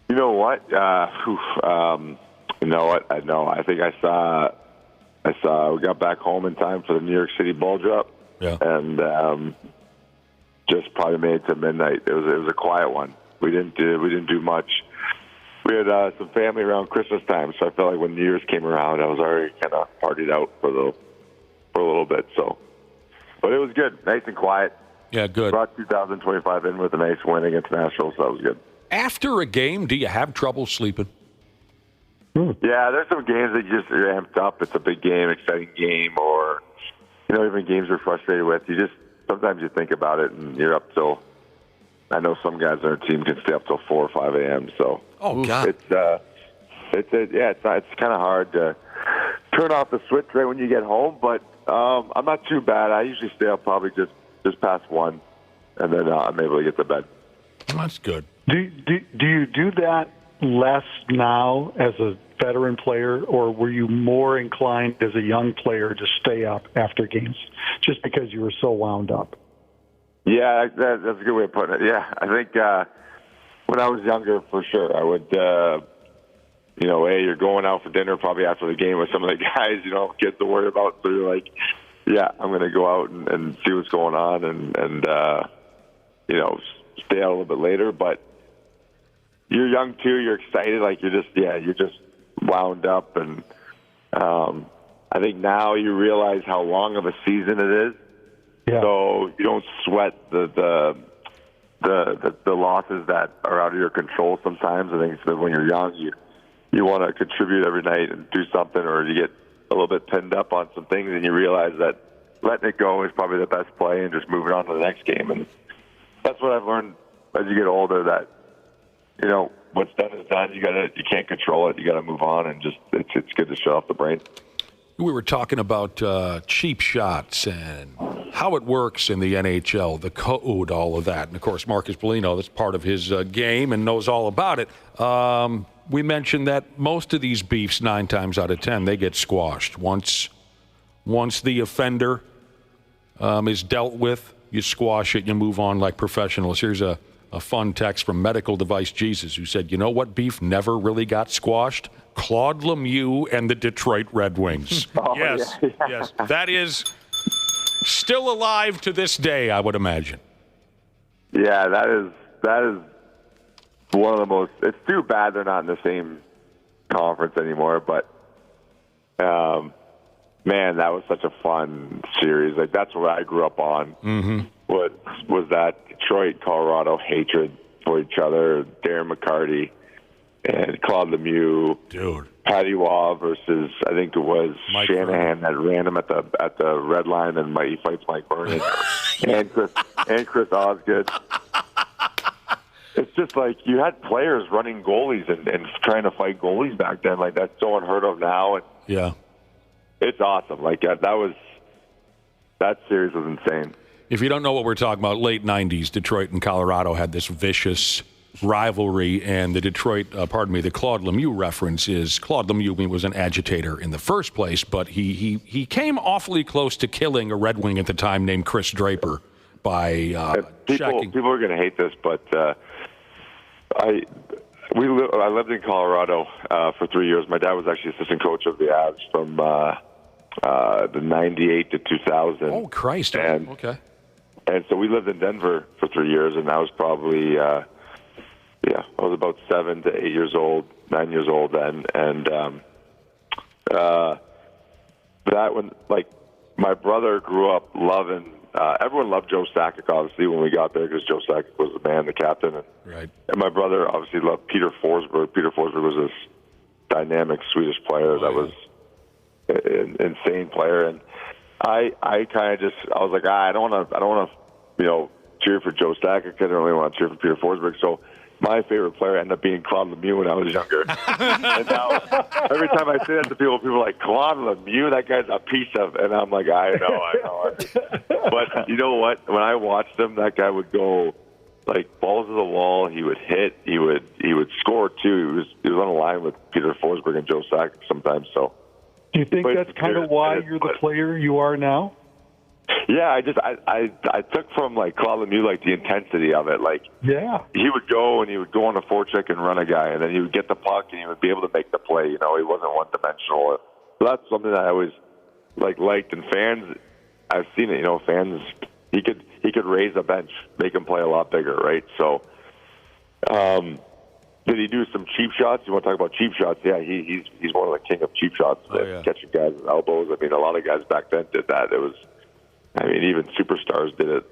You know what? You know what? No, I think I saw. We got back home in time for the New York City ball drop. Yeah. And just probably made it to midnight. It was a quiet one. We didn't do much. We had some family around Christmas time, so I felt like when New Year's came around, I was already kind of partied out for a little bit. So, but it was good, nice and quiet. Yeah, good. Brought 2025 in with a nice win against Nashville, so that was good. After a game, do you have trouble sleeping? Yeah, there's some games that you're amped up. It's a big game, exciting game, or even games you're frustrated with. Sometimes you think about it and you're up till. I know some guys on our team can stay up till 4 or 5 a.m. So God, it's kind of hard to turn off the switch right when you get home. But I'm not too bad. I usually stay up probably just past 1, and then I'm able to get to bed. That's good. Do you do that less now as a veteran player, or were you more inclined as a young player to stay up after games just because you were so wound up? Yeah, that's a good way of putting it. Yeah, I think when I was younger, for sure, I would, you're going out for dinner probably after the game with some of the guys, kids to worry about. So you're like, yeah, I'm going to go out and see what's going on and stay out a little bit later. But you're young too. You're excited. Like you're just wound up. And I think now you realize how long of a season it is. Yeah. So you don't sweat the losses that are out of your control sometimes. I think that when you're young, you want to contribute every night and do something, or you get a little bit pinned up on some things, and you realize that letting it go is probably the best play, and just moving on to the next game. And that's what I've learned as you get older. That what's done is done. You can't control it. You got to move on, and just it's good to shut off the brain. We were talking about cheap shots and how it works in the NHL, the code, all of that. And, of course, Marcus Foligno, that's part of his game and knows all about it. We mentioned that most of these beefs, 9 times out of 10, they get squashed. Once the offender is dealt with, you squash it, you move on like professionals. Here's a fun text from Medical Device Jesus, who said, you know what beef never really got squashed? Claude Lemieux and the Detroit Red Wings. Yes. That is still alive to this day, I would imagine. Yeah, that is one of the most. It's too bad they're not in the same conference anymore. But man, that was such a fun series. Like that's what I grew up on. Mm-hmm. Was that Detroit, Colorado hatred for each other? Darren McCarty and Claude Lemieux, dude. Patty Waugh versus I think it was Mike Shanahan that ran him at the red line, and he fights Mike Vernon and Chris Osgood. It's just like you had players running goalies and trying to fight goalies back then. Like that's so unheard of now. And yeah, it's awesome. Like that series was insane. If you don't know what we're talking about, late 90s, Detroit and Colorado had this vicious rivalry, and the Claude Lemieux reference is Claude Lemieux was an agitator in the first place, but he came awfully close to killing a Red Wing at the time named Chris Draper by people are going to hate this, but I lived in Colorado for 3 years. My dad was actually assistant coach of the Avs from the 98 to 2000. Oh, Christ. Okay. And so we lived in Denver for 3 years, and I was probably, I was about 7 to 8 years old, 9 years old then. And that when, like, my brother grew up loving, everyone loved Joe Sakic, obviously, when we got there, because Joe Sakic was the man, the captain. Right. And my brother obviously loved Peter Forsberg. Peter Forsberg was this dynamic Swedish player that was an insane player. And I kind of just, I was like, I don't want to, cheer for Joe Sakic. I didn't really want to cheer for Peter Forsberg. So my favorite player ended up being Claude Lemieux when I was younger. And now every time I say that to people are like, Claude Lemieux, that guy's a piece of, and I'm like, I know. But you know what? When I watched him, that guy would go like balls to the wall. He would hit. He would score too. He was on a line with Peter Forsberg and Joe Sakic sometimes. So. Do you think that's kind of why you're the player you are now? Yeah, I took from like Claude Lemieux like the intensity of it. Like, yeah, he would go on a forecheck and run a guy, and then he would get the puck and he would be able to make the play. He wasn't one dimensional. So that's something that I always liked. And fans, I've seen it. Fans, he could raise a bench, make him play a lot bigger, right? So, did he do some cheap shots? You want to talk about cheap shots? Yeah, he's one of the king of cheap shots, catching guys with elbows. I mean, a lot of guys back then did that. Even superstars did it.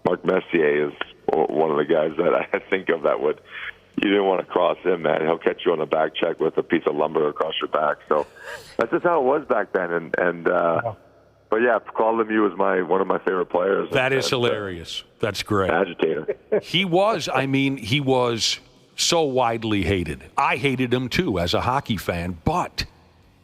Mark Messier is one of the guys that I think of that would. You didn't want to cross him, man. He'll catch you on a back check with a piece of lumber across your back. So that's just how it was back then. But yeah, Claude Lemieux was one of my favorite players. That is hilarious. That's great. Agitator. He was so widely hated. I hated him too as a hockey fan, but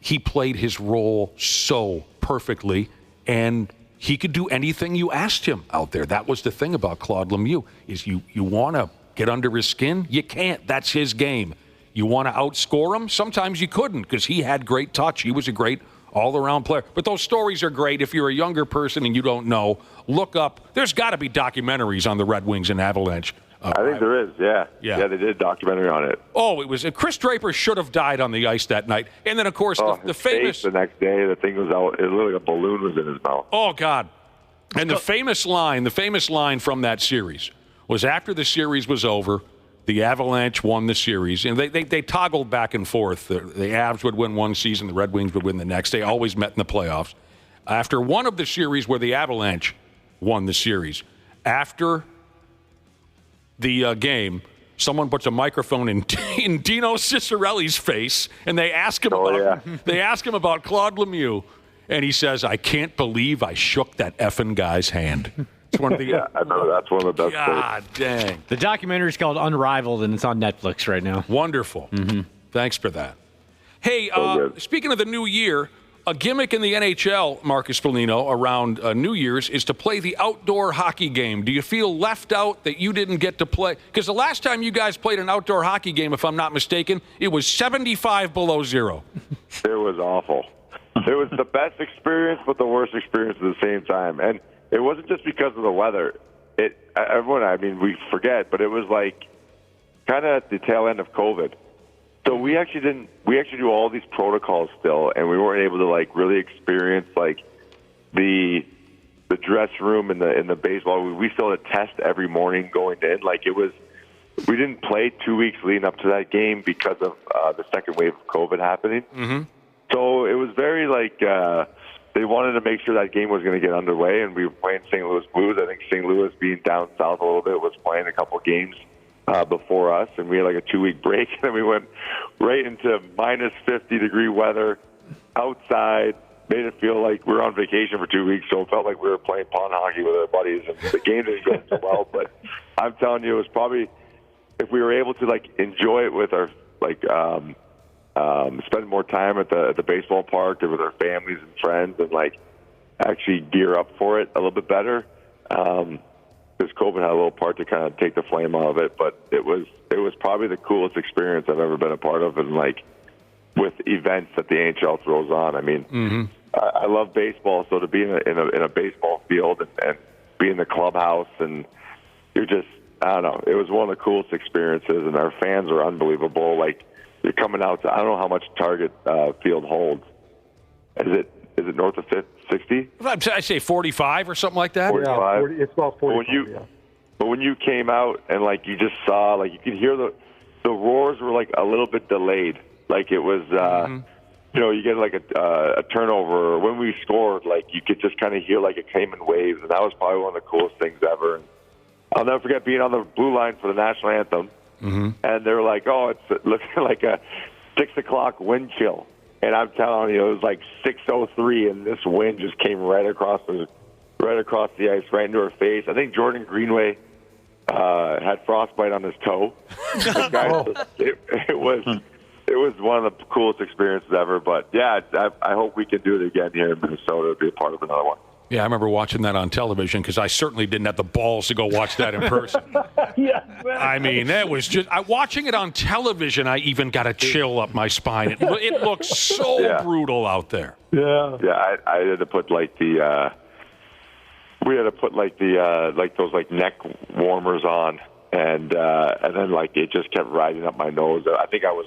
he played his role so perfectly, and he could do anything you asked him out there. That was the thing about Claude Lemieux, is you want to get under his skin? You can't. That's his game. You want to outscore him? Sometimes you couldn't, because he had great touch. He was a great all-around player. But those stories are great. If you're a younger person and you don't know, look up. There's got to be documentaries on the Red Wings and Avalanche. I think there is, yeah. Yeah, they did a documentary on it. Oh, it was. Chris Draper should have died on the ice that night. And then, of course, the famous. The next day, the thing was out. It looked like a balloon was in his mouth. Oh, God. And the famous line from that series was after the series was over, the Avalanche won the series. And they toggled back and forth. The Avs would win one season, the Red Wings would win the next. They always met in the playoffs. After one of the series where the Avalanche won the series, after the game, someone puts a microphone in Dino Ciccarelli's face, and they ask him about Claude Lemieux, and he says, "I can't believe I shook that effing guy's hand." It's one of the I know that's one of the best. God dang! The documentary is called Unrivaled, and it's on Netflix right now. Wonderful. Mm-hmm. Thanks for that. Hey, speaking of the new year, A gimmick in the NHL, Marcus Foligno, around New Year's is to play the outdoor hockey game. Do you feel left out that you didn't get to play? Because the last time you guys played an outdoor hockey game, if I'm not mistaken, it was 75 below zero. It was awful. It was the best experience, but the worst experience at the same time. And it wasn't just because of the weather. We forget, but it was like kind of at the tail end of COVID. So we actually do all these protocols still, and we weren't able to like really experience like the dress room and the baseball. We still had a test every morning going in. Like we didn't play 2 weeks leading up to that game because of the second wave of COVID happening. Mm-hmm. So it was very like they wanted to make sure that game was going to get underway, and we were playing St. Louis Blues. I think St. Louis, being down south a little bit, was playing a couple games before us, and we had like a 2-week break, and then we went right into minus 50-degree weather outside. Made it feel like we were on vacation for 2 weeks, so it felt like we were playing pond hockey with our buddies, and the game didn't go so well. But I'm telling you, it was probably, if we were able to like enjoy it with our spend more time at the baseball park and with our families and friends, and like actually gear up for it a little bit better. Because COVID had a little part to kind of take the flame out of it, but it was probably the coolest experience I've ever been a part of, and like with events that the NHL throws on. I mean, I love baseball, so to be in a baseball field and be in the clubhouse, and you're just, I don't know, it was one of the coolest experiences, and our fans are unbelievable. Like, you're coming out to, I don't know how much Target Field holds. Is it north of 60? I say 45 or something like that. 45. Yeah, 40, it's about 45. But when you came out and like you just saw, like you could hear the roars were like a little bit delayed. Like it was, you get like a turnover, or when we scored, like you could just kind of hear like it came in waves, and that was probably one of the coolest things ever. And I'll never forget being on the blue line for the national anthem, and they were like, "Oh, it's looking like a 6 o'clock wind chill." And I'm telling you, it was like 6:03, and this wind just came right across the ice, right into her face. I think Jordan Greenway had frostbite on his toe. It was one of the coolest experiences ever. But yeah, I hope we can do it again here in Minnesota. Be a part of another one. Yeah, I remember watching that on television because I certainly didn't have the balls to go watch that in person. I mean, that was just watching it on television. I even got a chill up my spine. It looks so brutal out there. Yeah. I had to put like like those like neck warmers on, and then like it just kept riding up my nose. I think I was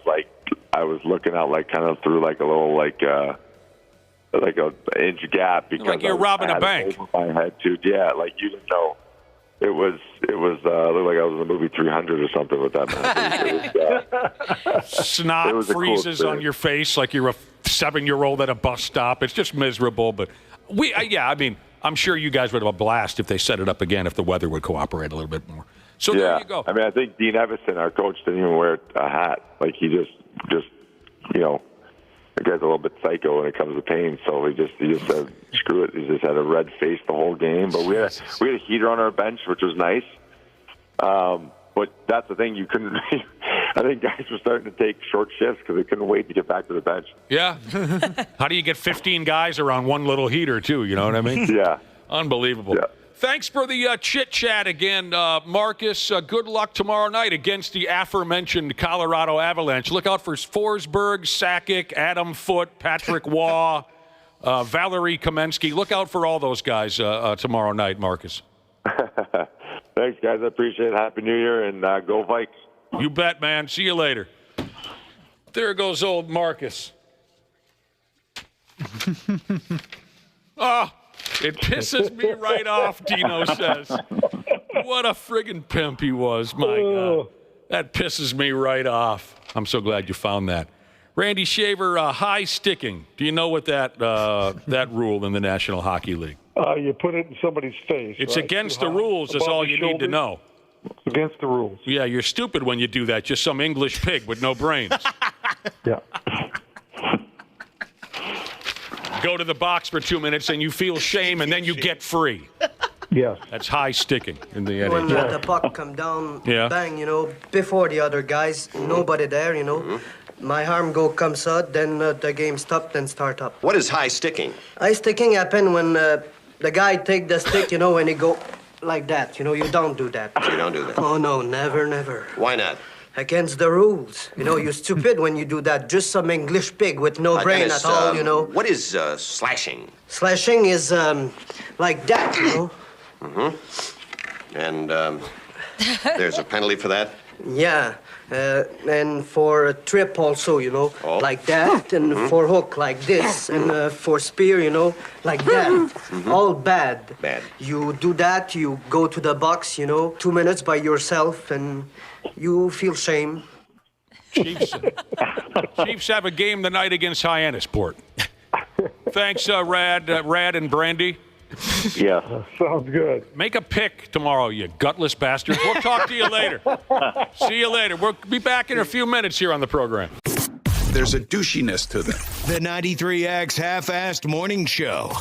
looking out like kind of through like a little like an inch gap, because like you're robbing a bank. Over my head too. Yeah, like you didn't know. It was looked like I was in the movie 300 or something with that. Snot freezes on your face like you're a 7-year-old at a bus stop. It's just miserable. But I'm sure you guys would have a blast if they set it up again, if the weather would cooperate a little bit more. So there you go. I mean, I think Dean Evison, our coach, didn't even wear a hat. Like he just the guy's a little bit psycho when it comes to pain, so he just said, screw it. He just had a red face the whole game. But we had a heater on our bench, which was nice. But that's the thing, you couldn't. I think guys were starting to take short shifts because they couldn't wait to get back to the bench. Yeah. How do you get 15 guys around one little heater, too? You know what I mean? Yeah. Unbelievable. Yeah. Thanks for the chit-chat again, Marcus. Good luck tomorrow night against the aforementioned Colorado Avalanche. Look out for Forsberg, Sakic, Adam Foote, Patrick Waugh, Valerie Kamensky. Look out for all those guys tomorrow night, Marcus. Thanks, guys. I appreciate it. Happy New Year, and go Vikes. You bet, man. See you later. There goes old Marcus. It pisses me right off, Dino says. What a friggin' pimp he was. My God. That pisses me right off. I'm so glad you found that. Randy Shaver, high sticking. Do you know what that rule in the National Hockey League? You put it in somebody's face. It's right? against the rules. That's all you need to know. It's against the rules. Yeah, you're stupid when you do that. Just some English pig with no brains. Yeah. Go to the box for 2 minutes and you feel shame and then you get free. Yes. That's high sticking in the When NHL. the puck come down, Yeah. bang, before the other guys, nobody there, my arm comes out, then the game stop, then start up. What is high sticking? High sticking happen when the guy take the stick, when he go like that. You don't do that. You don't do that? Oh, no, never. Why not? Against the rules. You're stupid when you do that. Just some English pig with no brain Dennis, at all, What is slashing? Slashing is like that, Mm-hmm. And there's a penalty for that? Yeah. And for a trip also, like that. And for hook, like this. And for spear, like that. All bad. Bad. You do that, you go to the box, 2 minutes by yourself, and you feel shame. Chiefs have a game tonight against Hyannisport. Thanks, Rad and Brandy. Yeah. Sounds good. Make a pick tomorrow, you gutless bastards. We'll talk to you later. See you later. We'll be back in a few minutes here on the program. There's a douchiness to them. The 93X Half-Assed Morning Show.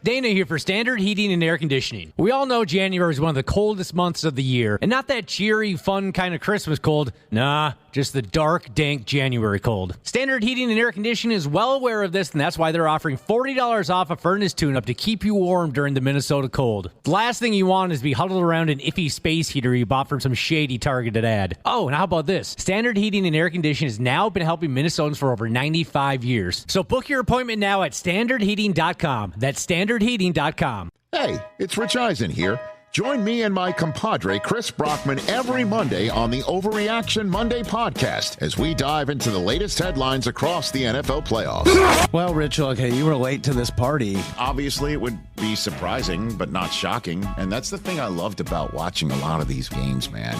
Dana here for Standard Heating and Air Conditioning. We all know January is one of the coldest months of the year, and not that cheery, fun kind of Christmas cold. Nah, just the dark, dank January cold. Standard Heating and Air Conditioning is well aware of this, and that's why they're offering $40 off a furnace tune-up to keep you warm during the Minnesota cold. The last thing you want is to be huddled around an iffy space heater you bought from some shady targeted ad. Oh, and how about this? Standard Heating and Air Conditioning has now been helping Minnesotans for over 95 years. So book your appointment now at standardheating.com. That's standardheating.com. Hey, it's Rich Eisen here. Join me and my compadre Chris Brockman every Monday on the Overreaction Monday podcast as we dive into the latest headlines across the NFL playoffs. Well, Rich, okay, you were late to this party. Obviously, it would be surprising, but not shocking. And that's the thing I loved about watching a lot of these games, man.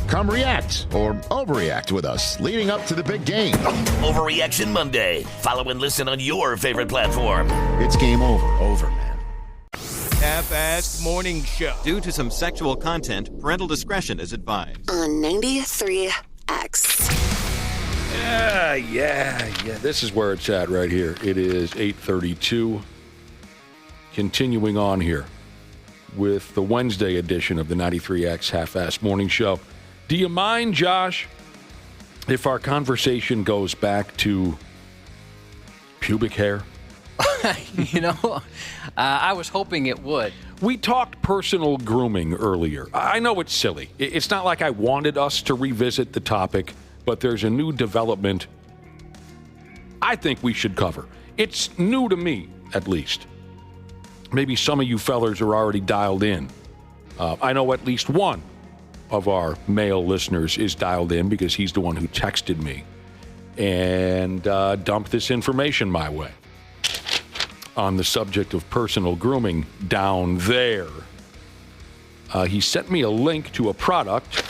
Come react or overreact with us leading up to the big game. Overreaction Monday. Follow and listen on your favorite platform. It's game over. Over, man. Half-Assed Morning Show. Due to some sexual content, parental discretion is advised. On 93X. Yeah. This is where it's at right here. It is 8:32. Continuing on here with the Wednesday edition of the 93X Half-Assed Morning Show. Do you mind, Josh, if our conversation goes back to pubic hair? I was hoping it would. We talked personal grooming earlier. I know it's silly. It's not like I wanted us to revisit the topic, but there's a new development I think we should cover. It's new to me, at least. Maybe some of you fellers are already dialed in. I know at least one of our male listeners is dialed in because he's the one who texted me and dumped this information my way on the subject of personal grooming down there. He sent me a link to a product.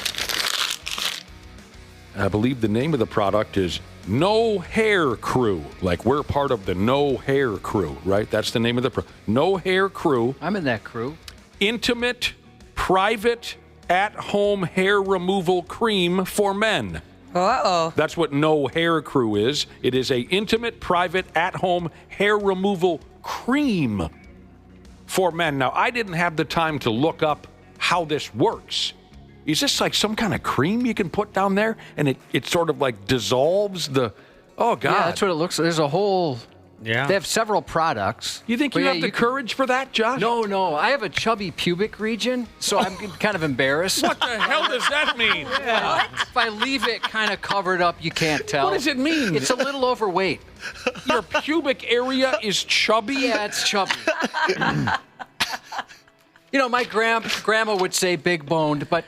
I believe the name of the product is No Hair Crew. Like we're part of the No Hair Crew, right? That's the name of the product. No Hair Crew. I'm in that crew. Intimate, private, at-home hair removal cream for men. Uh-oh. That's what No Hair Crew is. It is a intimate, private, at-home hair removal cream for men. Now, I didn't have the time to look up how this works. Is this like some kind of cream you can put down there and it sort of like dissolves the... Oh, God. Yeah, that's what it looks like. There's a whole... Yeah. They have several products. You think you have the courage for that, Josh? No. I have a chubby pubic region, so I'm kind of embarrassed. What the hell does that mean? Yeah. If I leave it kind of covered up, you can't tell. What does it mean? It's a little overweight. Your pubic area is chubby? Yeah, it's chubby. My grandma would say big boned, but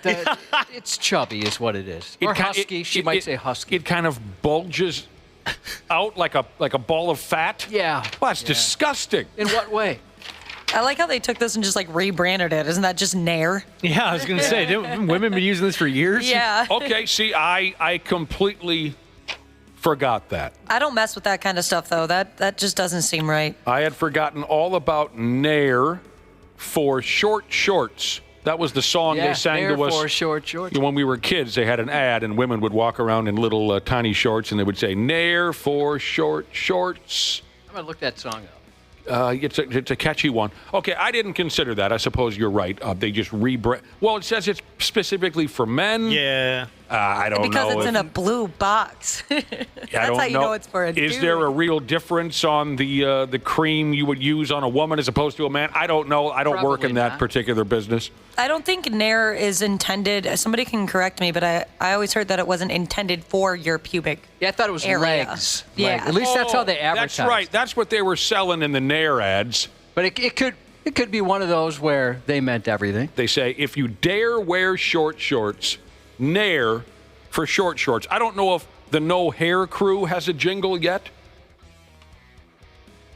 it's chubby is what it is. Or husky. She might say husky. It kind of bulges out like a ball of fat? Yeah. Well, that's disgusting. In what way? I like how they took this and just rebranded it. Isn't that just Nair? Yeah, I was going to say, didn't women been using this for years? Yeah. Okay, see, I completely forgot that. I don't mess with that kind of stuff, though. That just doesn't seem right. I had forgotten all about Nair for short shorts. That was the song they sang to us. For short shorts. When we were kids, they had an ad, and women would walk around in little tiny shorts, and they would say, Nair for short shorts. I'm going to look that song up. It's a catchy one. Okay, I didn't consider that. I suppose you're right. They just rebrand. Well, it says it's specifically for men. Yeah. I don't know. Because it's in a blue box. That's how you know it's for a dude. Is there a real difference on the cream you would use on a woman as opposed to a man? I don't know. I don't work in that particular business. I don't think Nair is intended. Somebody can correct me, but I always heard that it wasn't intended for your pubic. Yeah, I thought it was area. legs. Yeah. At least that's how they advertise. That's right. That's what they were selling in the Nair ads. But it could be one of those where they meant everything. They say, if you dare wear short shorts, Nair for short shorts. I don't know if the No Hair crew has a jingle yet.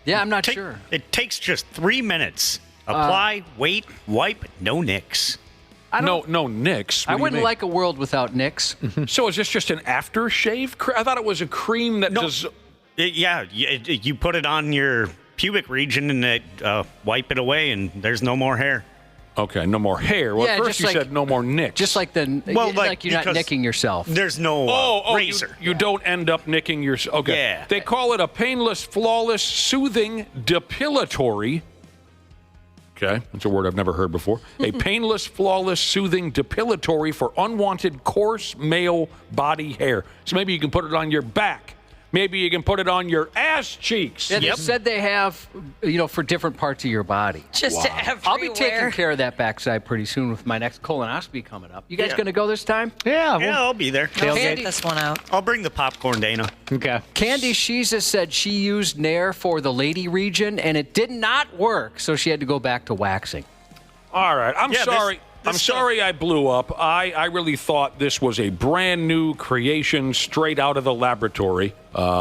Yeah, I'm not sure. It takes just 3 minutes. Apply, wait, wipe, no nicks. No nicks. I wouldn't like a world without nicks. So is this just an aftershave? I thought it was a cream that does... You put it on your pubic region and it wipe it away and there's no more hair. Okay, no more hair. Well, Yeah, at first just you like- said no more nicks. Just like you're not nicking yourself. There's no razor. You don't end up nicking yourself. Okay. Yeah. They call it a painless, flawless, soothing, depilatory. Okay, that's a word I've never heard before. A painless, flawless, soothing, depilatory for unwanted, coarse male body hair. So maybe you can put it on your back. Maybe you can put it on your ass cheeks. Yeah, they said they have, for different parts of your body. Just everywhere. I'll be taking care of that backside pretty soon with my next colonoscopy coming up. You guys going to go this time? Yeah. I'll be there. I'll take this one out. I'll bring the popcorn, Dana. Okay. Candy Shiza said she used Nair for the lady region, and it did not work, so she had to go back to waxing. All right. I'm sorry. I'm sorry I blew up. I really thought this was a brand new creation straight out of the laboratory.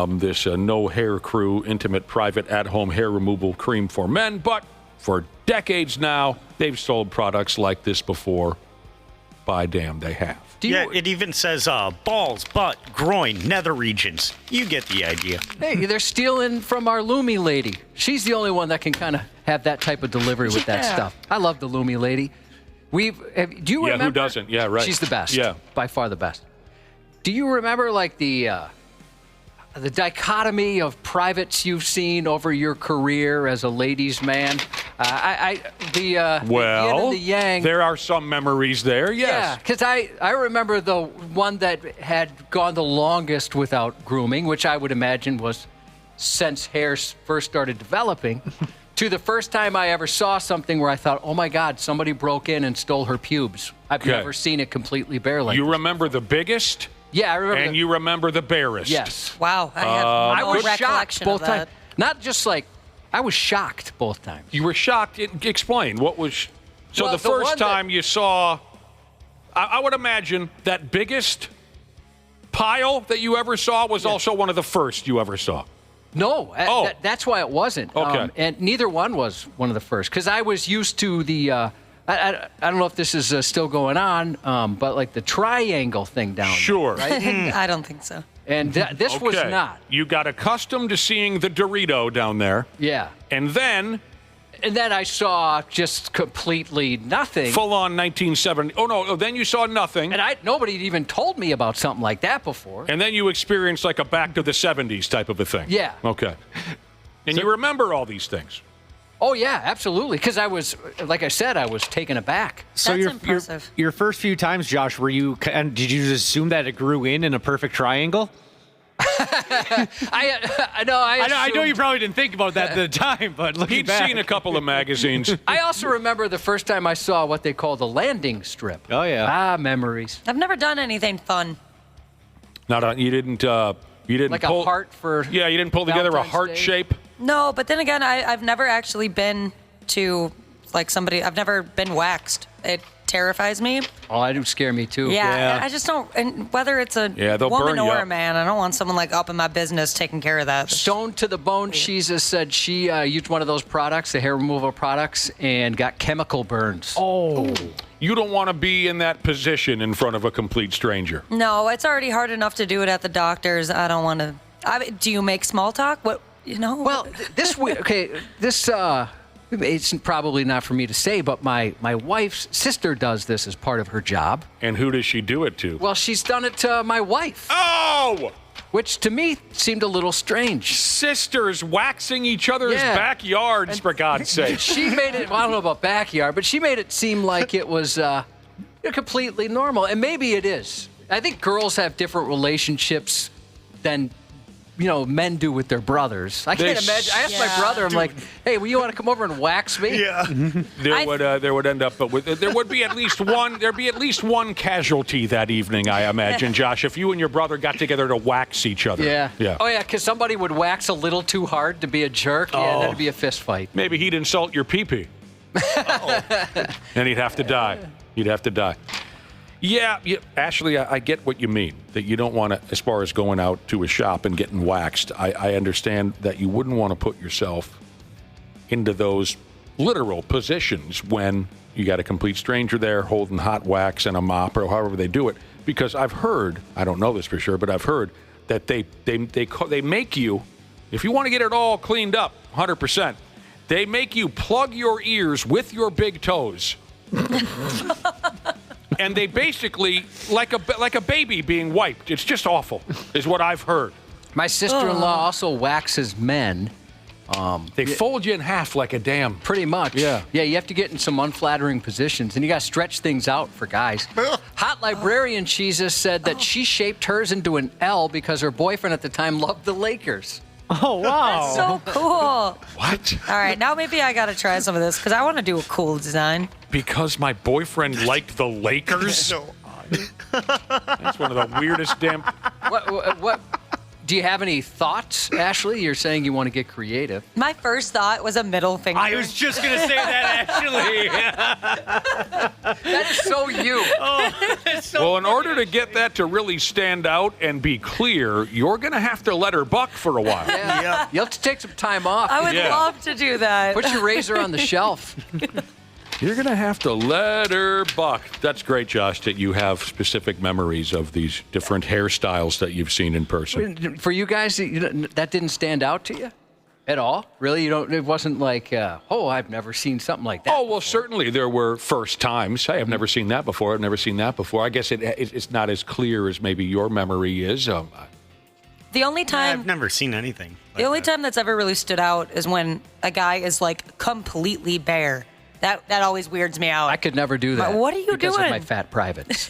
This No Hair Crew Intimate Private At-Home Hair Removal Cream for Men. But for decades now, they've sold products like this before. By damn, they have. It even says balls, butt, groin, nether regions. You get the idea. Hey, they're stealing from our Lumi lady. She's the only one that can kind of have that type of delivery with that stuff. I love the Lumi lady. Do you remember? Who doesn't? Yeah, right. She's the best. Yeah. By far the best. Do you remember, like, the dichotomy of privates you've seen over your career as a ladies' man? The yin and the yang. There are some memories there, yes. Yeah, because I remember the one that had gone the longest without grooming, which I would imagine was since hair first started developing. To the first time I ever saw something where I thought, oh, my God, somebody broke in and stole her pubes. I've never seen it completely bare like You remember the biggest? Yeah, I remember. And you remember the barest? Yes. Wow, I have no recollection both of that. times. Not just like, I was shocked both times. You were shocked? Explain. What was... So Well, the first one time you saw... I would imagine that biggest pile that you ever saw was also one of the first you ever saw. No, that's why it wasn't. Okay. And neither one was one of the first, because I was used to the, I don't know if this is still going on, but like the triangle thing down Sure. there. Right? I don't think so. And this was not. You got accustomed to seeing the Dorito down there. Yeah. And then I saw just completely nothing. Full on 1970. Oh, no. Then you saw nothing. And nobody had even told me about something like that before. And then you experienced like a back to the 70s type of a thing. Yeah. Okay. And you remember all these things. Oh, yeah, absolutely. Because I was, like I said, I was taken aback. So your first few times, Josh, did you just assume that it grew in a perfect triangle? I know you probably didn't think about that at the time, but looking back. He'd seen a couple of magazines. I also remember the first time I saw what they called a landing strip. Oh, yeah. Memories. I've never done anything fun. You didn't like pull, a heart for Yeah, you didn't pull together a Valentine's heart Day? shape. No, but then again, I've never actually been to I've never been waxed. It terrifies me. Oh, that would scare me too. Yeah. I just don't, and whether it's a they'll burn woman you or up. a man, I don't want someone like up in my business taking care of that. Stone to the bone, Shiza said she used one of those products, the hair removal products, and got chemical burns. Oh. You don't want to be in that position in front of a complete stranger. No, it's already hard enough to do it at the doctor's. I don't want to. Do you make small talk? What, Well, this it's probably not for me to say, but my wife's sister does this as part of her job. And who does she do it to? Well, she's done it to my wife. Oh! Which to me seemed a little strange. Sisters waxing each other's backyards, for God's sake. She made it, well, I don't know about backyard, but she made it seem like it was completely normal. And maybe it is. I think girls have different relationships than men do with their brothers. I can't imagine. I asked my brother, I'm like, hey, will you want to come over and wax me? Yeah. There would end up, but there would be at least one. There'd be at least one casualty that evening, I imagine, Josh, if you and your brother got together to wax each other. Yeah. Yeah. Oh yeah, because somebody would wax a little too hard to be a jerk. Yeah, that'd be a fist fight. Maybe he'd insult your pee-pee. And he'd have to die. He'd have to die. Yeah, Ashley, I get what you mean, that you don't want to, as far as going out to a shop and getting waxed, I understand that you wouldn't want to put yourself into those literal positions when you got a complete stranger there holding hot wax and a mop or however they do it, because I've heard, I don't know this for sure, but I've heard that they make you, if you want to get it all cleaned up, 100%, they make you plug your ears with your big toes. And they basically, like a baby being wiped. It's just awful, is what I've heard. My sister-in-law also waxes men. They fold you in half like a damn. Pretty much. Yeah. Yeah, you have to get in some unflattering positions, and you got to stretch things out for guys. Hot Librarian Jesus said that she shaped hers into an L because her boyfriend at the time loved the Lakers. Oh, wow. That's so cool. What? All right, now maybe I got to try some of this because I want to do a cool design. Because my boyfriend liked the Lakers? That's one of the weirdest damn... What? Do you have any thoughts, Ashley? You're saying you want to get creative. My first thought was a middle finger. I was just going to say that, Ashley. That is so you. Well, in order to get that to really stand out and be clear, you're going to have to let her buck for a while. Yeah. You'll have to take some time off. I would love to do that. Put your razor on the shelf. You're going to have to let her buck. That's great, Josh, that you have specific memories of these different hairstyles that you've seen in person. For you guys, that didn't stand out to you at all? Really? It wasn't like, I've never seen something like that. Oh, well, certainly there were first times. Hey, I've never seen that before. I've never seen that before. I guess it's not as clear as maybe your memory is. The only time I've never seen anything. The only time that's ever really stood out is when a guy is like completely bare. That always weirds me out. I could never do that. What are you because doing? Of my fat privates.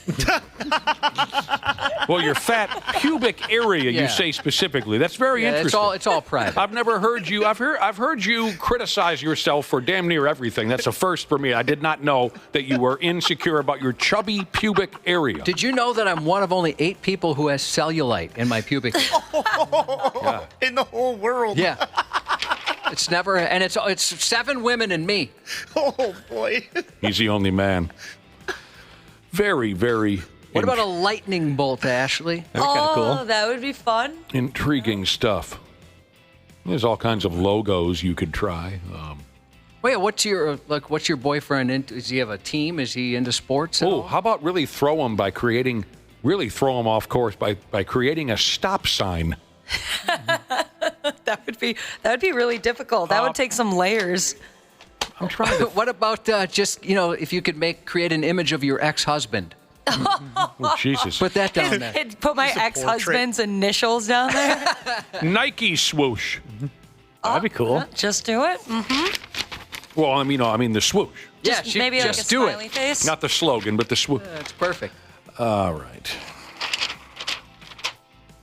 Well, your fat pubic area, you say specifically. That's very interesting. It's all private. I've never heard you. I've heard you criticize yourself for damn near everything. That's a first for me. I did not know that you were insecure about your chubby pubic area. Did you know that I'm one of only 8 people who has cellulite in my pubic area? Yeah. In the whole world. Yeah. It's never, and it's 7 women and me. Oh boy. He's the only man. Very, very. What about a lightning bolt, Ashley? That'd be kind of cool. That would be fun. Intriguing stuff. There's all kinds of logos you could try. Wait, what's your boyfriend into? Does he have a team? Is he into sports? Oh, how about really throw him off course by creating a stop sign? That would be really difficult. That would take some layers. I'm trying to. What about just if you could create an image of your ex-husband? Oh, Jesus. Put that down there. Put my ex-husband's initials down there. Nike swoosh. That'd be cool. Just do it. Mm-hmm. Well, I mean the swoosh. Just maybe like a smiley face. Not the slogan, but the swoosh. That's perfect. All right.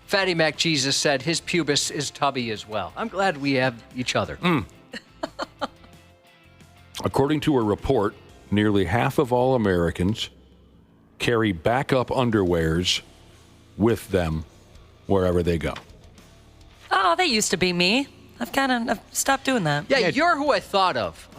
Fatty Mac Jesus said his pubis is tubby as well. I'm glad we have each other. According to a report, nearly half of all Americans carry backup underwears with them wherever they go. Oh, that used to be me. I've stopped doing that. Yeah, you're who I thought of.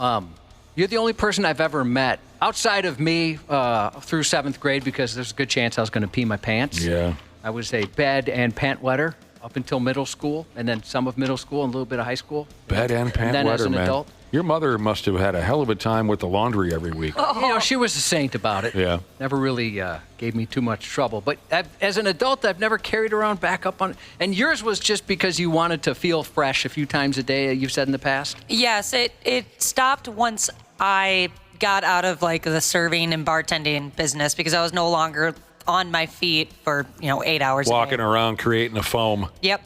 You're the only person I've ever met outside of me through 7th grade because there's a good chance I was going to pee my pants. Yeah. I was a bed and pant wetter up until middle school, and then some of middle school and a little bit of high school. Bed and pant then wetter, as an man. adult. Your mother must have had a hell of a time with the laundry every week. She was a saint about it. Yeah. Never really gave me too much trouble. But as an adult, I've never carried around backup on. And yours was just because you wanted to feel fresh a few times a day, you've said in the past? Yes, it stopped once I got out of the serving and bartending business because I was no longer on my feet for 8 hours Walking a day. around creating a foam. Yep.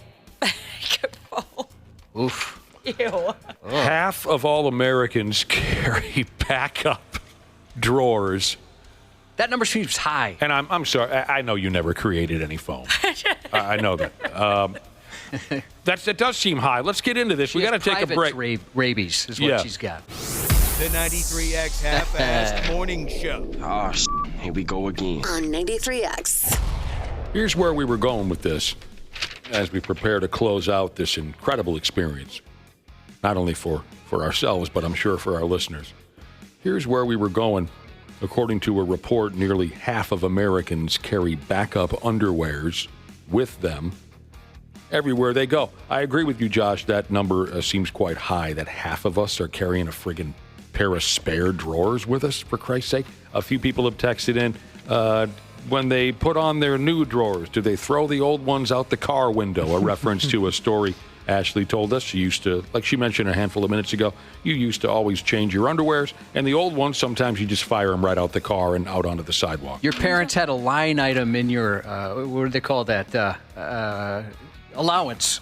Oof. Ew. Half of all Americans carry backup drawers That number seems high. And I'm sorry. I know you never created any foam. I know that. That does seem high. Let's get into this. We got to take a break. Rabies is what she's got. The 93X Half-Assed Morning Show. Oh, here we go again. On 93X. Here's where we were going with this as we prepare to close out this incredible experience, not only for ourselves, but I'm sure for our listeners. Here's where we were going. According to a report, nearly half of Americans carry backup underwears with them everywhere they go. I agree with you, Josh. That number seems quite high, that half of us are carrying a friggin' pair of spare drawers with us, for Christ's sake. A few people have texted in, when they put on their new drawers, do they throw the old ones out the car window? A reference to a story Ashley told us. She used to, like she mentioned a handful of minutes ago, you used to always change your underwears, and the old ones, sometimes you just fire them right out the car and out onto the sidewalk. Your parents had a line item in your, what do they call that, allowance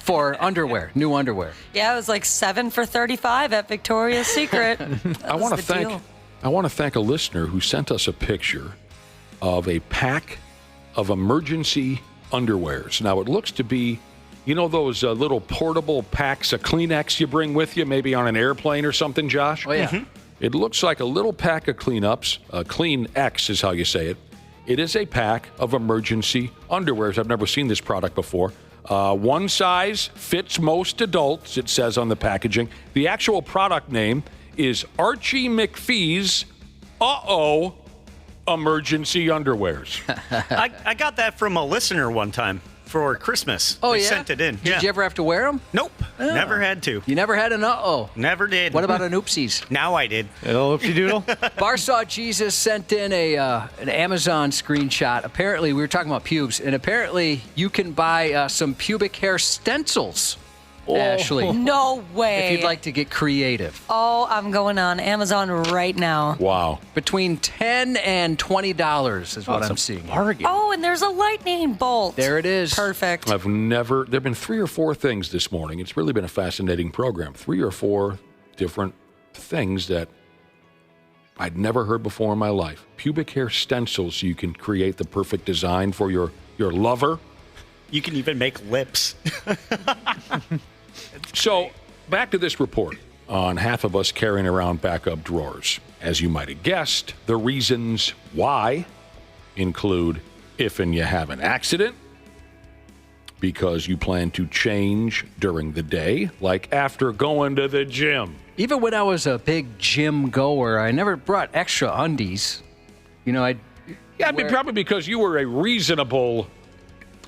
for underwear, new underwear. Yeah, it was like 7 for $35 at Victoria's Secret. I want to thank a listener who sent us a picture of a pack of emergency underwears. Now, it looks to be, you know, those little portable packs of Kleenex you bring with you, maybe on an airplane or something, Josh? Oh, yeah. Mm-hmm. It looks like a little pack of Kleenex. Kleenex is how you say it. It is a pack of emergency underwears. I've never seen this product before. One size fits most adults, it says on the packaging. The actual product name is Archie McPhee's emergency underwears. I got that from a listener one time for Christmas. Oh, they yeah? sent it in. Did you ever have to wear them? Nope. Never had to. You never had an Never did. What about an oopsies? Now I did. Little oopsie doodle. Barsaw Jesus sent in an Amazon screenshot. Apparently, we were talking about pubes, and apparently you can buy some pubic hair stencils. Ashley. No way. If you'd like to get creative. Oh, I'm going on Amazon right now. Wow. Between $10 and $20 is what I'm seeing. Bargain. Oh, and there's a lightning bolt. There it is. Perfect. There have been 3 or 4 things this morning. It's really been a fascinating program. 3 or 4 different things that I'd never heard before in my life. Pubic hair stencils, so you can create the perfect design for your lover. You can even make lips. So, back to this report on half of us carrying around backup drawers. As you might have guessed, the reasons why include if and you have an accident, because you plan to change during the day, like after going to the gym. Even when I was a big gym goer, I never brought extra undies. You know, probably because you were a reasonable.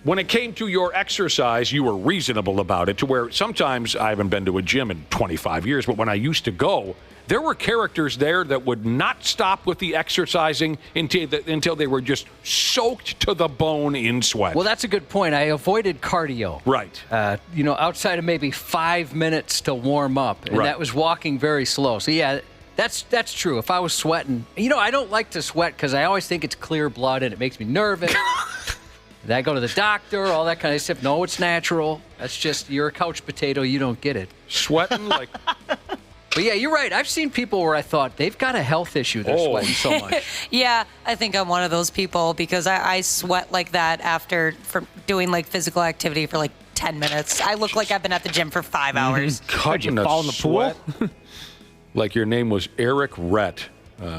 When it came to your exercise, you were reasonable about it, to where sometimes I haven't been to a gym in 25 years, but when I used to go, there were characters there that would not stop with the exercising until they were just soaked to the bone in sweat. Well, that's a good point. I avoided cardio. Right. Outside of maybe 5 minutes to warm up, and that was walking very slow. So, yeah, that's true. If I was sweating, I don't like to sweat because I always think it's clear blood and it makes me nervous. Then I go to the doctor, all that kind of stuff. No, it's natural. That's just, you're a couch potato. You don't get it. Sweating like... But yeah, you're right. I've seen people where I thought they've got a health issue. They're sweating so much. Yeah, I think I'm one of those people because I sweat like that from doing like physical activity for like 10 minutes. I look like I've been at the gym for 5 hours. Did you fall in the pool? Like your name was Eric Rhett.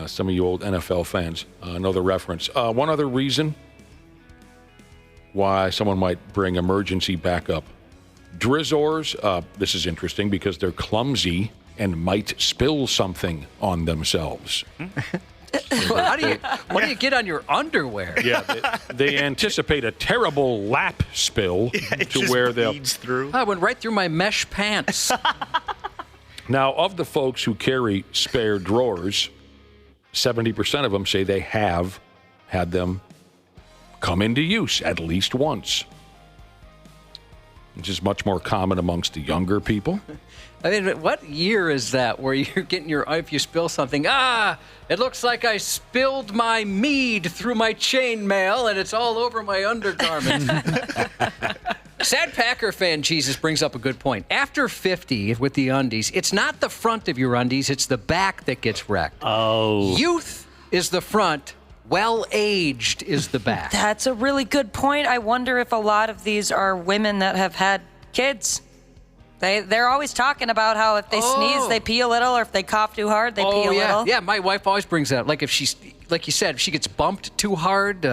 Some of you old NFL fans know the reference. One other reason why someone might bring emergency backup. Drizzors, this is interesting because they're clumsy and might spill something on themselves. What do you get on your underwear? Yeah, they anticipate a terrible lap spill to where they'll... through. I went right through my mesh pants. Now, of the folks who carry spare drawers, 70% of them say they have had them come into use at least once. Which is much more common amongst the younger people. I mean, what year is that where you're getting if you spill something, it looks like I spilled my mead through my chainmail and it's all over my undergarment. Sad Packer fan Jesus brings up a good point. After 50 with the undies, it's not the front of your undies, it's the back that gets wrecked. Oh. Youth is the front. Well-aged is the back. That's a really good point. I wonder if a lot of these are women that have had kids. They're always talking about how if they sneeze, they pee a little, or if they cough too hard, they pee a little. Yeah, my wife always brings that up. Like if she's, like you said, if she gets bumped too hard,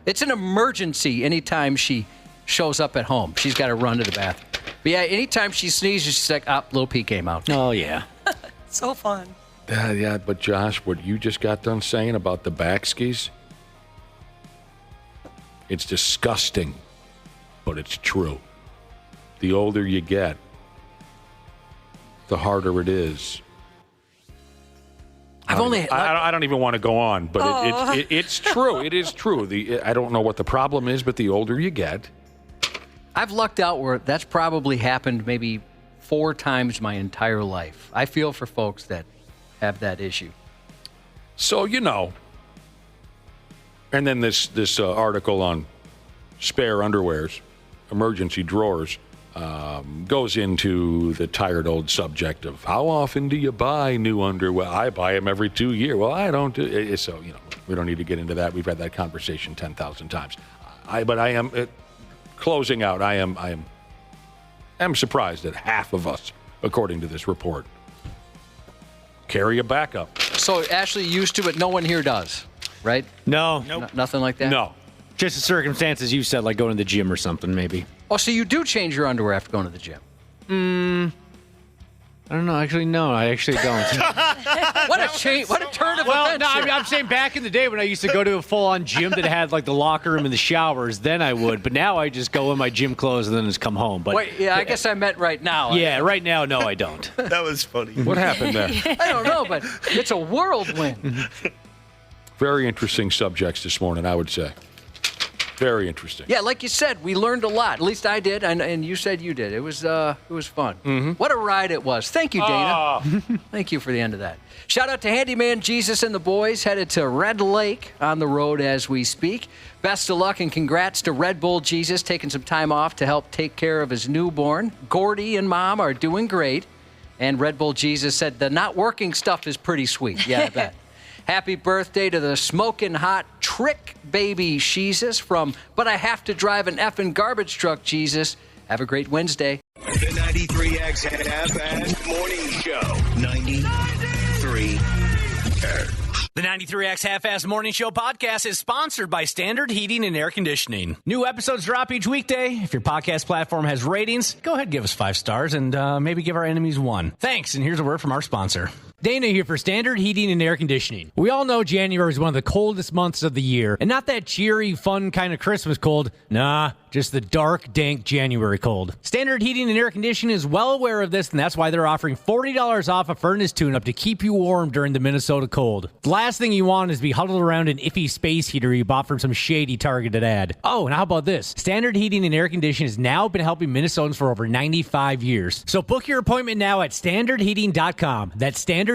it's an emergency anytime she shows up at home. She's got to run to the bathroom. But yeah, anytime she sneezes, she's like, little pee came out. Oh, yeah. So fun. Yeah, but Josh, what you just got done saying about the back skis, it's disgusting, but it's true. The older you get, the harder it is. I don't even want to go on, but it's true. It is true. I don't know what the problem is, but the older you get. I've lucked out where that's probably happened maybe 4 times my entire life. I feel for folks that have that issue. So, and then this article on spare underwears, emergency drawers, goes into the tired old subject of how often do you buy new underwear? I buy them every 2 years. Well, I don't do it. So, we don't need to get into that. We've had that conversation 10,000 times. But I am closing out. I am surprised that half of us, according to this report, carry a backup. So Ashley used to, but no one here does, right? No. Nothing like that? No. Just the circumstances you said, like going to the gym or something, maybe. Oh, so you do change your underwear after going to the gym? I don't know. Actually, no, I actually don't. What a change! What a turn of events! No, I'm saying back in the day when I used to go to a full-on gym that had like the locker room and the showers, then I would. But now I just go in my gym clothes and then just come home. But wait, I guess I meant right now. Yeah, right now, no, I don't. That was funny. What happened there? I don't know, but it's a whirlwind. Very interesting subjects this morning, I would say. Very interesting. Yeah, like you said, we learned a lot. At least I did, and you said you did. It was fun. Mm-hmm. What a ride it was. Thank you, Dana. Thank you for the end of that. Shout out to Handyman Jesus and the boys headed to Red Lake on the road as we speak. Best of luck and congrats to Red Bull Jesus taking some time off to help take care of his newborn. Gordy and Mom are doing great. And Red Bull Jesus said the not working stuff is pretty sweet. Yeah, I bet. Happy birthday to the smoking hot trick baby Jesus from But I Have to Drive an Effing Garbage Truck Jesus. Have a great Wednesday. The 93X Half-Assed Morning Show. 93. The 93X Half-Assed Morning Show podcast is sponsored by Standard Heating and Air Conditioning. New episodes drop each weekday. If your podcast platform has ratings, go ahead and give us 5 stars and maybe give our enemies 1. Thanks, and here's a word from our sponsor. Dana here for Standard Heating and Air Conditioning. We all know January is one of the coldest months of the year, and not that cheery, fun kind of Christmas cold. Nah, just the dark, dank January cold. Standard Heating and Air Conditioning is well aware of this, and that's why they're offering $40 off a furnace tune-up to keep you warm during the Minnesota cold. The last thing you want is to be huddled around an iffy space heater you bought from some shady targeted ad. Oh, and how about this? Standard Heating and Air Conditioning has now been helping Minnesotans for over 95 years. So book your appointment now at standardheating.com. That's standardheating.com.